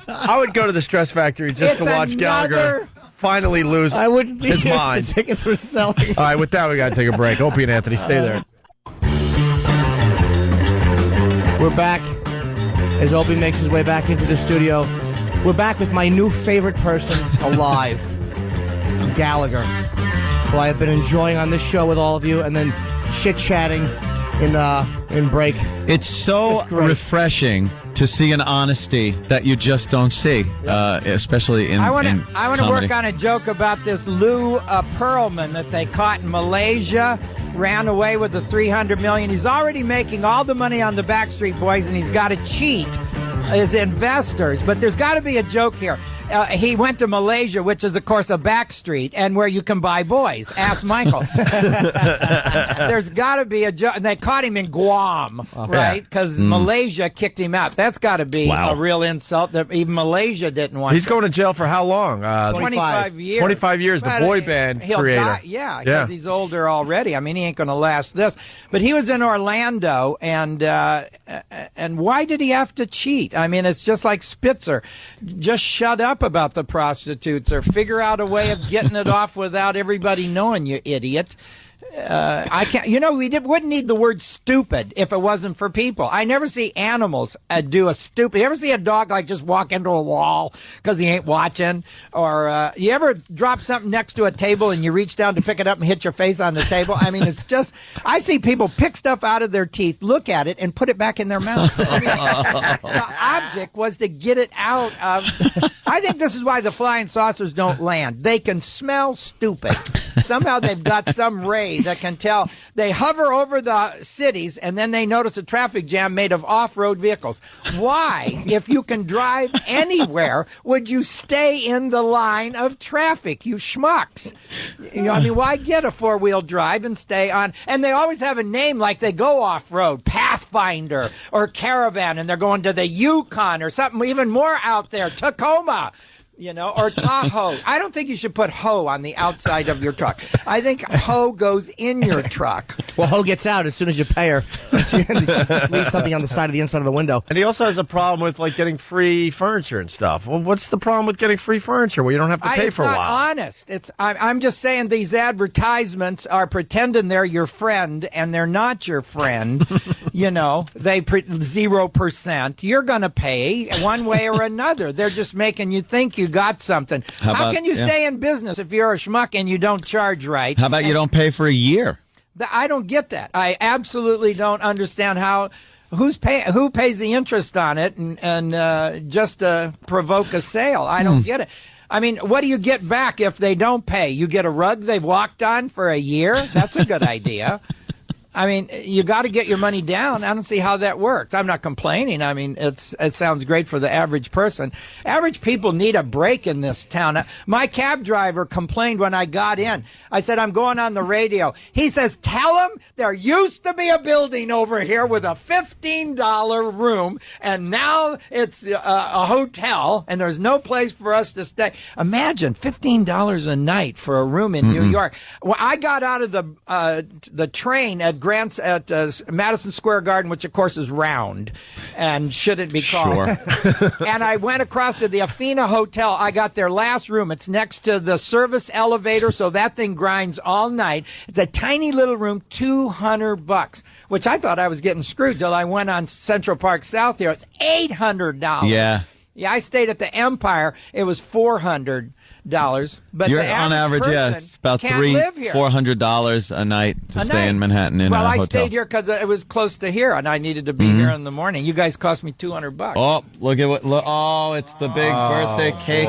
I would go to the Stress Factory just to watch Gallagher finally lose his mind. The tickets were selling. All right, with that, we got to take a break. Opie and Anthony, stay there. We're back as Opie makes his way back into the studio. We're back with my new favorite person alive, Gallagher, who I have been enjoying on this show with all of you, and then chit-chatting in break. It's so refreshing to see an honesty that you just don't see, especially in I want in to work on a joke about this Lou Pearlman that they caught in Malaysia, ran away with the $300 million. He's already making all the money on the Backstreet Boys, and he's got to cheat his investors. But there's got to be a joke here. He went to Malaysia, which is, of course, a back street, and where you can buy boys. Ask Michael. There's got to be a joke. And they caught him in Guam, right? Because Malaysia kicked him out. That's got to be a real insult that even Malaysia didn't want. He's going to jail for how long? 25 years. 25 years, the boy band creator. Die, because he's older already. I mean, he ain't going to last this. But he was in Orlando, and why did he have to cheat? I mean, it's just like Spitzer. Just shut up about the prostitutes or figure out a way of getting it off without everybody knowing, you idiot. I can't. You know, we wouldn't need the word stupid if it wasn't for people. I never see animals do a stupid. You ever see a dog like just walk into a wall because he ain't watching? Or you ever drop something next to a table and you reach down to pick it up and hit your face on the table? I mean, it's just. I see people pick stuff out of their teeth, look at it, and put it back in their mouth. I mean, the object was to get it out of. I think this is why the flying saucers don't land. They can smell stupid. Somehow they've got some ray that can tell. They hover over the cities, and then they notice a traffic jam made of off-road vehicles. Why, if you can drive anywhere, would you stay in the line of traffic, you schmucks? You know, I mean, why get a four-wheel drive and stay on? And they always have a name like they go off-road, Pathfinder or Caravan, and they're going to the Yukon or something even more out there, Tacoma. You know, or Tahoe. I don't think you should put hoe on the outside of your truck. I think hoe goes in your truck. Well, hoe gets out as soon as you pay her. She leaves something on the side of the inside of the window. And he also has a problem with, like, getting free furniture and stuff. Well, what's the problem with getting free furniture where you don't have to pay for a while? It's not honest. I'm just saying these advertisements are pretending they're your friend, and they're not your friend. You know, 0%. You're going to pay one way or another. They're just making you think you got something. How can you stay in business if you're a schmuck and you don't charge right? How about you don't pay for a year? I don't get that. I absolutely don't understand how. Who pays the interest on it and just provoke a sale? I don't get it. I mean, what do you get back if they don't pay? You get a rug they've walked on for a year? That's a good idea. I mean, you got to get your money down. I don't see how that works. I'm not complaining. I mean, it sounds great for the average person. Average people need a break in this town. My cab driver complained when I got in. I said, I'm going on the radio. He says, tell him there used to be a building over here with a $15 room, and now it's a hotel, and there's no place for us to stay. Imagine $15 a night for a room in New York. Well, I got out of the train at Madison Square Garden, which of course is round and shouldn't be called. Sure. And I went across to the Afina Hotel. I got their last room. It's next to the service elevator, so that thing grinds all night. It's a tiny little room, $200, which I thought I was getting screwed till I went on Central Park South here. It's $800. Yeah. Yeah, I stayed at the Empire. It was $400. But you're on average, it's about $400 a night to stay in Manhattan in a hotel. Well, I stayed here because it was close to here, and I needed to be here in the morning. You guys cost me $200. Oh, look at what! Oh, it's the big birthday cake.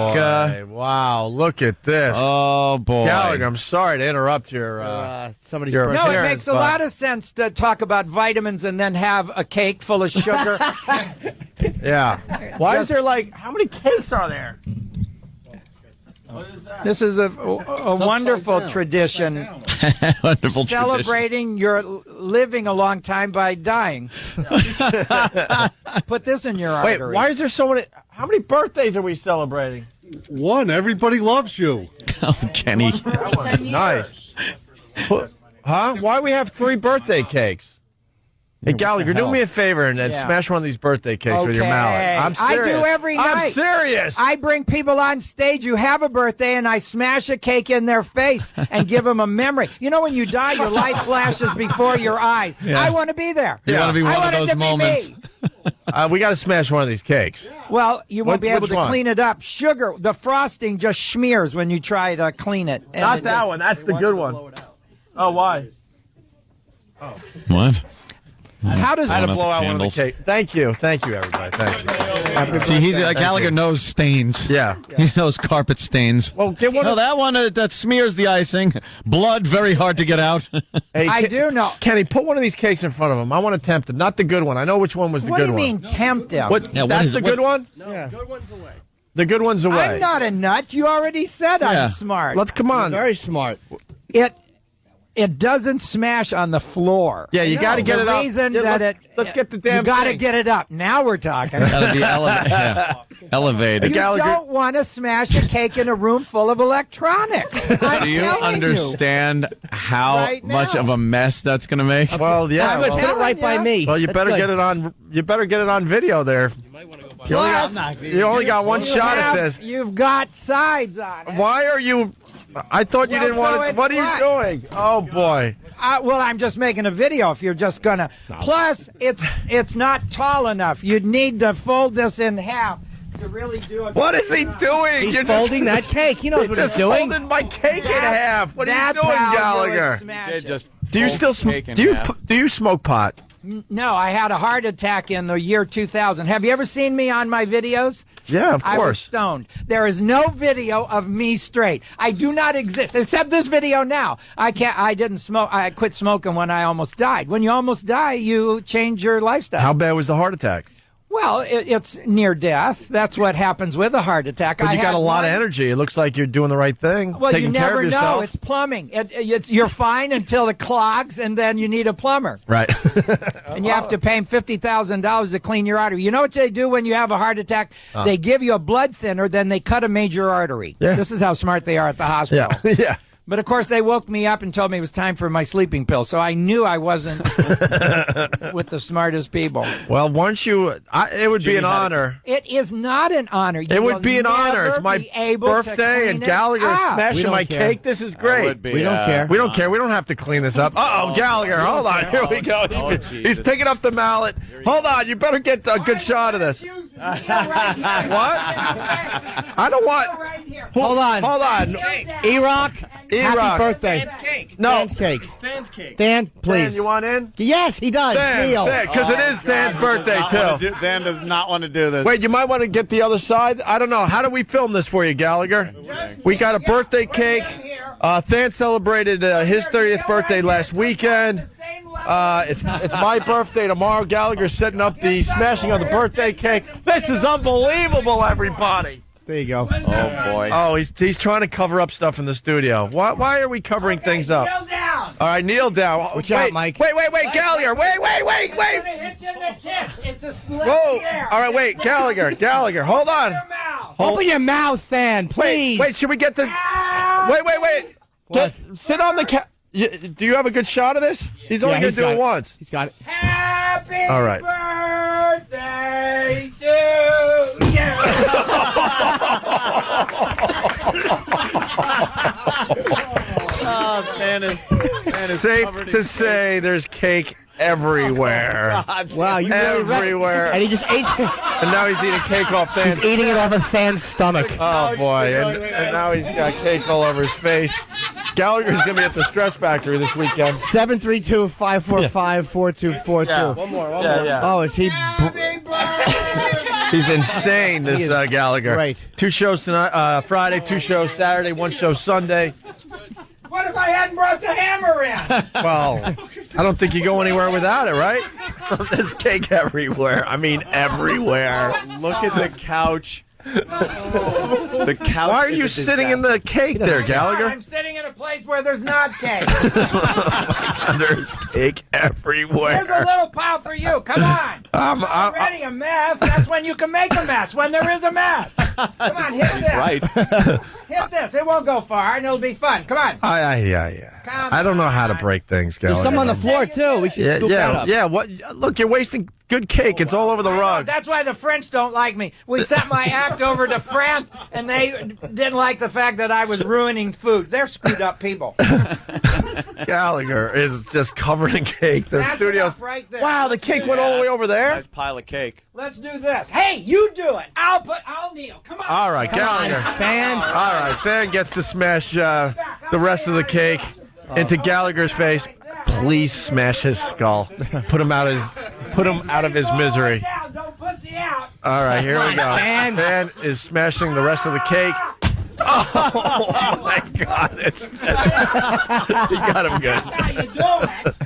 Wow, look at this. Oh boy, Gallagher, I'm sorry to interrupt your somebody's birthday. No, it makes a lot of sense to talk about vitamins and then have a cake full of sugar. Yeah. Why is there how many cakes are there? This is a wonderful tradition. Wonderful celebrating your living a long time by dying. Put this in your artery. Wait, why is there so many? How many birthdays are we celebrating? One. Everybody loves you. Oh, Kenny. That one's nice. Huh? Why do we have 3 birthday cakes? Hey, Gallagher, do me a favor and smash one of these birthday cakes with your mallet. I'm serious. I do every night. I'm serious. I bring people on stage who have a birthday, and I smash a cake in their face and give them a memory. You know, when you die, your life flashes before your eyes. Yeah. I want to be there. You want to be one of those moments. We got to smash one of these cakes. Well, you won't be able which to one? clean it up. Sugar, the frosting just smears when you try to clean it. And Not it that just- one. That's the good one. Oh, why? What? How does I had to Blowing blow out out the one of the candles. cake. Thank you, everybody. Thank you. See, he's Thank Gallagher you. knows stains. Yeah. He knows carpet stains. Well, get one. No, that one that smears the icing. Blood, very hard to get out. Hey, I do know. Kenny, put one of these cakes in front of him. I want to tempt him. Not the good one. I know which one was the What good do you one. mean tempt him? What? Yeah, what That's is the it? good one. Yeah. Good one's away. The good one's away. I'm not a nut. You already said Yeah. I'm smart. Let's come on. Very smart. It doesn't smash on the floor. Yeah, you got to get it the up. reason Yeah, that let's get the damn. you got to thing. get it up. Now we're talking. Gotta be elevated. You Gallagher- don't want to smash a cake in a room full of electronics. I'm Do you telling understand how Right much now. of a mess that's going to make? Well, yeah. I'm going to put it right by me. Well, you That's better good. get it on. You better get it on video there. You only got one shot at this. You've got sides on it. Why are you? I thought you Well, didn't want so to. it's What are you flat. doing? Oh boy. Well, I'm just making a video. If you're just gonna. Plus, it's not tall enough. You'd need to fold this in half to really do it. What is he doing? He's You're folding that cake. He knows He what he's just doing. folded my cake in half. What are you That's doing, how you Gallagher? would smash it. Do you still do you smoke pot? No, I had a heart attack in the year 2000. Have you ever seen me on my videos? Yeah, of I was course. stoned. There is no video of me straight. I do not exist, except this video now. I didn't smoke. I quit smoking when I almost died. When you almost die, you change your lifestyle. How bad was the heart attack? Well, it's near death. That's what happens with a heart attack. But you got a lot of energy. It looks like you're doing the right thing. Well, taking you care never of yourself. know. It's plumbing. You're fine until it clogs, and then you need a plumber. Right. And you have to pay him $50,000 to clean your artery. You know what they do when you have a heart attack? They give you a blood thinner, then they cut a major artery. Yeah. This is how smart they are at the hospital. Yeah. Yeah. But of course, they woke me up and told me it was time for my sleeping pill. So I knew I wasn't with the smartest people. Well, once you, it would be an honor. It is not an honor. You It will would be an honor. It's never my be able to birthday, clean and it Gallagher is up. smashing my cake. This is great. We don't care. We don't care. We don't have to clean this up. Uh-oh, Gallagher. Hold on. Here we go. He's picking up the mallet. Hold on. You better get a good shot of this. What? I don't want. Hold on. Hold on. E-Rock, E-Rock. happy birthday. No. Dan's cake. Stan's cake. Dan, please. Dan, you want in? Yes, he does. Neil. Because it is Dan's birthday, too. Dan does not want to do this. Wait, you might want to get the other side. I don't know. How do we film this for you, Gallagher? We got a birthday cake. Than celebrated his 30th birthday last weekend. It's my birthday tomorrow. Gallagher's setting up the smashing of the birthday cake. This is unbelievable, everybody. There you go. Oh, boy. Oh, he's trying to cover up stuff in the studio. Why are we covering things up? Kneel down. All right, kneel down. Watch Wait, out, Mike. Wait, Gallagher. Wait. I'm gonna hit you in the tits. It's a split Whoa. here. All right, wait, Gallagher. Hold on. Open your mouth, Dan, please. Wait, should we get the... Wait. Sit on the do you have a good shot of this? He's only going to do it once. He's got it. Happy All right. birthday to Dan is Safe to say there's cake everywhere. Wow, you really everywhere. And he just ate And now he's eating cake off Than's. He's eating it off of Than's stomach. Oh, boy. And now he's got cake all over his face. Gallagher's going to be at the Stress Factory this weekend. 732-545-4242. One more. Oh, is he... He's insane, this He is Gallagher. great. 2 shows tonight, Friday, 2 shows Saturday, 1 show Sunday. What if I hadn't brought the hammer in? Well, I don't think you go anywhere without it, right? There's cake everywhere. I mean, everywhere. Look at the couch. The couch. Why are you sitting in the cake there, Gallagher? I'm sitting in a place where there's not cake. There's cake everywhere. Here's a little pile for you. Come on. Already a mess. That's when you can make a mess, when there is a mess. Come on, hit this. Right. Hit this. It won't go far, and it'll be fun. Come on. I don't know how to break things, Gallagher. There's some on the floor, too. We should scoop that up. Yeah. What? Look, you're wasting. good cake. It's all over the rug. That's why the French don't like me. We sent my act over to France, and they didn't like the fact that I was ruining food. They're screwed up people. Gallagher is just covered in cake. The That's studio's enough right there. Wow, the cake went all the way over there. Nice pile of cake. Let's do this. Hey, you do it. I'll kneel. Come on. All right, Gallagher. fan. All right, Dan gets to smash the rest of the cake into Gallagher's face. Please smash his skull. Put him out of his misery. Don't pussy out. All right, here we go. Dan is smashing the rest of the cake. Oh my God! You got him good. How you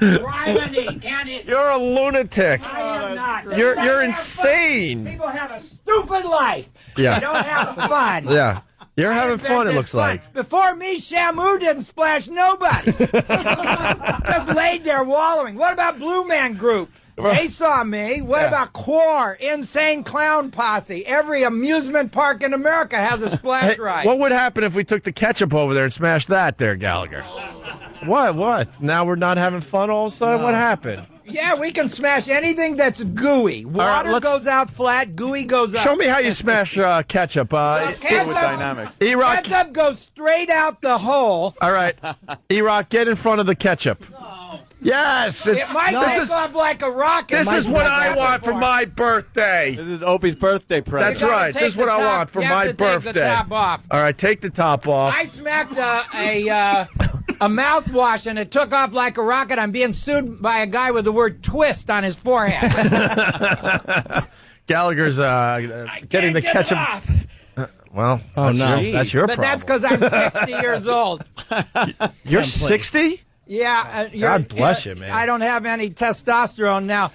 doing? Riley, can it? You're a lunatic. I am not. You're insane. People have a stupid life. Yeah. They don't have fun. Yeah. You're having fun, it looks like. Before me, Shamu didn't splash nobody. Just laid there wallowing. What about Blue Man Group? They saw me. What about Core, Insane Clown Posse? Every amusement park in America has a splash ride. What would happen if we took the ketchup over there and smashed that there, Gallagher? What? Now we're not having fun all of a sudden? What happened? Yeah, we can smash anything that's gooey. Water goes out flat, gooey goes up. Show me how you smash ketchup. Ketchup goes straight out the hole. All right. E-Rock, get in front of the ketchup. Yes. It might take off like a rocket. This is what I want for my birthday. This is Opie's birthday present. That's right. This is what I want for my birthday. Take the top off. All right, take the top off. I smacked a mouthwash and it took off like a rocket. I'm being sued by a guy with the word twist on his forehead. Gallagher's getting the ketchup. Well, that's your but problem. that's because I'm 60 years old. You're 60? Yeah. God bless you, man. I don't have any testosterone now.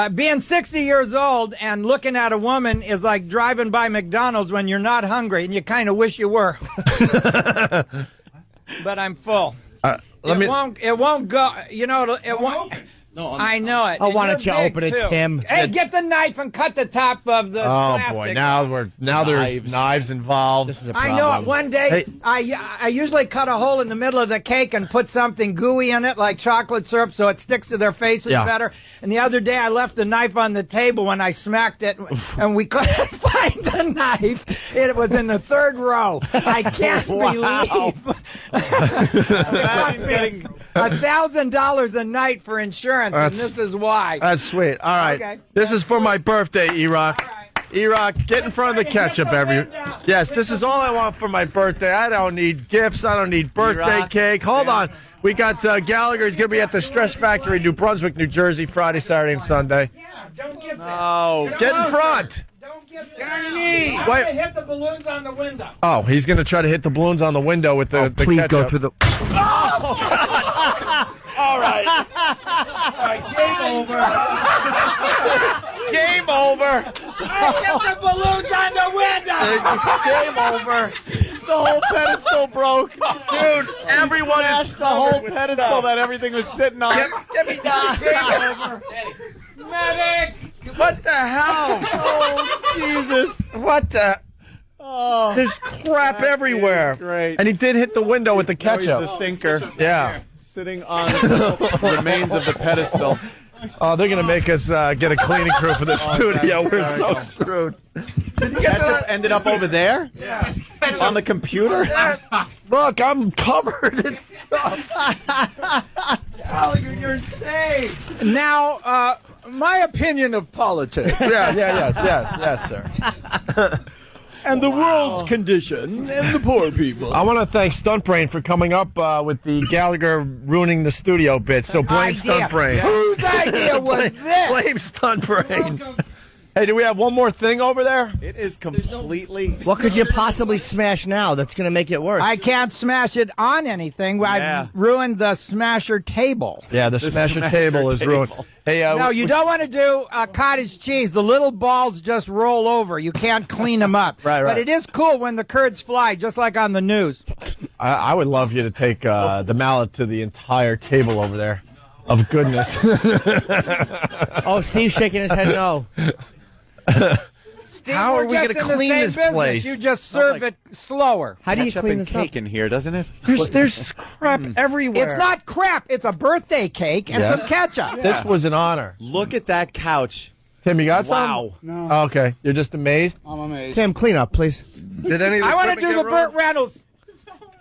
Being 60 years old and looking at a woman is like driving by McDonald's when you're not hungry and you kind of wish you were. But I'm full. It won't go. You know, it won't. No, I know it. Oh, why don't you open it, Tim? Hey, get the knife and cut the top of the plastic. Boy, now there's knives involved. This is a problem. I know it. One day, I usually cut a hole in the middle of the cake and put something gooey in it, like chocolate syrup, so it sticks to their faces better. And the other day, I left the knife on the table when I smacked it, and we couldn't find the knife. It was in the third row. I can't believe it cost me $1,000 a night for insurance, and this is why. That's sweet. All right. Okay. This is for my birthday, E-Rock. E-Rock, get in front of the ketchup, Yes, this is all I want for my birthday. I don't need gifts. I don't need birthday cake. Hold on. We got Gallagher. He's going to be at the Stress Factory, New Brunswick, New Jersey, Friday, Saturday, and Sunday. Don't get Get in front. I'm going to hit the balloons on the window. Oh, he's going to try to hit the balloons on the window with the please ketchup. go through the... All right. Game over. Game over. I hit the balloons on the window. Game over. The whole pedestal broke. Dude, everyone is the whole pedestal that everything was sitting on. Get me down. Game over. Medic. What the hell? Oh, Jesus. What the... Oh, there's crap everywhere. Great. And he did hit the window with the ketchup. He's the thinker. Yeah. Sitting on the remains of the pedestal. Oh, they're going to make us get a cleaning crew for the studio. We're so screwed. Did you get that? Ended up over there? Yeah. On the computer? Look, I'm covered in stuff. Gallagher, you're insane. Now, my opinion of politics. Yes, sir. And the world's condition and the poor people. I want to thank Stuntbrain for coming up with the Gallagher ruining the studio bit. So blame Stuntbrain. Whose idea was this? Blame Stuntbrain. Hey, do we have one more thing over there? It is completely... What could you possibly smash now that's going to make it worse? I can't smash it on anything. I've ruined the smasher table. Yeah, the smasher table is ruined. Hey, no, you don't want to do cottage cheese. The little balls just roll over. You can't clean them up. Right. But it is cool when the curds fly, just like on the news. I would love you to take the mallet to the entire table over there. Of goodness. Oh, Steve's shaking his head no. Steve, how are we going to clean this place? You just serve it slower. How do you clean this cake in here, doesn't it? There's crap everywhere. It's not crap. It's a birthday cake and some ketchup. This was an honor. Look at that couch Tim, you got some? Wow. No. Oh, okay. You're just amazed? I'm amazed. Tim, clean up, please. Did any of the I want to equipment do the get Burt ruined? Reynolds.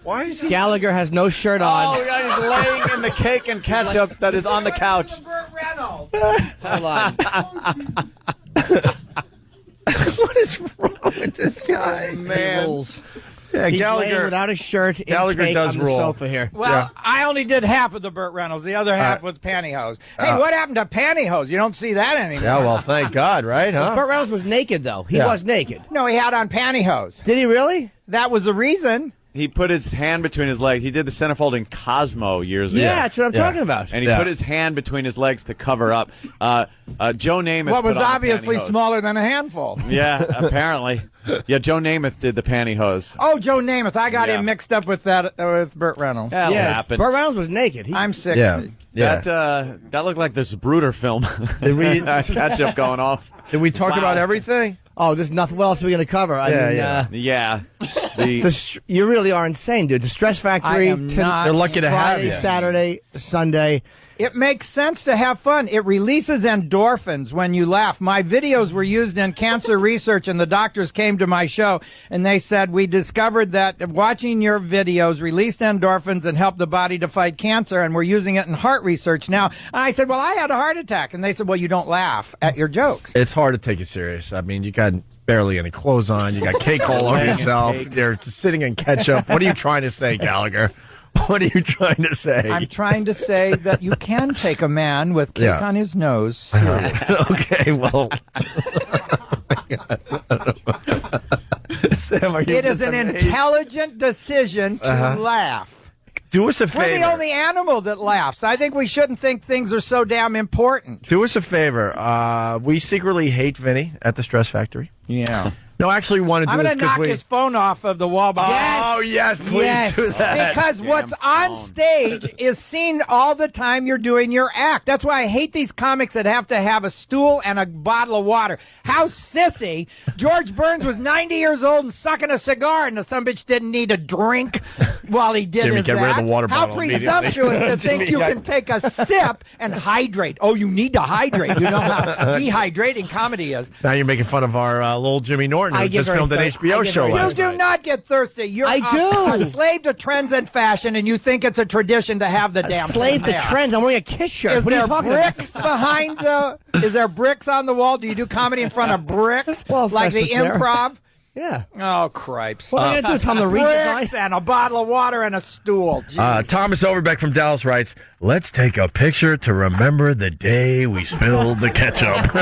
Why is he? Gallagher has no shirt on. Oh, yeah, he's laying in the cake and ketchup that is on the couch. Burt Reynolds. Hold on. What is wrong with this guy? Man. Rules. Yeah, He's Gallagher. laying without a shirt. Gallagher in cake does on rule. the sofa here. Well, Yeah. I only did half of the Burt Reynolds. The other half was pantyhose. Hey, what happened to pantyhose? You don't see that anymore. Yeah, well, thank God, right? Huh? Burt Reynolds was naked, though. He Yeah. was naked. No, he had on pantyhose. Did he really? That was the reason. He put his hand between his legs. He did the centerfold in Cosmo years ago. Yeah, that's what I'm Yeah. talking about. And he put his hand between his legs to cover up. Joe Namath. What was put on the obviously pantyhose. smaller than a handful. Yeah, apparently. Yeah, Joe Namath did the pantyhose. Oh, Joe Namath. I got Yeah. him mixed up with that with Burt Reynolds. That'll Yeah, happen. Burt Reynolds was naked. I'm 60. Yeah. Yeah. That looked like this Bruder film. Did we- Ketchup going off? Did we talk Wow. about everything? Oh, there's nothing. What else are we going to cover? I Yeah, mean, yeah. Yeah. you really are insane, dude. The Stress Factory. I am not. They're lucky to have Friday, you. Saturday, Sunday. It makes sense to have fun. It releases endorphins when you laugh. My videos were used in cancer research, and the doctors came to my show, and they said, we discovered that watching your videos released endorphins and helped the body to fight cancer, and we're using it in heart research now. And I said, well, I had a heart attack. And they said, well, you don't laugh at your jokes. It's hard to take it serious. I mean, you got barely any clothes on. You got cake all over yourself. You're sitting in ketchup. What are you trying to say, Gallagher? What are you trying to say? I'm trying to say that you can take a man with cake Yeah. on his nose seriously. Okay, well. Sam, are you It is an amazed? intelligent decision to laugh. Do us a We're favor. the only animal that laughs. I think we shouldn't think things are so damn important. Do us a favor. We secretly hate Vinny at the Stress Factory. Yeah. No, actually, we want to do I'm this going to because knock we. his phone off of the wall behind. Oh, yes, please do that. Because what's on stage is seen all the time you're doing your act. That's why I hate these comics that have to have a stool and a bottle of water. How sissy. George Burns was 90 years old and sucking a cigar, and the sumbitch didn't need a drink while he did Jimmy, his get rid of act. the water How bottle immediately. presumptuous to think you Jimmy, can take a sip and hydrate. Oh, you need to hydrate. You know how dehydrating comedy is. Now you're making fun of our little Jimmy Norton, who I get just very filmed an thirsty. HBO I get show very You last do night. not get thirsty. You're I do. a slave to trends and fashion, and you think it's a tradition to have the damn Slave thing to there. trends. I'm wearing a Kiss shirt. Is What are there you talking bricks about? behind the? Is there bricks on the wall? Do you do comedy in front of bricks, Well, like the that's what's there. improv? Yeah. Oh, cripes! What are we going to do? Tell them to redesign? Bricks and a bottle of water and a stool. Jeez. Thomas Overbeck from Dallas writes, let's take a picture to remember the day we spilled the ketchup.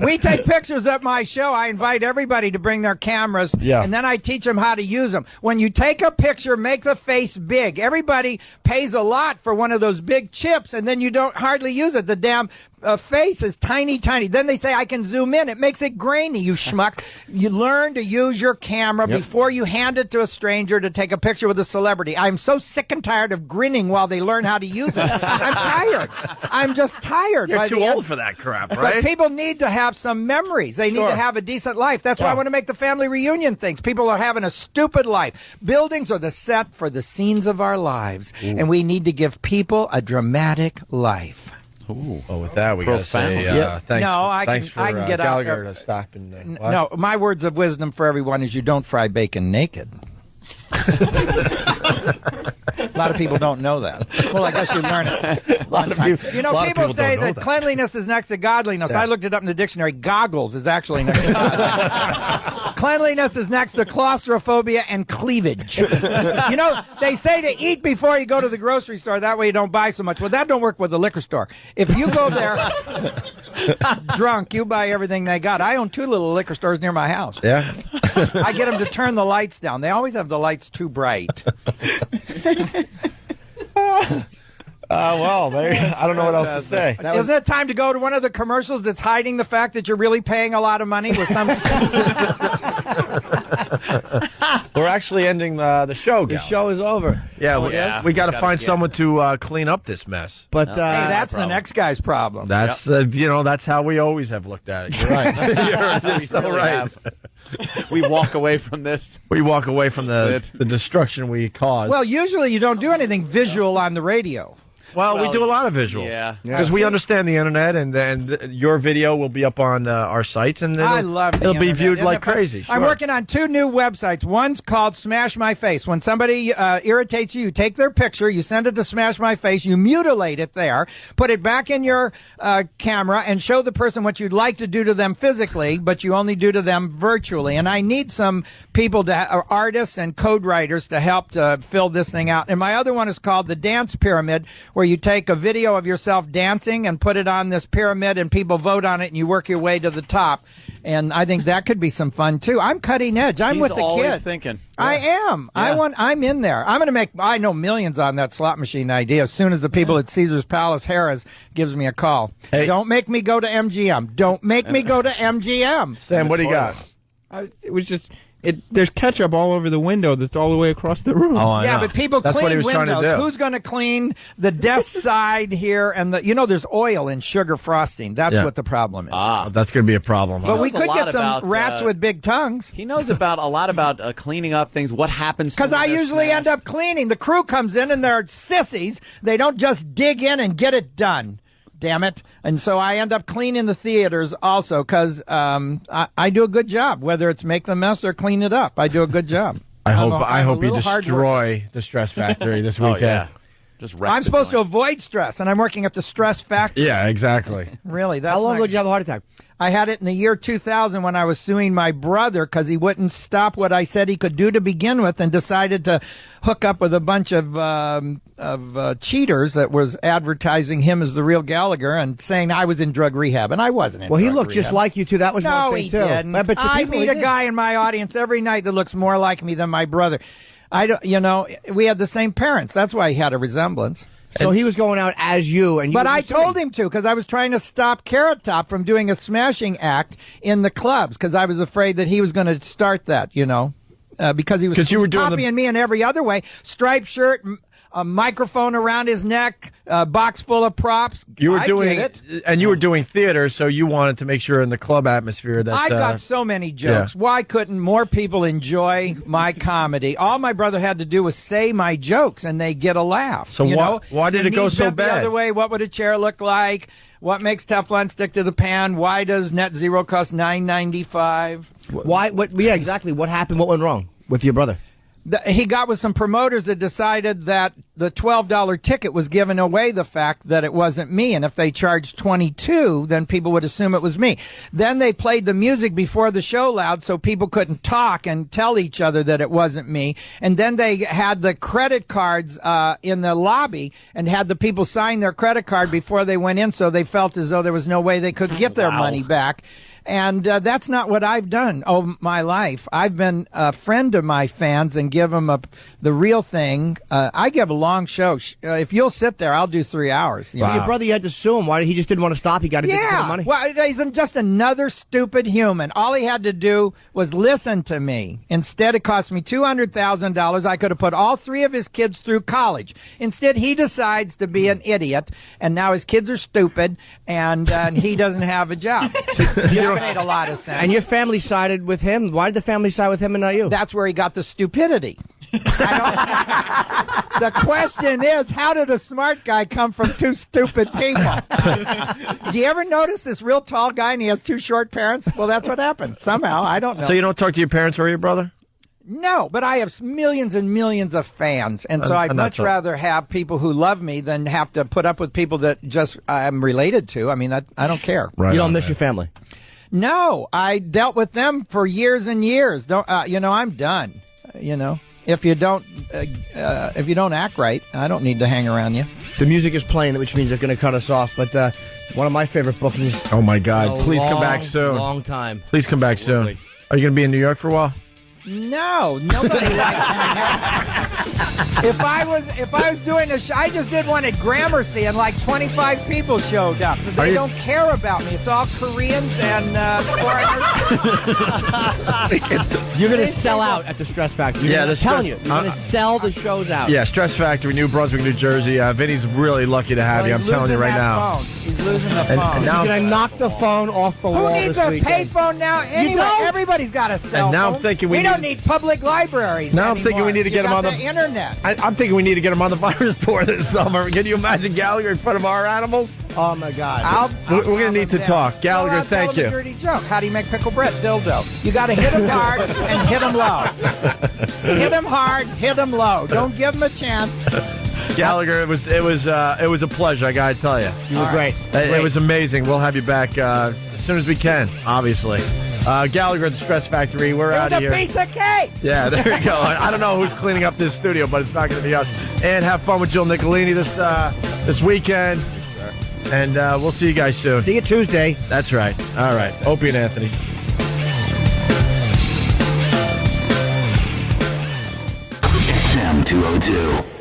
We take pictures at my show. I invite everybody to bring their cameras, Yeah. and then I teach them how to use them. When you take a picture, make the face big. Everybody pays a lot for one of those big chips, and then you don't hardly use it. The damn face is tiny, tiny. Then they say, I can zoom in. It makes it grainy, you schmucks. You learn to use your camera before you hand it to a stranger to take a picture with a celebrity. I'm so sick and tired of grinning while they learn how to use it. I'm tired. I'm just tired. You're By too the end- old for that crap, But right? people need to have some memories. They need Sure. to have a decent life. That's why I Yeah. want to make the family reunion things. People are having a stupid life. Buildings are the set for the scenes of our lives, and we need to give people a dramatic life. Ooh. Oh, with that, we got to Profound. say Yeah. thanks, No, I thanks can- for I can get out Gallagher there. to stop. And, what? No, my words of wisdom for everyone is you don't fry bacon naked. A lot of people don't know that. Well, I guess you learn it. A lot of people, You know, a lot of people say don't know that cleanliness is next to godliness. Yeah. I looked it up in the dictionary. Goggles is actually next to godliness. Cleanliness is next to claustrophobia and cleavage. You know, they say to eat before you go to the grocery store. That way you don't buy so much. Well, that don't work with the liquor store. If you go there drunk, you buy everything they got. I own 2 little liquor stores near my house. Yeah. I get them to turn the lights down. They always have the lights too bright. Well, there, I don't know what else to say. Isn't it time to go to one of the commercials that's hiding the fact that you're really paying a lot of money with some... We're actually ending the show, The Gal. show is over. Yeah, we got to Gotta find get- someone to clean up this mess. But hey, that's the next guy's problem. That's that's how we always have looked at it. You're right. You're so really right. have. We walk away from this. We walk away from That's the destruction we caused. Well, usually you don't do anything visual on the radio. Well, we do a lot of visuals. Yeah. Because we understand the internet, and your video will be up on our sites, and I love the it'll be internet. viewed Isn't like it fun? crazy. I'm Sure. working on 2 new websites. One's called Smash My Face. When somebody irritates you, you take their picture, you send it to Smash My Face, you mutilate it there, put it back in your camera, and show the person what you'd like to do to them physically, but you only do to them virtually. And I need some people, artists and code writers, to help to fill this thing out. And my other one is called the Dance Pyramid, where you take a video of yourself dancing and put it on this pyramid, and people vote on it, and you work your way to the top. And I think that could be some fun too. I'm cutting edge. I'm He's with the always kids. thinking. I am. Yeah. I'm in there. I'm going to make. I know millions on that slot machine idea. As soon as the people at Caesar's Palace Harrah's gives me a call. Hey. Don't make me go to MGM. Don't make me go to MGM. Sam, what do you got? It was just. There's ketchup all over the window that's all the way across the room. Oh, I know. But people That's clean what he was windows. trying to do. Who's going to clean the desk side here? And there's oil in sugar frosting. That's Yeah. what the problem is. That's going to be a problem. But huh? we knows a could lot get some about, rats with big tongues. He knows a lot about cleaning up things. What happens? Because I usually end up cleaning. The crew comes in and they're sissies. They don't just dig in and get it done. Damn it. And so I end up cleaning the theaters also because I do a good job, whether it's make the mess or clean it up. I do a good job. I I'm hope a you little hard destroy the Stress Factory this weekend. yeah. Just wreck I'm the supposed joint. to avoid stress, and I'm working at the Stress Factory. Yeah, exactly. Really. That's How long my- ago did you have a heart attack? I had it in the year 2000 when I was suing my brother because he wouldn't stop what I said he could do to begin with, and decided to hook up with a bunch of cheaters that was advertising him as the real Gallagher and saying I was in drug rehab, and I wasn't in Well, he drug looked rehab. just like you, too. That was No, one thing, he too. didn't. But to I people, meet he a did. guy in my audience every night that looks more like me than my brother. We had the same parents. That's why he had a resemblance. So he was going out as you, and you But were I just doing told him to because I was trying to stop Carrot Top from doing a smashing act in the clubs because I was afraid that he was going to start that, because he was 'Cause you were doing copying me in every other way. Striped shirt, a microphone around his neck, a box full of props. You were I doing, get it. and you were doing theater, so you wanted to make sure in the club atmosphere that I got so many jokes. yeah. Why couldn't more people enjoy my comedy? All my brother had to do was say my jokes, and they get a laugh. So why did Your it go knees so bent the bad? other way. What would a chair look like? What makes Teflon stick to the pan? Why does Net Zero cost $9.95? Why? What? Yeah, exactly. What happened? What went wrong with your brother? He got with some promoters that decided that the $12 ticket was giving away the fact that it wasn't me. And if they charged $22, then people would assume it was me. Then they played the music before the show loud so people couldn't talk and tell each other that it wasn't me. And then they had the credit cards in the lobby and had the people sign their credit card before they went in, so they felt as though there was no way they could get their money back. And that's not what I've done all my life. I've been a friend of my fans and give them the real thing. I give a long show. If you'll sit there, I'll do 3 hours. So your brother, you had to sue him. Why? He just didn't want to stop. He got addicted to the money. Well, he's just another stupid human. All he had to do was listen to me. Instead, it cost me $200,000. I could have put all 3 of his kids through college. Instead, he decides to be an idiot, and now his kids are stupid, and he doesn't have a job. That made a lot of sense. And your family sided with him. Why did the family side with him and not you? That's where he got the stupidity. The question is, how did a smart guy come from 2 stupid people? Do you ever notice this real tall guy and he has 2 short parents? Well, that's what happened. Somehow, I don't know. So you don't talk to your parents or your brother? No, but I have millions and millions of fans, and so I'd much rather have people who love me than have to put up with people that just I'm related to. I mean, I don't care. Right you don't miss your family? No, I dealt with them for years and years. I'm done. If you don't act right, I don't need to hang around you. The music is playing, which means they're going to cut us off. But one of my favorite bookings. Oh my God! Please come back soon. Long time. Please come back soon. Are you going to be in New York for a while? No, nobody likes me. If I was doing a show, I just did one at Gramercy, and like 25 people showed up. They don't care about me. It's all Koreans and foreigners. You're going to sell out at the Stress Factory. Yeah, I'm telling you, you're going to sell the shows out. Yeah, Stress Factory, New Brunswick, New Jersey. Vinny's really lucky to have you. I'm telling you right now. He's He's losing the phone. And now, He's going to knock the phone off the Who wall needs this a weekend. payphone now? Anyway, don't? everybody's got a cell And now I'm phone. thinking we don't need- need public libraries Now I'm thinking anymore. we need to get You him on got the internet. I'm thinking we need to get him on the virus tour this summer. Can you imagine Gallagher in front of our animals? Oh, my God. We're going to need to talk. Gallagher, thank Tell him you. a dirty joke. How do you make pickle Brett dildo? You got to hit him hard and hit him low. Hit him hard, hit him low. Don't give him a chance. Gallagher, it was a pleasure. I got to tell you, You were great. It was amazing. We'll have you back as soon as we can. Obviously, Gallagher at the Stress Factory. We're out of It was here. a piece of cake. Yeah, there you go. I don't know who's cleaning up this studio, but it's not going to be us. And have fun with Jill Nicolini this weekend. And we'll see you guys soon. See you Tuesday. That's right. All right. Opie and Anthony. XM 202.